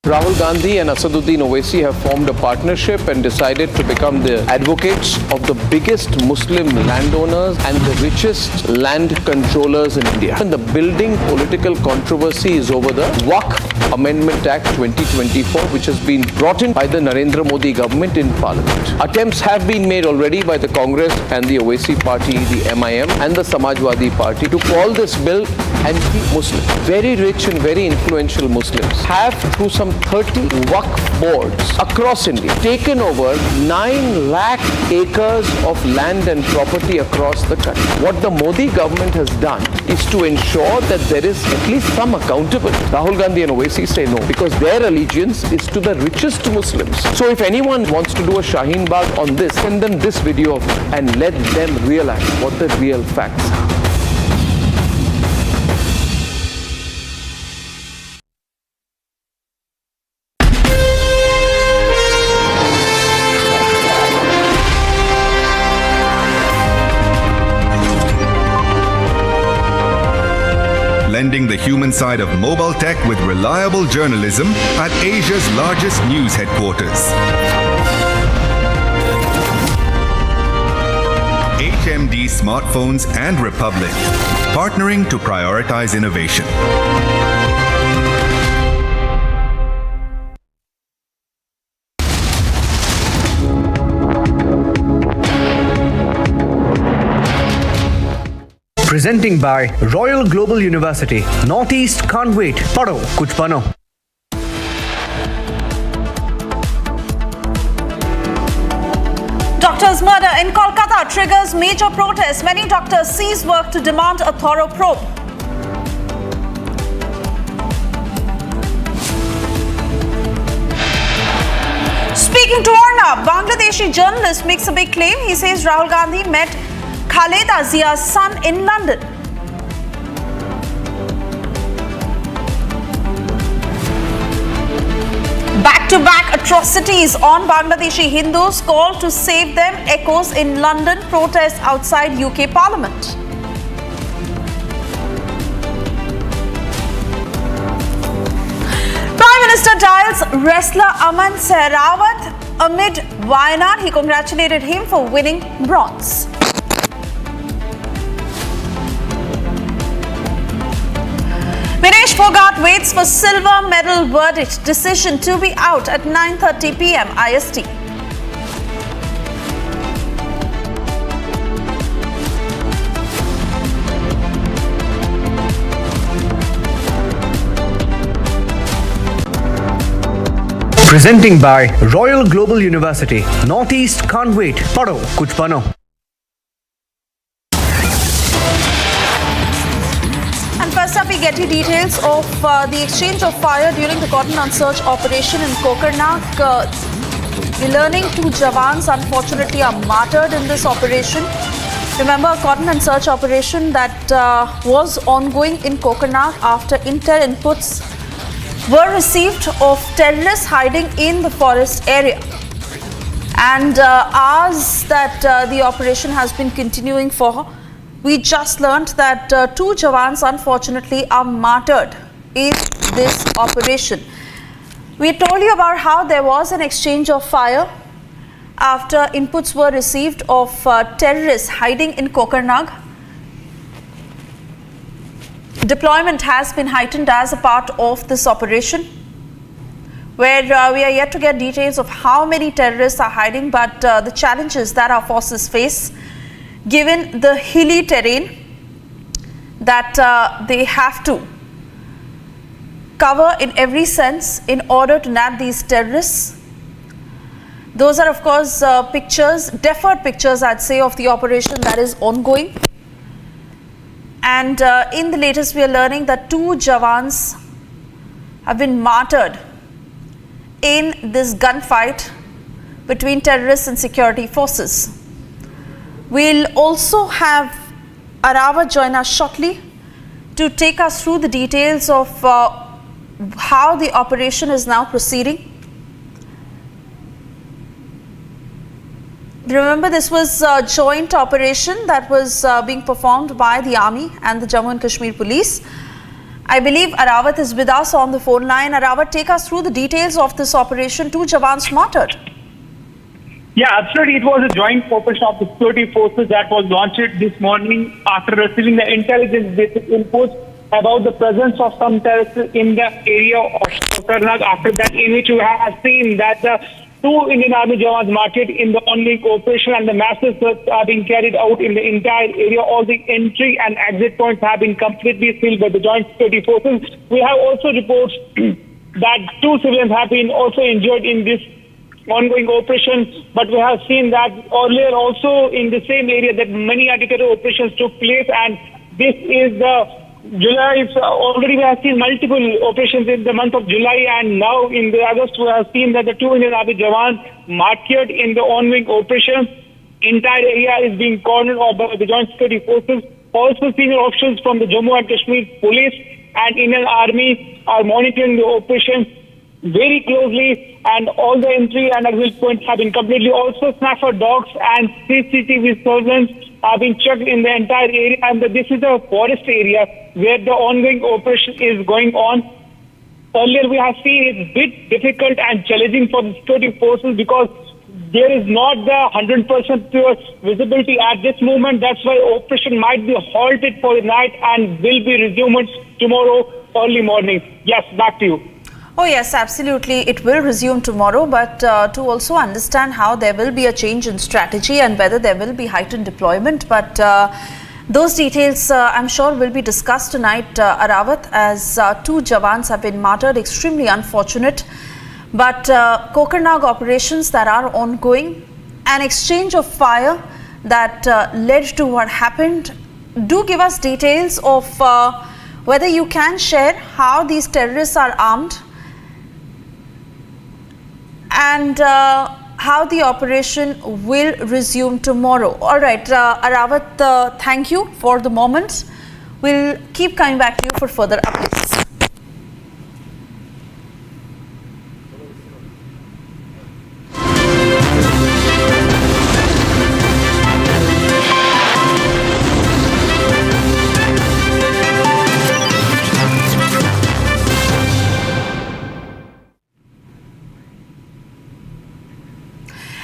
Rahul Gandhi and Asaduddin Owaisi have formed a partnership and decided to become the advocates of the biggest Muslim landowners and the richest land controllers in India. And the building political controversy is over the Waqf Amendment Act 2024, which has been brought in by the Narendra Modi government in Parliament. Attempts have been made already by the Congress and the Owaisi party, the MIM and the Samajwadi party to call this bill anti-Muslim. Very rich and very influential Muslims have, through some 30 Waqf boards across India, taken over 9 lakh acres of land and property across the country. What the Modi government has done is to ensure that there is at least some accountability. Rahul Gandhi and Owaisi say no, because their allegiance is to the richest Muslims. So if anyone wants to do a Shaheen Bagh on this, send them this video and let them realize what the real facts are. Blending the human side of mobile tech with reliable journalism at Asia's largest news headquarters. HMD Smartphones and Republic, partnering to prioritize innovation. Presenting by Royal Global University. Northeast can't wait. Padho, kuch bano. Doctor's murder in Kolkata triggers major protests. Many doctors cease work to demand a thorough probe. Speaking to Arnab, Bangladeshi journalist makes a big claim. He says Rahul Gandhi met Khaleda Zia's son in London. Back-to-back atrocities on Bangladeshi Hindus, call to save them echoes in London, protests outside UK Parliament. Prime Minister dials wrestler Aman Sehrawat amid Wayanad. He congratulated him for winning bronze. Vinesh Phogat waits for silver medal verdict. Decision to be out at 9:30 p.m. IST. Presenting by Royal Global University. Northeast can't wait. Padho, kuch bano. First up, we get you details of the exchange of fire during the cotton and search operation in Kokarnak. We're learning 2 Jawans unfortunately are martyred in this operation. Remember, a cotton and search operation that was ongoing in Kokarnak after intel inputs were received of terrorists hiding in the forest area. And hours that the operation has been continuing for, we just learned that 2 Jawans unfortunately are martyred in this operation. We told you about how there was an exchange of fire after inputs were received of terrorists hiding in Kokarnak. Deployment has been heightened as a part of this operation. where we are yet to get details of how many terrorists are hiding, but the challenges that our forces face, given the hilly terrain that they have to cover in every sense in order to nab these terrorists. Those are, of course, pictures, deferred pictures, I'd say, of the operation that is ongoing. And in the latest, we are learning that 2 Jawans have been martyred in this gunfight between terrorists and security forces. We'll also have Arnab join us shortly to take us through the details of how the operation is now proceeding. Remember, this was a joint operation that was being performed by the Army and the Jammu and Kashmir Police. I believe Arawat is with us on the phone line. Arawat, take us through the details of this operation. 2 Jawans martyred. Yeah, absolutely. It was a joint operation of the security forces that was launched this morning after receiving the intelligence-based inputs about the presence of some terrorists in the area of Kokarnag. After that, in which we have seen that 2 Indian Army Jawans martyred in the ongoing operation, and the massive search are being carried out in the entire area. All the entry and exit points have been completely sealed by the joint security forces. We have also reports that 2 civilians have been also injured in this ongoing operation, but we have seen that earlier also in the same area that many anti-terror operations took place, and this is the July. Already we have seen multiple operations in the month of July, and now in the August we have seen that the 2 Indian Army Jawans martyred in the ongoing operation. Entire area is being cornered off by the joint security forces. Also, senior officials from the Jammu and Kashmir Police and Indian Army are monitoring the operation very closely, and all the entry and exit points have been completely. Also, sniffer dogs and CCTV surveillance have been checked in the entire area, and this is a forest area where the ongoing operation is going on. Earlier, we have seen it's a bit difficult and challenging for the security forces because there is not the 100% pure visibility at this moment. That's why operation might be halted for the night and will be resumed tomorrow early morning. Yes, back to you. Oh yes, absolutely. It will resume tomorrow, but to also understand how there will be a change in strategy and whether there will be heightened deployment. But those details, I'm sure, will be discussed tonight, Arawat, as 2 Jawans have been martyred. Extremely unfortunate. But Kokarnag operations that are ongoing, an exchange of fire that led to what happened. Do give us details of whether you can share how these terrorists are armed and how the operation will resume tomorrow. All right, Arawat, thank you for the moment. We'll keep coming back to you for further updates.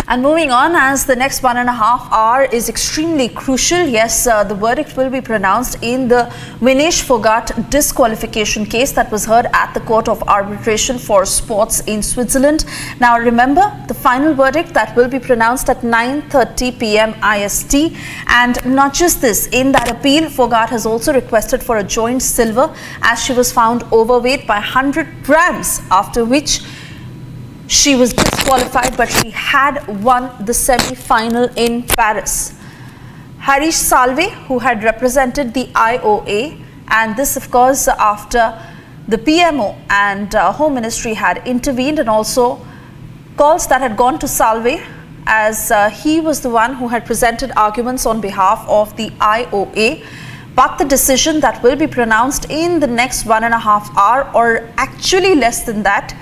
And moving on, as the next 1.5 hours is extremely crucial. Yes, the verdict will be pronounced in the Vinesh Phogat disqualification case that was heard at the Court of Arbitration for Sports in Switzerland. Now remember, the final verdict that will be pronounced at 9:30 p.m. IST. And not just this, in that appeal, Phogat has also requested for a joint silver as she was found overweight by 100 grams, after which she was disqualified, but she had won the semi-final in Paris. Harish Salve, who had represented the IOA, and this of course after the PMO and Home Ministry had intervened, and also calls that had gone to Salve as he was the one who had presented arguments on behalf of the IOA. But the decision that will be pronounced in the next 1.5 hours, or actually less than that,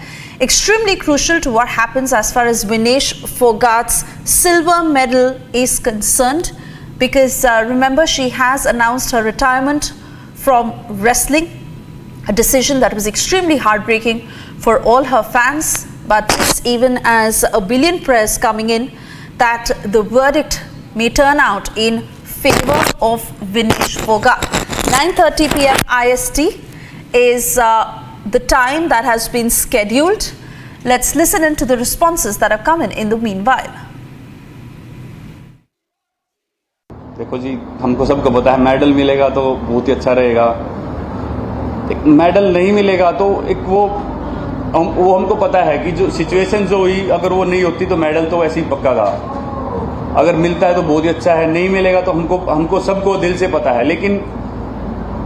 extremely crucial to what happens as far as Vinesh Phogat's silver medal is concerned, because remember, she has announced her retirement from wrestling, a decision that was extremely heartbreaking for all her fans. But this, even as a billion prayers coming in that the verdict may turn out in favor of Vinesh Phogat. 9:30 p.m. IST is the time that has been scheduled. Let's listen into the responses that have come in the meanwhile. देखो जी, हमको सबको पता है medal मिलेगा तो बहुत ही अच्छा रहेगा, एक मेडल नहीं मिलेगा तो एक वो हमको पता है कि जो सिचुएशन जो हुई, अगर वो नहीं होती तो मेडल तो ऐसे ही पक्का था, अगर मिलता है तो बहुत ही अच्छा है, नहीं मिलेगा तो हमको सबको दिल से पता है। लेकिन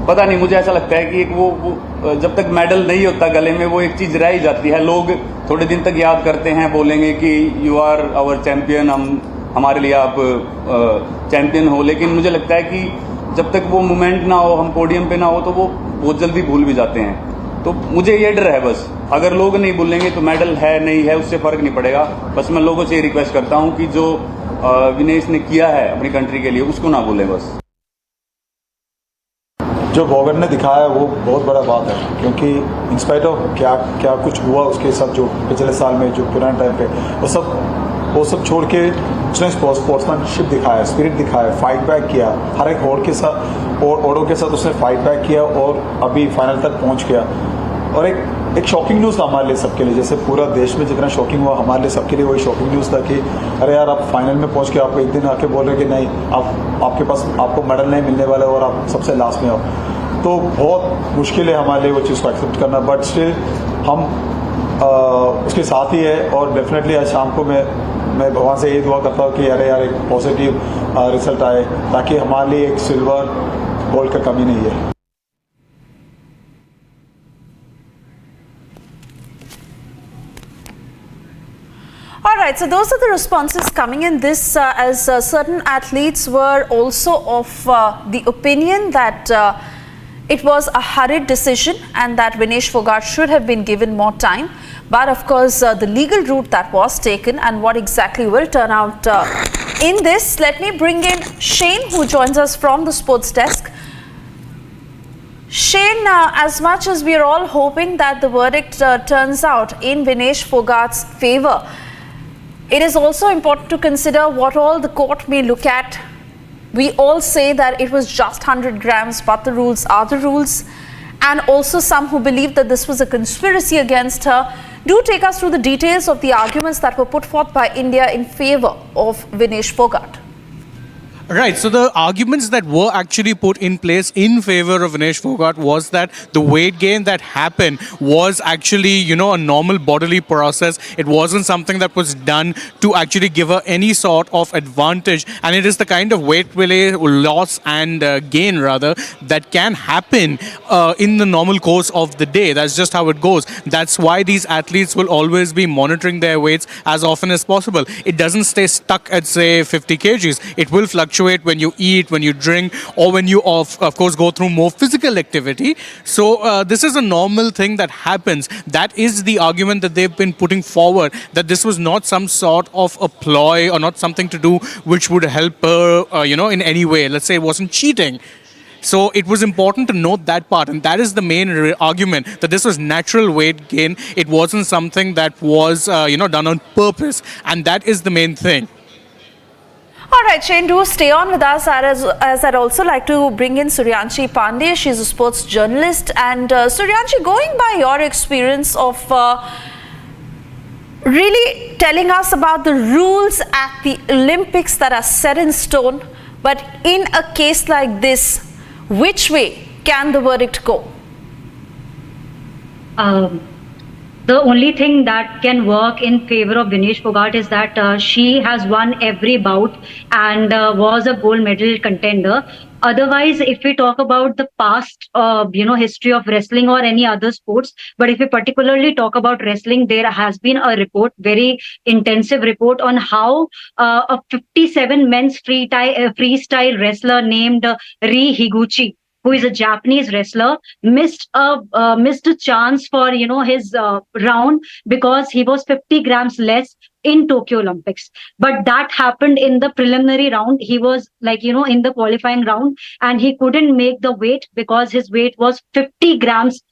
पता नहीं, मुझे ऐसा लगता है कि एक वो जब तक मेडल नहीं होता गले में, वो एक चीज़ रह ही जाती है। लोग थोड़े दिन तक याद करते हैं, बोलेंगे कि यू आर आवर चैम्पियन, हमारे लिए आप चैम्पियन हो, लेकिन मुझे लगता है कि जब तक वो मोमेंट ना हो, हम पोडियम पे ना हो, तो वो बहुत जल्दी भूल भी जाते हैं। तो मुझे ये डर है बस, अगर लोग नहीं भूलेंगे तो मेडल है नहीं है उससे फ़र्क नहीं पड़ेगा। बस मैं लोगों से ये रिक्वेस्ट करता हूँ कि जो विनेश ने किया है अपनी कंट्री के लिए, उसको ना भूलें बस। जो गॉगन ने दिखाया है वो बहुत बड़ा बात है, क्योंकि इंस्पाइट ऑफ क्या कुछ हुआ उसके साथ, जो पिछले साल में जो पुराने टाइम पे वो सब छोड़ के उसने स्पोर्ट्समैनशिप दिखाया, स्पिरिट दिखाया, फाइट बैक किया, हर एक ओड़ों के साथ उसने फाइट बैक किया और अभी फाइनल तक पहुंच गया। और एक शॉकिंग न्यूज़ था हमारे लिए सबके लिए, जैसे पूरा देश में जितना शॉकिंग हुआ, हमारे लिए सबके लिए वही शॉकिंग न्यूज़ था कि अरे यार, आप फाइनल में पहुंच के आपको एक दिन आके बोल रहे कि नहीं, आपके पास आपको मेडल नहीं मिलने वाला और आप सबसे लास्ट में हो, तो बहुत मुश्किल है हमारे लिए वो चीज़ को एक्सेप्ट करना। बट स्टिल हम उसके साथ ही है, और डेफिनेटली आज शाम को मैं भगवान से ये दुआ करता हूँ कि अरे यार, एक पॉजिटिव रिजल्ट आए, ताकि हमारे लिए एक सिल्वर गोल्ड का कमी नहीं है। All right, so those are the responses coming in this as certain athletes were also of the opinion that it was a hurried decision and that Vinesh Fogart should have been given more time. But of course, the legal route that was taken and what exactly will turn out in this. Let me bring in Shane, who joins us from the sports desk. Shane, as much as we are all hoping that the verdict turns out in Vinesh Fogart's favor, it is also important to consider what all the court may look at. We all say that it was just 100 grams, but the rules are the rules. And also some who believe that this was a conspiracy against her. Do take us through the details of the arguments that were put forth by India in favor of Vinesh Fogart. Right, so the arguments that were actually put in place in favor of Vinesh Fogart was that the weight gain that happened was actually, a normal bodily process. It wasn't something that was done to actually give her any sort of advantage, and it is the kind of weight loss and gain rather that can happen in the normal course of the day. That's just how it goes. That's why these athletes will always be monitoring their weights as often as possible. It doesn't stay stuck at, say, 50 kgs. It will fluctuate when you eat, when you drink, or when you of course go through more physical activity. So this is a normal thing that happens. That is the argument that they've been putting forward, that this was not some sort of a ploy or not something to do which would help her in any way. Let's say it wasn't cheating. So it was important to note that part, and that is the main argument, that this was natural weight gain. It wasn't something that was done on purpose, and that is the main thing. All right, Shane, do stay on with us, as I'd also like to bring in Suryanshi Pandey. She's a sports journalist. And Suryanshi, going by your experience of really telling us about the rules at the Olympics that are set in stone, but in a case like this, which way can the verdict go? The only thing that can work in favor of Vinesh Fogart is that she has won every bout and was a gold medal contender. Otherwise, if we talk about the past, history of wrestling or any other sports, but if we particularly talk about wrestling, there has been a report, very intensive report on how a 57 men's freestyle wrestler named Ri Higuchi, who is a Japanese wrestler, missed a chance for his round because he was 50 grams less in Tokyo Olympics. But that happened in the preliminary round. He was in the qualifying round, and he couldn't make the weight because his weight was 50 grams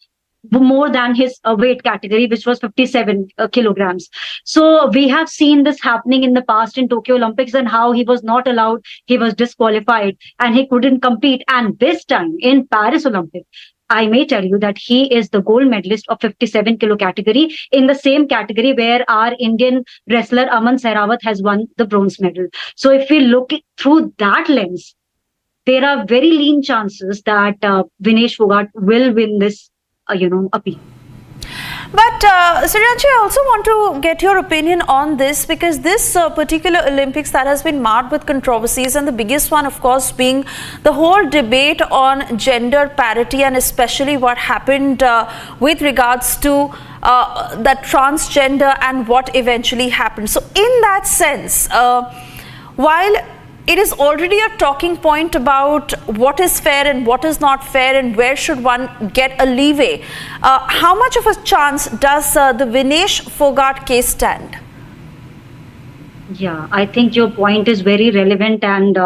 more than his weight category, which was 57 kilograms. So we have seen this happening in the past in Tokyo Olympics, and how he was not allowed, he was disqualified and he couldn't compete. And this time in Paris Olympics, I may tell you that he is the gold medalist of 57 kilo category, in the same category where our Indian wrestler Aman Sehrawat has won the bronze medal. So if we look through that lens, there are very lean chances that Vinesh Fogart will win this, appeal. But Suryanshi, I also want to get your opinion on this, because this particular Olympics that has been marred with controversies, and the biggest one of course being the whole debate on gender parity, and especially what happened with regards to that transgender and what eventually happened. So in that sense, while it is already a talking point about what is fair and what is not fair and where should one get a leeway, how much of a chance does the Vinesh Fogart case stand? Yeah, I think your point is very relevant, and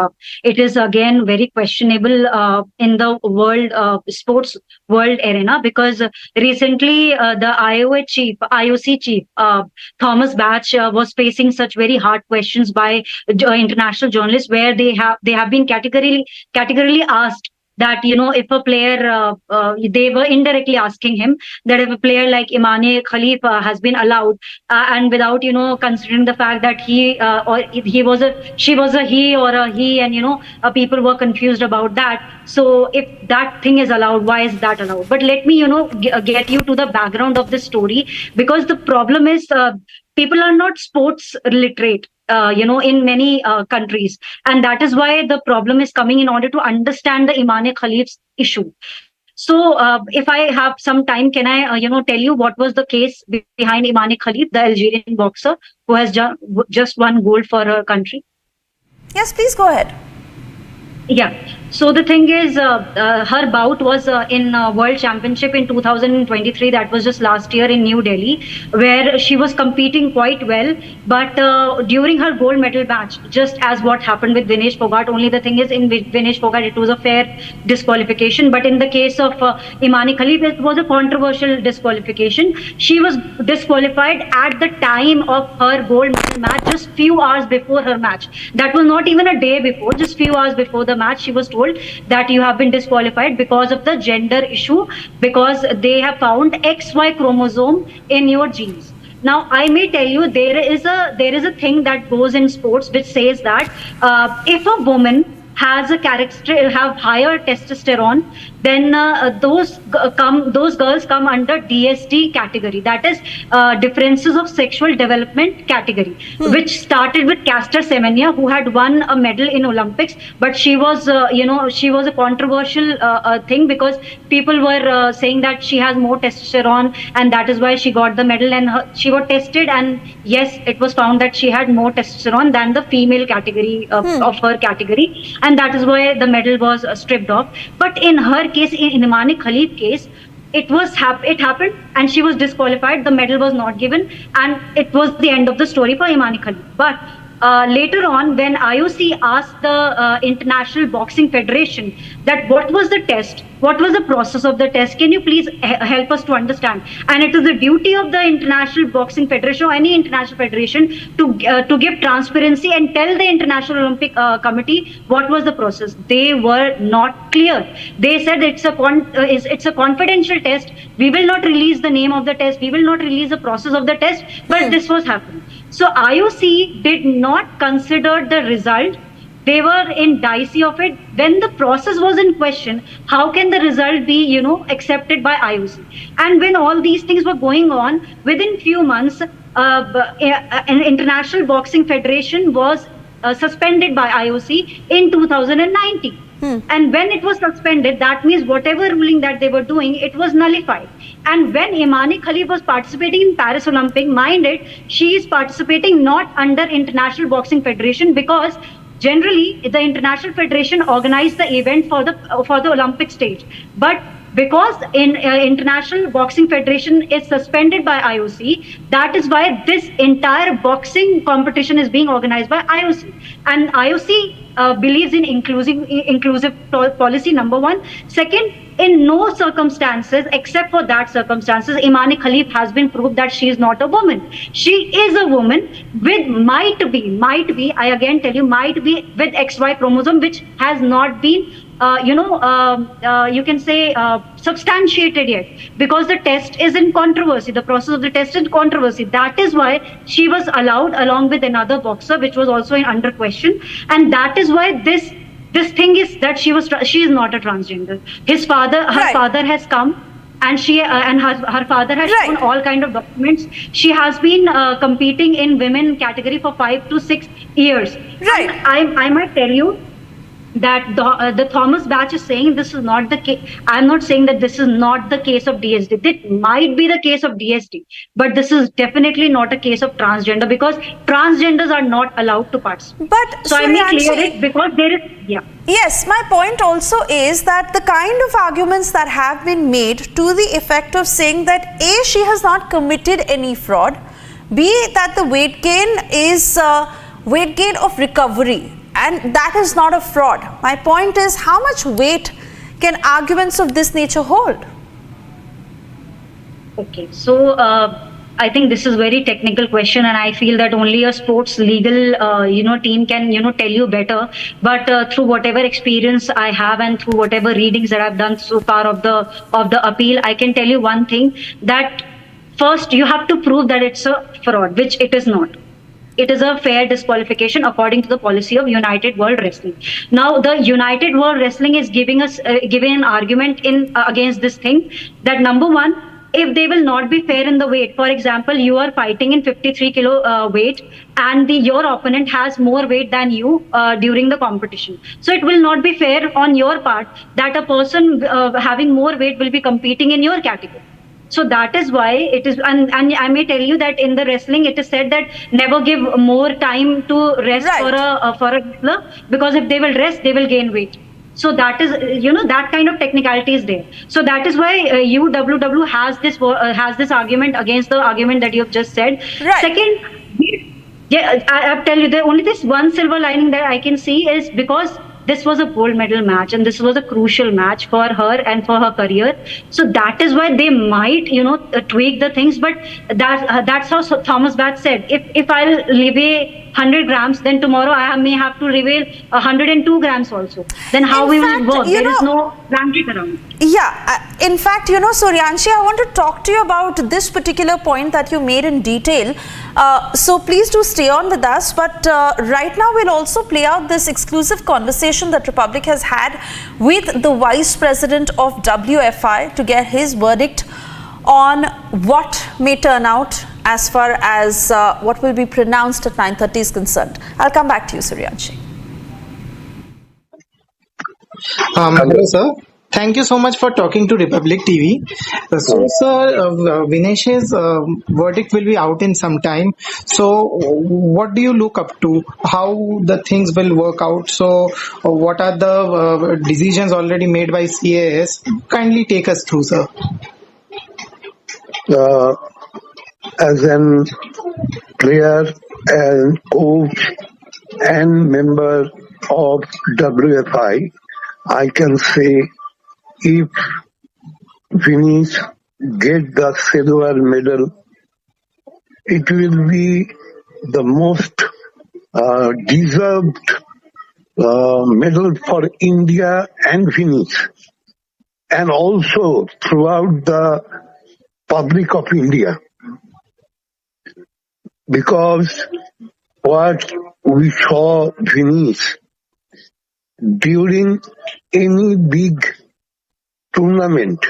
it is again very questionable in the world sports world arena, because recently the IOC chief Thomas Bach was facing such very hard questions by international journalists, where they have been categorically asked that, if a player, they were indirectly asking him that if a player like Imane Khalif has been allowed, and without, considering the fact that she was a he or a he, and, people were confused about that. So if that thing is allowed, why is that allowed? But let me, get you to the background of the story, because the problem is people are not sports literate. In many countries. And that is why the problem is coming in order to understand the Imane Khalif's issue. So if I have some time, can I, tell you what was the case behind Imane Khalif, the Algerian boxer who has just won gold for her country? Yes, please go ahead. Yeah. So the thing is, her bout was in World Championship in 2023. That was just last year in New Delhi, where she was competing quite well. But during her gold medal match, just as what happened with Vinesh Fogart, only the thing is, in Vinesh Fogart, it was a fair disqualification. But in the case of Imane Khalif, it was a controversial disqualification. She was disqualified at the time of her gold medal match, just few hours before her match. That was not even a day before, just few hours before the match. She was told that you have been disqualified because of the gender issue, because they have found XY chromosome in your genes. Now, I may tell you, there is a thing that goes in sports which says that if a woman has have higher testosterone, then those girls come under DSD category, that is differences of sexual development category, which started with Caster Semenya, who had won a medal in Olympics, but she was a controversial thing, because people were saying that she has more testosterone and that is why she got the medal, and she was tested, and yes, it was found that she had more testosterone than the female category of her category, and that is why the medal was stripped off. But in her case, in Imane Khalif case, it happened and she was disqualified. The medal was not given, and it was the end of the story for Imane Khalif. But later on, when IOC asked the International Boxing Federation that what was the test, what was the process of the test, can you please help us to understand? And it is the duty of the International Boxing Federation or any international federation to give transparency and tell the International Olympic Committee what was the process. They were not clear. They said it's a confidential test. We will not release the name of the test. We will not release the process of the test. But this was happening. So IOC did not consider the result. They were in dicey of it. When the process was in question, how can the result be, accepted by IOC? And when all these things were going on, within few months, an International Boxing Federation was suspended by IOC in 2019. And when it was suspended, that means whatever ruling that they were doing, it was nullified. And when Imane Khalif was participating in Paris Olympic, mind it, she is participating not under International Boxing Federation, because generally the International Federation organized the event for the Olympic stage. But because International Boxing Federation is suspended by IOC, that is why this entire boxing competition is being organized by IOC. And IOC believes in inclusive policy, number one. Second, in no circumstances, except for that circumstances, Imane Khalif has been proved that she is not a woman. She is a woman with might be, I again tell you, might be with XY chromosome, which has not been you can say substantiated yet, because the test is in controversy. The process of the test is in controversy. That is why she was allowed along with another boxer, which was also under question, and that is why this thing is that she is not a transgender. Her father has come. And her father has shown all kind of documents. She has been competing in women category for 5 to 6 years. Right. And I might tell you that the Thomas batch is saying this is not the case. I'm not saying that this is not the case of DSD. It might be the case of DSD, but this is definitely not a case of transgender, because transgenders are not allowed to participate. But so I may clear it because there is, Yes, my point also is that the kind of arguments that have been made to the effect of saying that A, she has not committed any fraud, B, that the weight gain is weight gain of recovery, and that is not a fraud. My point is, how much weight can arguments of this nature hold? Okay, so I think this is a very technical question, and I feel that only a sports legal team can tell you better. But through whatever experience I have and through whatever readings that I've done so far of the appeal, I can tell you one thing, that first you have to prove that it's a fraud, which it is not. It is a fair disqualification according to the policy of United World Wrestling. Now, the United World Wrestling is giving an argument against this thing, that number one, if they will not be fair in the weight, for example, you are fighting in 53 kilo weight, and your opponent has more weight than you during the competition. So it will not be fair on your part that a person having more weight will be competing in your category. So that is why it is, and I may tell you that in the wrestling it is said that never give more time to rest for a wrestler, because if they will rest, they will gain weight. So that is, that kind of technicality is there. So that is why UWW has this argument against the argument that you have just said. Right. Second, I tell you, only this one silver lining that I can see is because this was a gold medal match, and this was a crucial match for her and for her career. So that is why they might, tweak the things. But that's how Thomas Bach said. If I'll weigh 100 grams, then tomorrow I may have to reveal 102 grams also. Then how we will work? There is no ranking around. Yeah, in fact, Suryanshi, I want to talk to you about this particular point that you made in detail. So please do stay on with us. But right now we'll also play out this exclusive conversation that Republic has had with the Vice President of WFI to get his verdict on what may turn out as far as what will be pronounced at 9:30 is concerned. I'll come back to you, Suryanshi. Hello, sir. Thank you so much for talking to Republic TV. So, sir, Vinesh's verdict will be out in some time. So, what do you look up to? How the things will work out? So, what are the decisions already made by CAS? Kindly take us through, sir. As an player and coach and member of WFI, I can say if Vinesh get the silver medal, it will be the most deserved medal for India and Vinesh, and also throughout the public of India. Because what we saw Vinesh during any big tournament,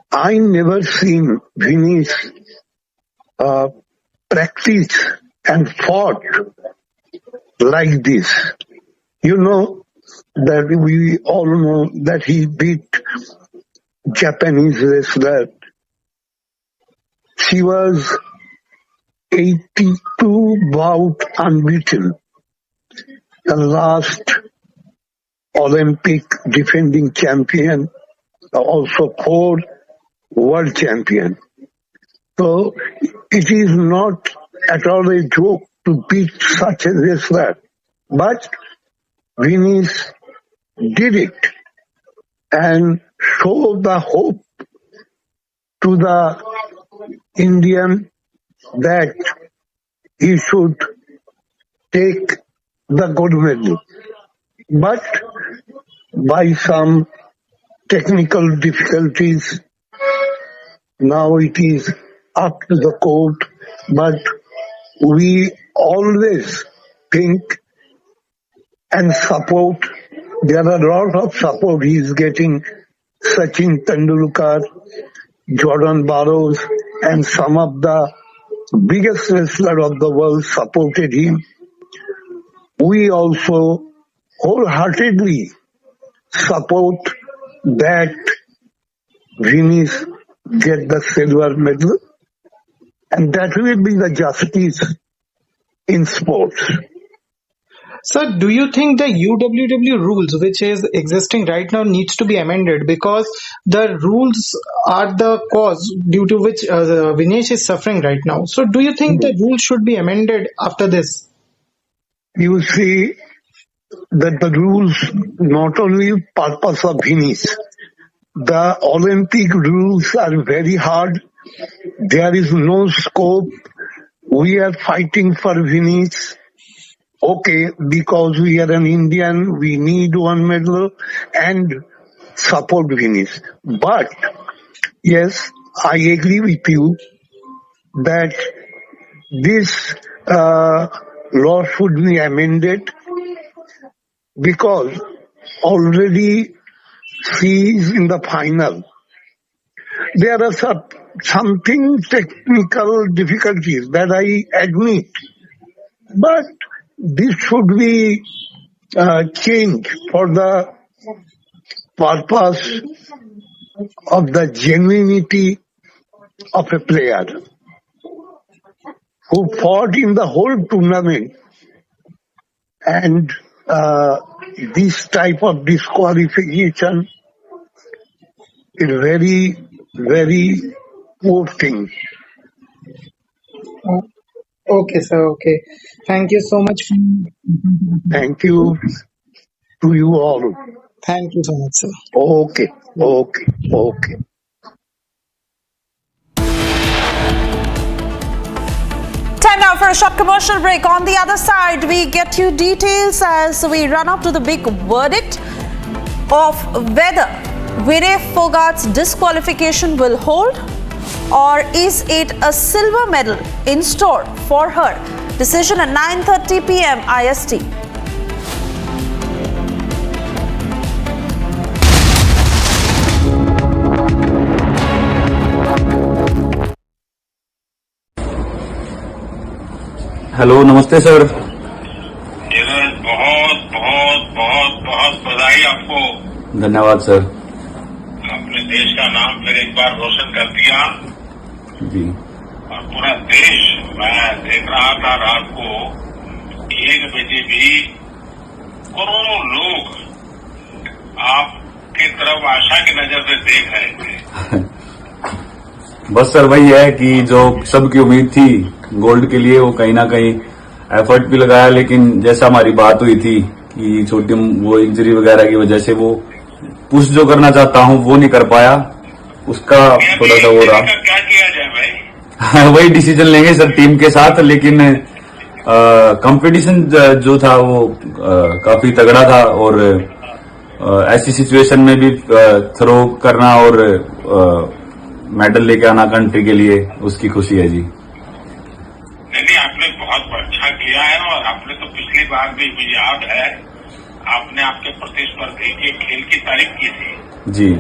I never seen Vinesh practice and fought like this. You know that we all know that he beat Japanese wrestler. She was 82 bout unbeaten. The last Olympic defending champion, also 4 world champion. So it is not at all a joke to beat such a wrestler. But Vinesh did it and showed the hope to the Indian that he should take the gold medal. But by some technical difficulties. Now it is up to the court, but we always think and support. There are a lot of support he is getting. Sachin Tendulkar, Jordan Burroughs, and some of the biggest wrestlers of the world supported him. We also wholeheartedly support that Venus get the silver medal, and that will be the justice in sports. Sir, do you think the UWW rules, which is existing right now, needs to be amended because the rules are the cause due to which Vinesh is suffering right now? So, do you think the rules should be amended after this? You see that the rules not only purpose of Venus, the Olympic rules are very hard. There is no scope. We are fighting for Venus. Okay, because we are an Indian, we need one medal and support Venus. But yes, I agree with you that this law should be amended because already she is in the final. There are something technical difficulties that I admit, but this should be changed for the purpose of the genuinity of a player who fought in the whole tournament, and this type of disqualification is very, very poor thing. Okay, sir. Okay. Thank you so much. Thank you to you all. Thank you so much, sir. Okay. Time now for a short commercial break. On the other side, we get you details as we run up to the big verdict of whether Vinay Fogart's disqualification will hold, or is it a silver medal in store for her? Decision at 9:30 p.m. IST. Hello नमस्ते sir. धीरज, बहुत बहुत बहुत बहुत बधाई आपको। धन्यवाद sir. आपने देश का नाम फिर एक बार रोशन कर दिया जी। और पूरा देश, मैं देख रहा था रात को 1 बजे भी करोड़ों लोग आपकी तरफ आशा की नजर से देख रहे थे। बस सर वही है कि जो सबकी उम्मीद थी गोल्ड के लिए, वो कहीं ना कहीं एफर्ट भी लगाया, लेकिन जैसा हमारी बात हुई थी कि छोटी वो इंजरी वगैरह की वजह से वो पुश जो करना चाहता हूं वो नहीं कर पाया, उसका थोड़ा सा हो रहा। क्या किया जाए भाई? वही डिसीजन लेंगे सर टीम के साथ, लेकिन कंपटीशन जो था वो काफी तगड़ा था और ऐसी सिचुएशन में भी थ्रो करना और मेडल लेके आना कंट्री के लिए, उसकी खुशी है जी। नहीं, आपने बहुत अच्छा किया है और आपने तो पिछली बार भी मुझे याद है आपने आपके प्रतिस्पर्धी के खेल की तारीफ की थी जी।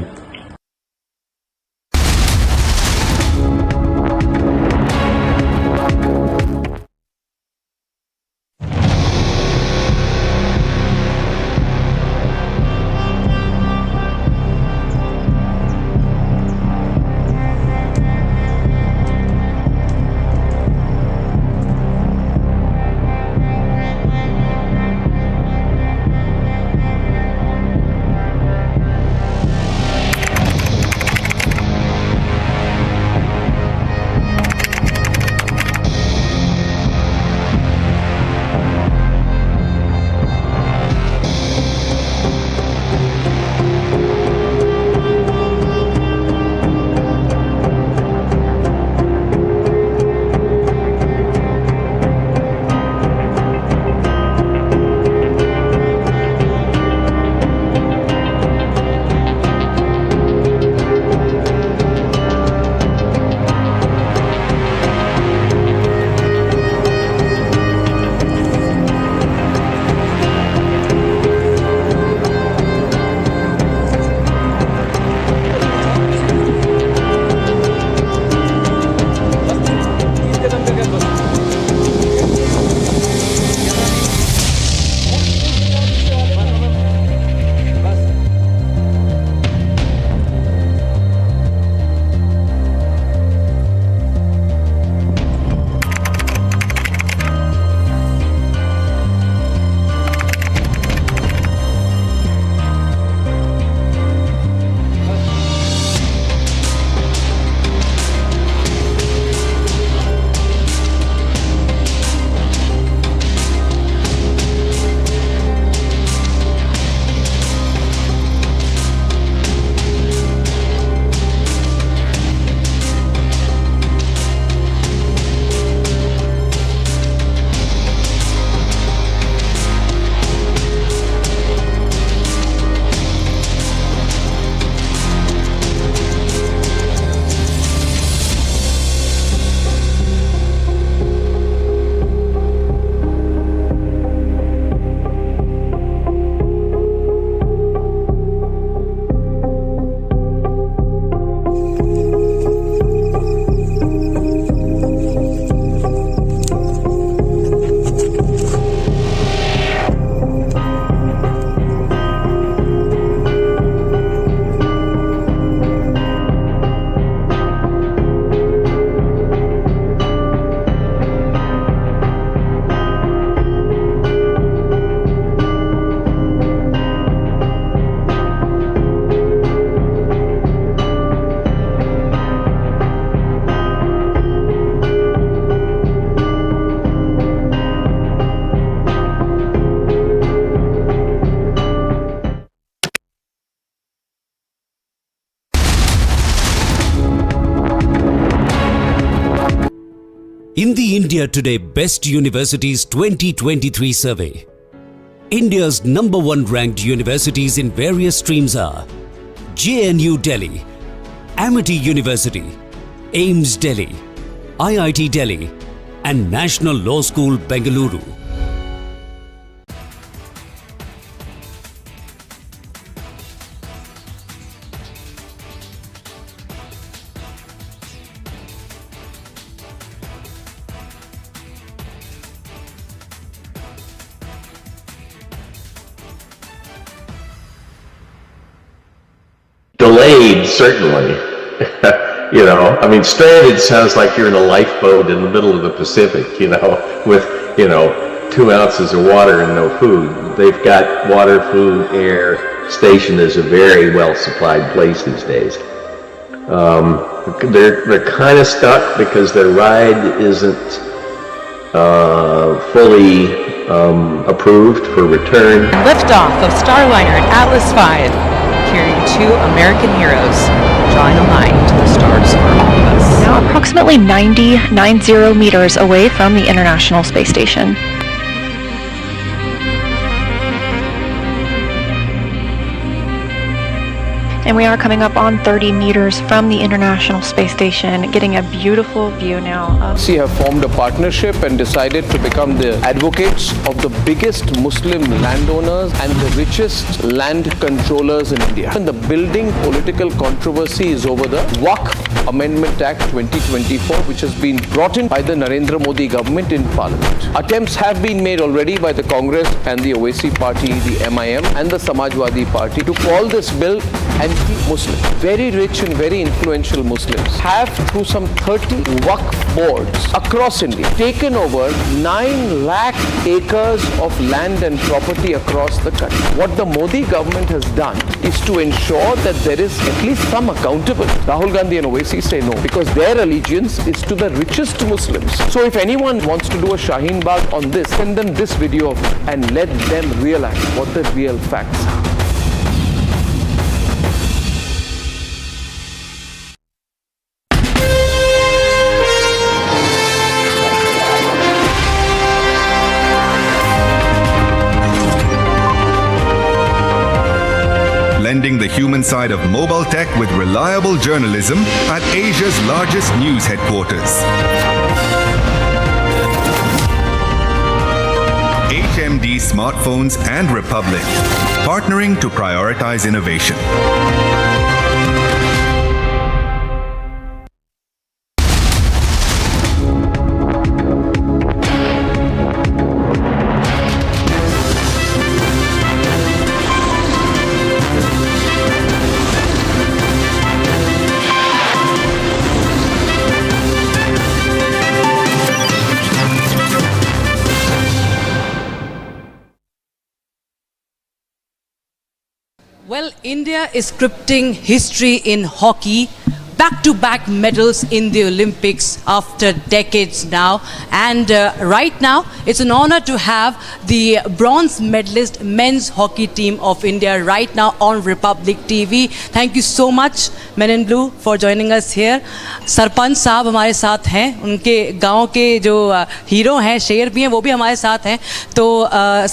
In the India Today Best Universities 2023 survey, India's #1 ranked universities in various streams are JNU Delhi, Amity University, AIMS Delhi, IIT Delhi, and National Law School Bengaluru. Delayed, certainly. You know, I mean, stranded sounds like you're in a lifeboat in the middle of the Pacific, you know, with, 2 ounces of water and no food. They've got water, food, air. Station is a very well supplied place these days. They're kind of stuck because their ride isn't fully approved for return. Liftoff of Starliner and Atlas V, carrying 2 American heroes, drawing a line to the stars for all of us. Now approximately 90 meters away from the International Space Station. And we are coming up on 30 meters from the International Space Station, getting a beautiful view now of... We have formed a partnership and decided to become the advocates of the biggest Muslim landowners and the richest land controllers in India. And the building political controversy is over the Waqf Amendment Act 2024, which has been brought in by the Narendra Modi government in Parliament. Attempts have been made already by the Congress and the Owaisi party, the MIM and the Samajwadi party to call this bill anti-Muslim. Very rich and very influential Muslims have, through some 30 Waqf boards across India, taken over 9 lakh acres of land and property across the country. What the Modi government has done is to ensure that there is at least some accountability. Rahul Gandhi and Owaisi say no, because their allegiance is to the richest Muslims. So if anyone wants to do a Shaheen Bagh on this, send them this video and let them realize what the real facts are. Blending the human side of mobile tech with reliable journalism at Asia's largest news headquarters. HMD Smartphones and Republic, partnering to prioritize innovation. Well, India is scripting history in hockey. Back-to-back medals in the Olympics after decades now. And right now, it's an honor to have the bronze medalist men's hockey team of India right now on Republic TV. Thank you so much, Men in Blue, for joining us here. Sarpanch साहब हमारे साथ हैं, उनके गांव के जो hero हैं, शेर भी हैं, वो भी हमारे साथ हैं. तो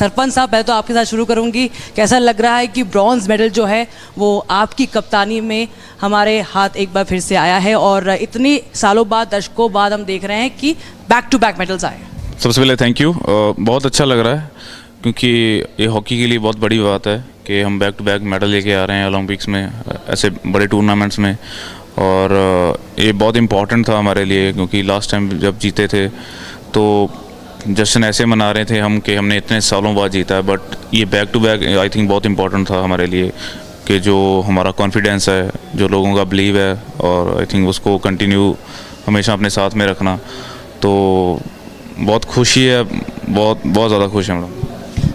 सरपंच साहब, पहले तो आपके साथ शुरू करूंगी. कैसा लग रहा है कि ब्रॉन्ज मेडल जो है वो आपकी कप्तानी में हमारे हाथ एक बार फिर से आया है और इतनी सालों बाद, दशकों बाद हम देख रहे हैं कि बैक टू बैक मेडल्स आए. सबसे पहले थैंक यू. बहुत अच्छा लग रहा है क्योंकि ये हॉकी के लिए बहुत बड़ी बात है कि हम बैक टू बैक मेडल लेके आ रहे हैं ओलंपिक्स में, ऐसे बड़े टूर्नामेंट्स में. और ये बहुत इम्पॉर्टेंट था हमारे लिए क्योंकि लास्ट टाइम जब जीते थे तो जश्न ऐसे मना रहे थे हम कि हमने इतने सालों बाद जीता है. बट ये back to back I think बहुत इम्पॉर्टेंट था हमारे लिए कि जो हमारा कॉन्फिडेंस है, जो लोगों का बिलीव है, और आई थिंक उसको कंटिन्यू हमेशा अपने साथ में रखना. तो बहुत खुशी है, बहुत ज़्यादा खुश है मैडम.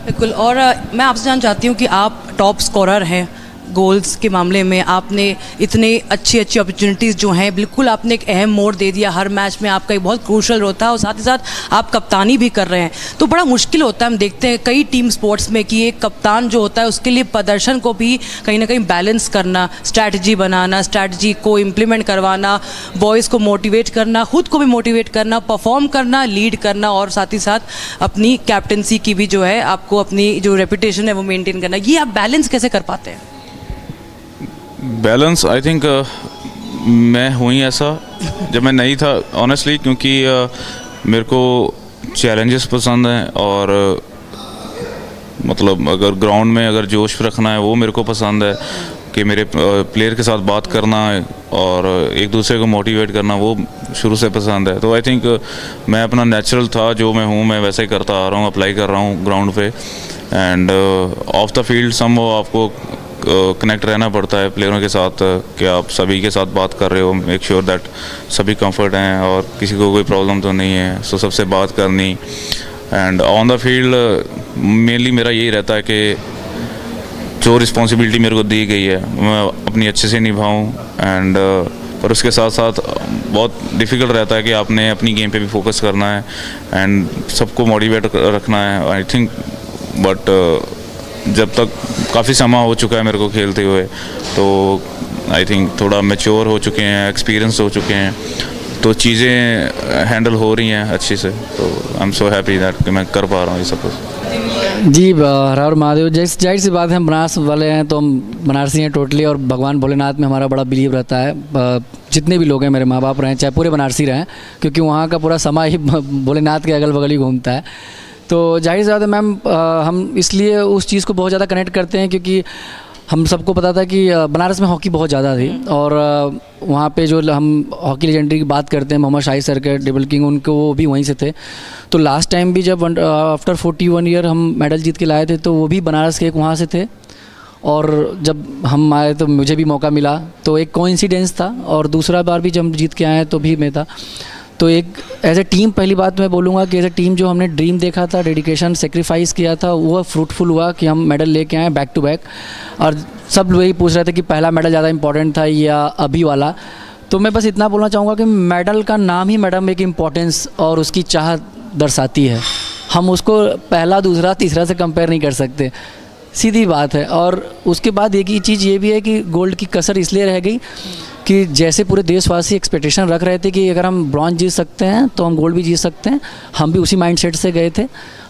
बिल्कुल. और मैं आपसे जानना चाहती हूँ कि आप टॉप स्कोरर हैं, गोल्स के मामले में आपने इतने अच्छी अपॉर्चुनिटीज़ जो हैं, बिल्कुल आपने एक अहम मोड़ दे दिया। हर मैच में आपका एक बहुत क्रूशल रोल था और साथ ही साथ आप कप्तानी भी कर रहे हैं, तो बड़ा मुश्किल होता है। हम देखते हैं कई टीम स्पोर्ट्स में कि एक कप्तान जो होता है उसके लिए प्रदर्शन को भी कहीं ना कहीं बैलेंस करना, स्ट्रैटेजी बनाना, स्ट्रैटेजी को इम्प्लीमेंट करवाना, बॉयज़ को मोटिवेट करना, खुद को भी मोटिवेट करना, परफॉर्म करना, लीड करना और साथ ही साथ अपनी कैप्टनसी की भी जो है आपको अपनी जो रेपुटेशन है वो मेंटेन करना। ये आप बैलेंस कैसे कर पाते हैं? बैलेंस आई थिंक मैं हूँ ही ऐसा जब मैं नहीं था ऑनेस्टली, क्योंकि मेरे को चैलेंजेस पसंद हैं और मतलब अगर ग्राउंड में अगर जोश रखना है वो मेरे को पसंद है कि मेरे प्लेयर के साथ बात करना है और एक दूसरे को मोटिवेट करना, वो शुरू से पसंद है। तो आई थिंक मैं अपना नेचुरल था जो मैं हूँ मैं वैसे ही करता आ रहा हूँ, अप्लाई कर रहा हूँ ग्राउंड पे। एंड ऑफ द फील्ड सम वो आपको कनेक्ट रहना पड़ता है प्लेयरों के साथ कि आप सभी के साथ बात कर रहे हो, मेक श्योर दैट सभी कंफर्ट हैं और किसी को कोई प्रॉब्लम तो नहीं है, सो सबसे बात करनी। And on the field mainly मेरा यही रहता है कि जो रिस्पॉन्सिबिलिटी मेरे को दी गई है मैं अपनी अच्छे से निभाऊं। एंड पर उसके साथ साथ बहुत डिफ़िकल्ट रहता है कि आपने अपनी गेम पे भी फोकस करना है एंड सबको मोटिवेट रखना है आई थिंक। बट जब तक काफ़ी समय हो चुका है मेरे को खेलते हुए, तो आई थिंक थोड़ा मैच्योर हो चुके हैं, एक्सपीरियंस हो चुके हैं, तो चीज़ें हैंडल हो रही हैं अच्छी से। तो I am so happy that कि मैं कर पा रहा हूँ ये सब कुछ। जी हर हर महादेव। जैसे जाहिर सी बात है हम बनारस वाले हैं तो हम बनारसी हैं टोटली, और भगवान भोलेनाथ में हमारा बड़ा बिलीव रहता है। जितने भी लोग हैं, मेरे माँ बाप रहें चाहे पूरे बनारसी रहें, क्योंकि वहाँ का पूरा समय ही भोलेनाथ के अगल बगल ही घूमता है। तो जाहिर सी बात है मैम, हम इसलिए उस चीज़ को बहुत ज़्यादा कनेक्ट करते हैं क्योंकि हम सबको पता था कि बनारस में हॉकी बहुत ज़्यादा थी और वहाँ पे जो हम हॉकी लेजेंडरी की बात करते हैं, मोहम्मद शाही सर के डबल किंग, उनको वो भी वहीं से थे। तो लास्ट टाइम भी जब आफ्टर 41 ईयर हम मेडल जीत के लाए थे तो वो भी बनारस के एक वहाँ से थे, और जब हम आए तो मुझे भी मौका मिला, तो एक कोइंसिडेंस था। और दूसरा बार भी जब जीत के आए तो भी मैं था। तो एक एज ए टीम, पहली बात मैं बोलूँगा कि एज ए टीम जो हमने ड्रीम देखा था, डेडिकेशन, सेक्रीफाइस किया था, वो फ्रूटफुल हुआ कि हम मेडल लेके आए बैक टू बैक। और सब वही पूछ रहे थे कि पहला मेडल ज़्यादा इंपॉर्टेंट था या अभी वाला। तो मैं बस इतना बोलना चाहूँगा कि मेडल का नाम ही मैडम एक इम्पॉर्टेंस और उसकी चाह दर्शाती है। हम उसको पहला, दूसरा, तीसरा से कंपेयर नहीं कर सकते, सीधी बात है। और उसके बाद एक ही चीज़ ये भी है कि गोल्ड की कसर इसलिए रह गई कि जैसे पूरे देशवासी एक्सपेक्टेशन रख रहे थे कि अगर हम ब्रॉन्ज जीत सकते हैं तो हम गोल्ड भी जीत सकते हैं, हम भी उसी माइंडसेट से गए थे।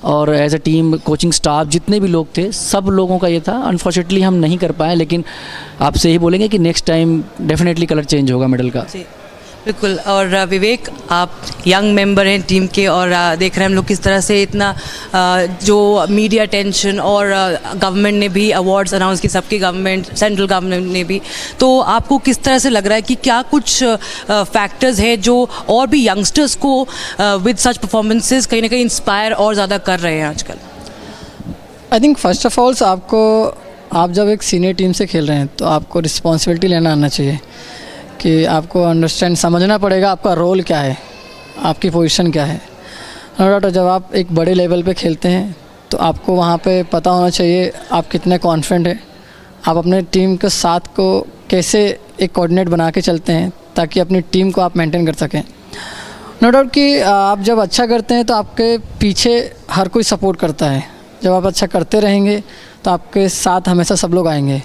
और as a team, coaching staff, जितने भी लोग थे, सब लोगों का ये था। अनफॉर्चुनेटली हम नहीं कर पाए, लेकिन आपसे यही बोलेंगे कि next time definitely colour change होगा मेडल का। बिल्कुल। और विवेक, आप यंग मेंबर हैं टीम के और देख रहे हैं हम लोग किस तरह से इतना जो मीडिया टेंशन और गवर्नमेंट ने भी अवार्ड्स अनाउंस किए, सबकी गवर्नमेंट, सेंट्रल गवर्नमेंट ने भी। तो आपको किस तरह से लग रहा है कि क्या कुछ फैक्टर्स है जो और भी यंगस्टर्स को विद सच परफॉर्मेंसेस कहीं ना कहीं इंस्पायर और ज़्यादा कर रहे हैं आजकल? I think first of all आप जब एक सीनियर टीम से खेल रहे हैं तो आपको रिस्पॉन्सिबिलिटी लेना आना चाहिए कि आपको अंडरस्टैंड, समझना पड़ेगा आपका रोल क्या है, आपकी पोजीशन क्या है। नो डाउट जब आप एक बड़े लेवल पे खेलते हैं तो आपको वहाँ पे पता होना चाहिए आप कितने कॉन्फिडेंट हैं, आप अपने टीम के साथ को कैसे एक कोऑर्डिनेट बना के चलते हैं ताकि अपनी टीम को आप मेंटेन कर सकें। नो डाउट कि आप जब अच्छा करते हैं तो आपके पीछे हर कोई सपोर्ट करता है, जब आप अच्छा करते रहेंगे तो आपके साथ हमेशा सब लोग आएंगे।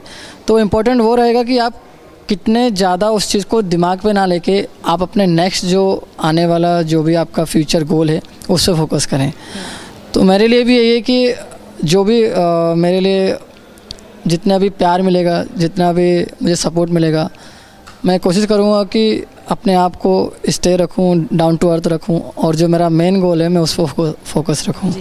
तो इम्पोर्टेंट वो रहेगा कि आप कितने ज़्यादा उस चीज़ को दिमाग पे ना लेके आप अपने नेक्स्ट जो आने वाला जो भी आपका फ्यूचर गोल है उस पर फोकस करें। तो मेरे लिए भी यही है कि जो भी मेरे लिए जितना भी प्यार मिलेगा, जितना भी मुझे सपोर्ट मिलेगा, मैं कोशिश करूँगा कि अपने आप को स्टे रखूँ, डाउन टू अर्थ रखूँ, और जो मेरा मेन गोल है मैं उस पर फोकस रखूँ।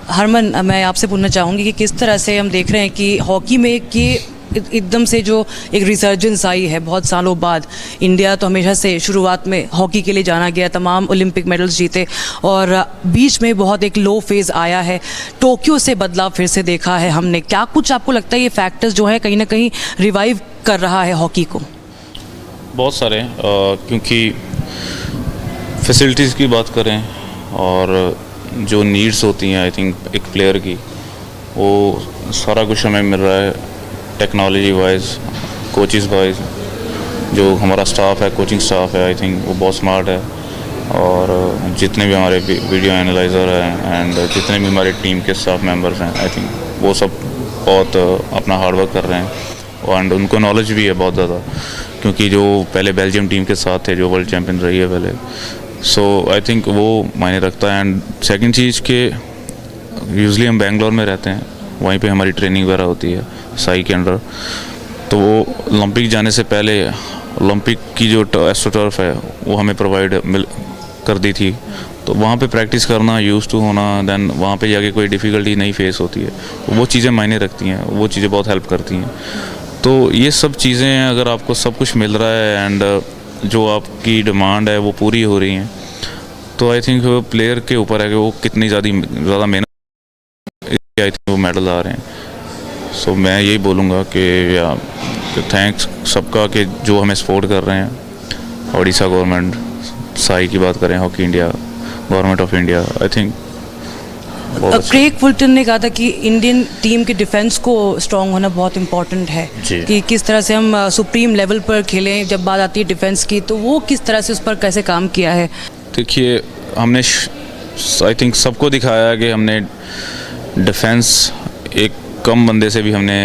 हरमन, मैं आपसे पूछना चाहूँगी कि किस तरह से हम देख रहे हैं कि हॉकी में कि एकदम से जो एक रिसर्जेंस आई है बहुत सालों बाद। इंडिया तो हमेशा से शुरुआत में हॉकी के लिए जाना गया, तमाम ओलंपिक मेडल्स जीते, और बीच में बहुत एक लो फेज़ आया है, टोक्यो से बदलाव फिर से देखा है हमने। क्या कुछ आपको लगता है ये फैक्टर्स जो है कहीं ना कहीं रिवाइव कर रहा है हॉकी को? बहुत सारे, क्योंकि फैसिलिटीज़ की बात करें और जो नीड्स होती हैं आई थिंक एक प्लेयर की, वो सारा कुछ हमें मिल रहा है टेक्नोलॉजी वाइज। कोचेस वाइज जो हमारा स्टाफ है, कोचिंग स्टाफ है, आई थिंक वो बहुत स्मार्ट है। और जितने भी हमारे वीडियो एनालाइज़र हैं एंड जितने भी हमारे टीम के स्टाफ मेंबर्स हैं, आई थिंक वो सब बहुत अपना हार्ड वर्क कर रहे हैं एंड उनको नॉलेज भी है बहुत ज़्यादा, क्योंकि जो पहले बेल्जियम टीम के साथ थे जो वर्ल्ड चैम्पियन रही है पहले, सो आई थिंक वो मायने रखता है। एंड सेकंड चीज़ के यूजली हम बेंगलोर में रहते हैं, वहीं पे हमारी ट्रेनिंग वगैरह होती है साई के अंडर, तो वो ओलंपिक जाने से पहले ओलंपिक की जो एस्ट्रोटर्फ है वो हमें प्रोवाइड कर दी थी, तो वहाँ पे प्रैक्टिस करना, यूज़ टू होना, देन वहाँ पे जाके कोई डिफ़िकल्टी नहीं फेस होती है, तो वो चीज़ें मायने रखती हैं, वो चीज़ें बहुत हेल्प करती हैं। तो ये सब चीज़ें अगर आपको सब कुछ मिल रहा है एंड जो आपकी डिमांड है वो पूरी हो रही हैं, तो आई थिंक प्लेयर के ऊपर है कि वो कितनी ज़्यादा मेहनत, आई थिंक वो मेडल आ रहे हैं। सो मैं यही बोलूँगा कि थैंक्स सबका कि जो हमें सपोर्ट कर रहे हैं, ओडिशा गवर्नमेंट, साई की बात करें, hockey India, government of India, I think Craig Fulton ने कहा था कि इंडियन टीम के डिफेंस को स्ट्रांग होना बहुत इम्पोर्टेंट है, कि किस तरह से हम सुप्रीम लेवल पर खेलें। जब बात आती है डिफेंस की, तो वो किस तरह से उस पर कैसे काम किया है? देखिए, हमने आई थिंक सबको दिखाया कि हमने डिफेंस एक कम बंदे से भी हमने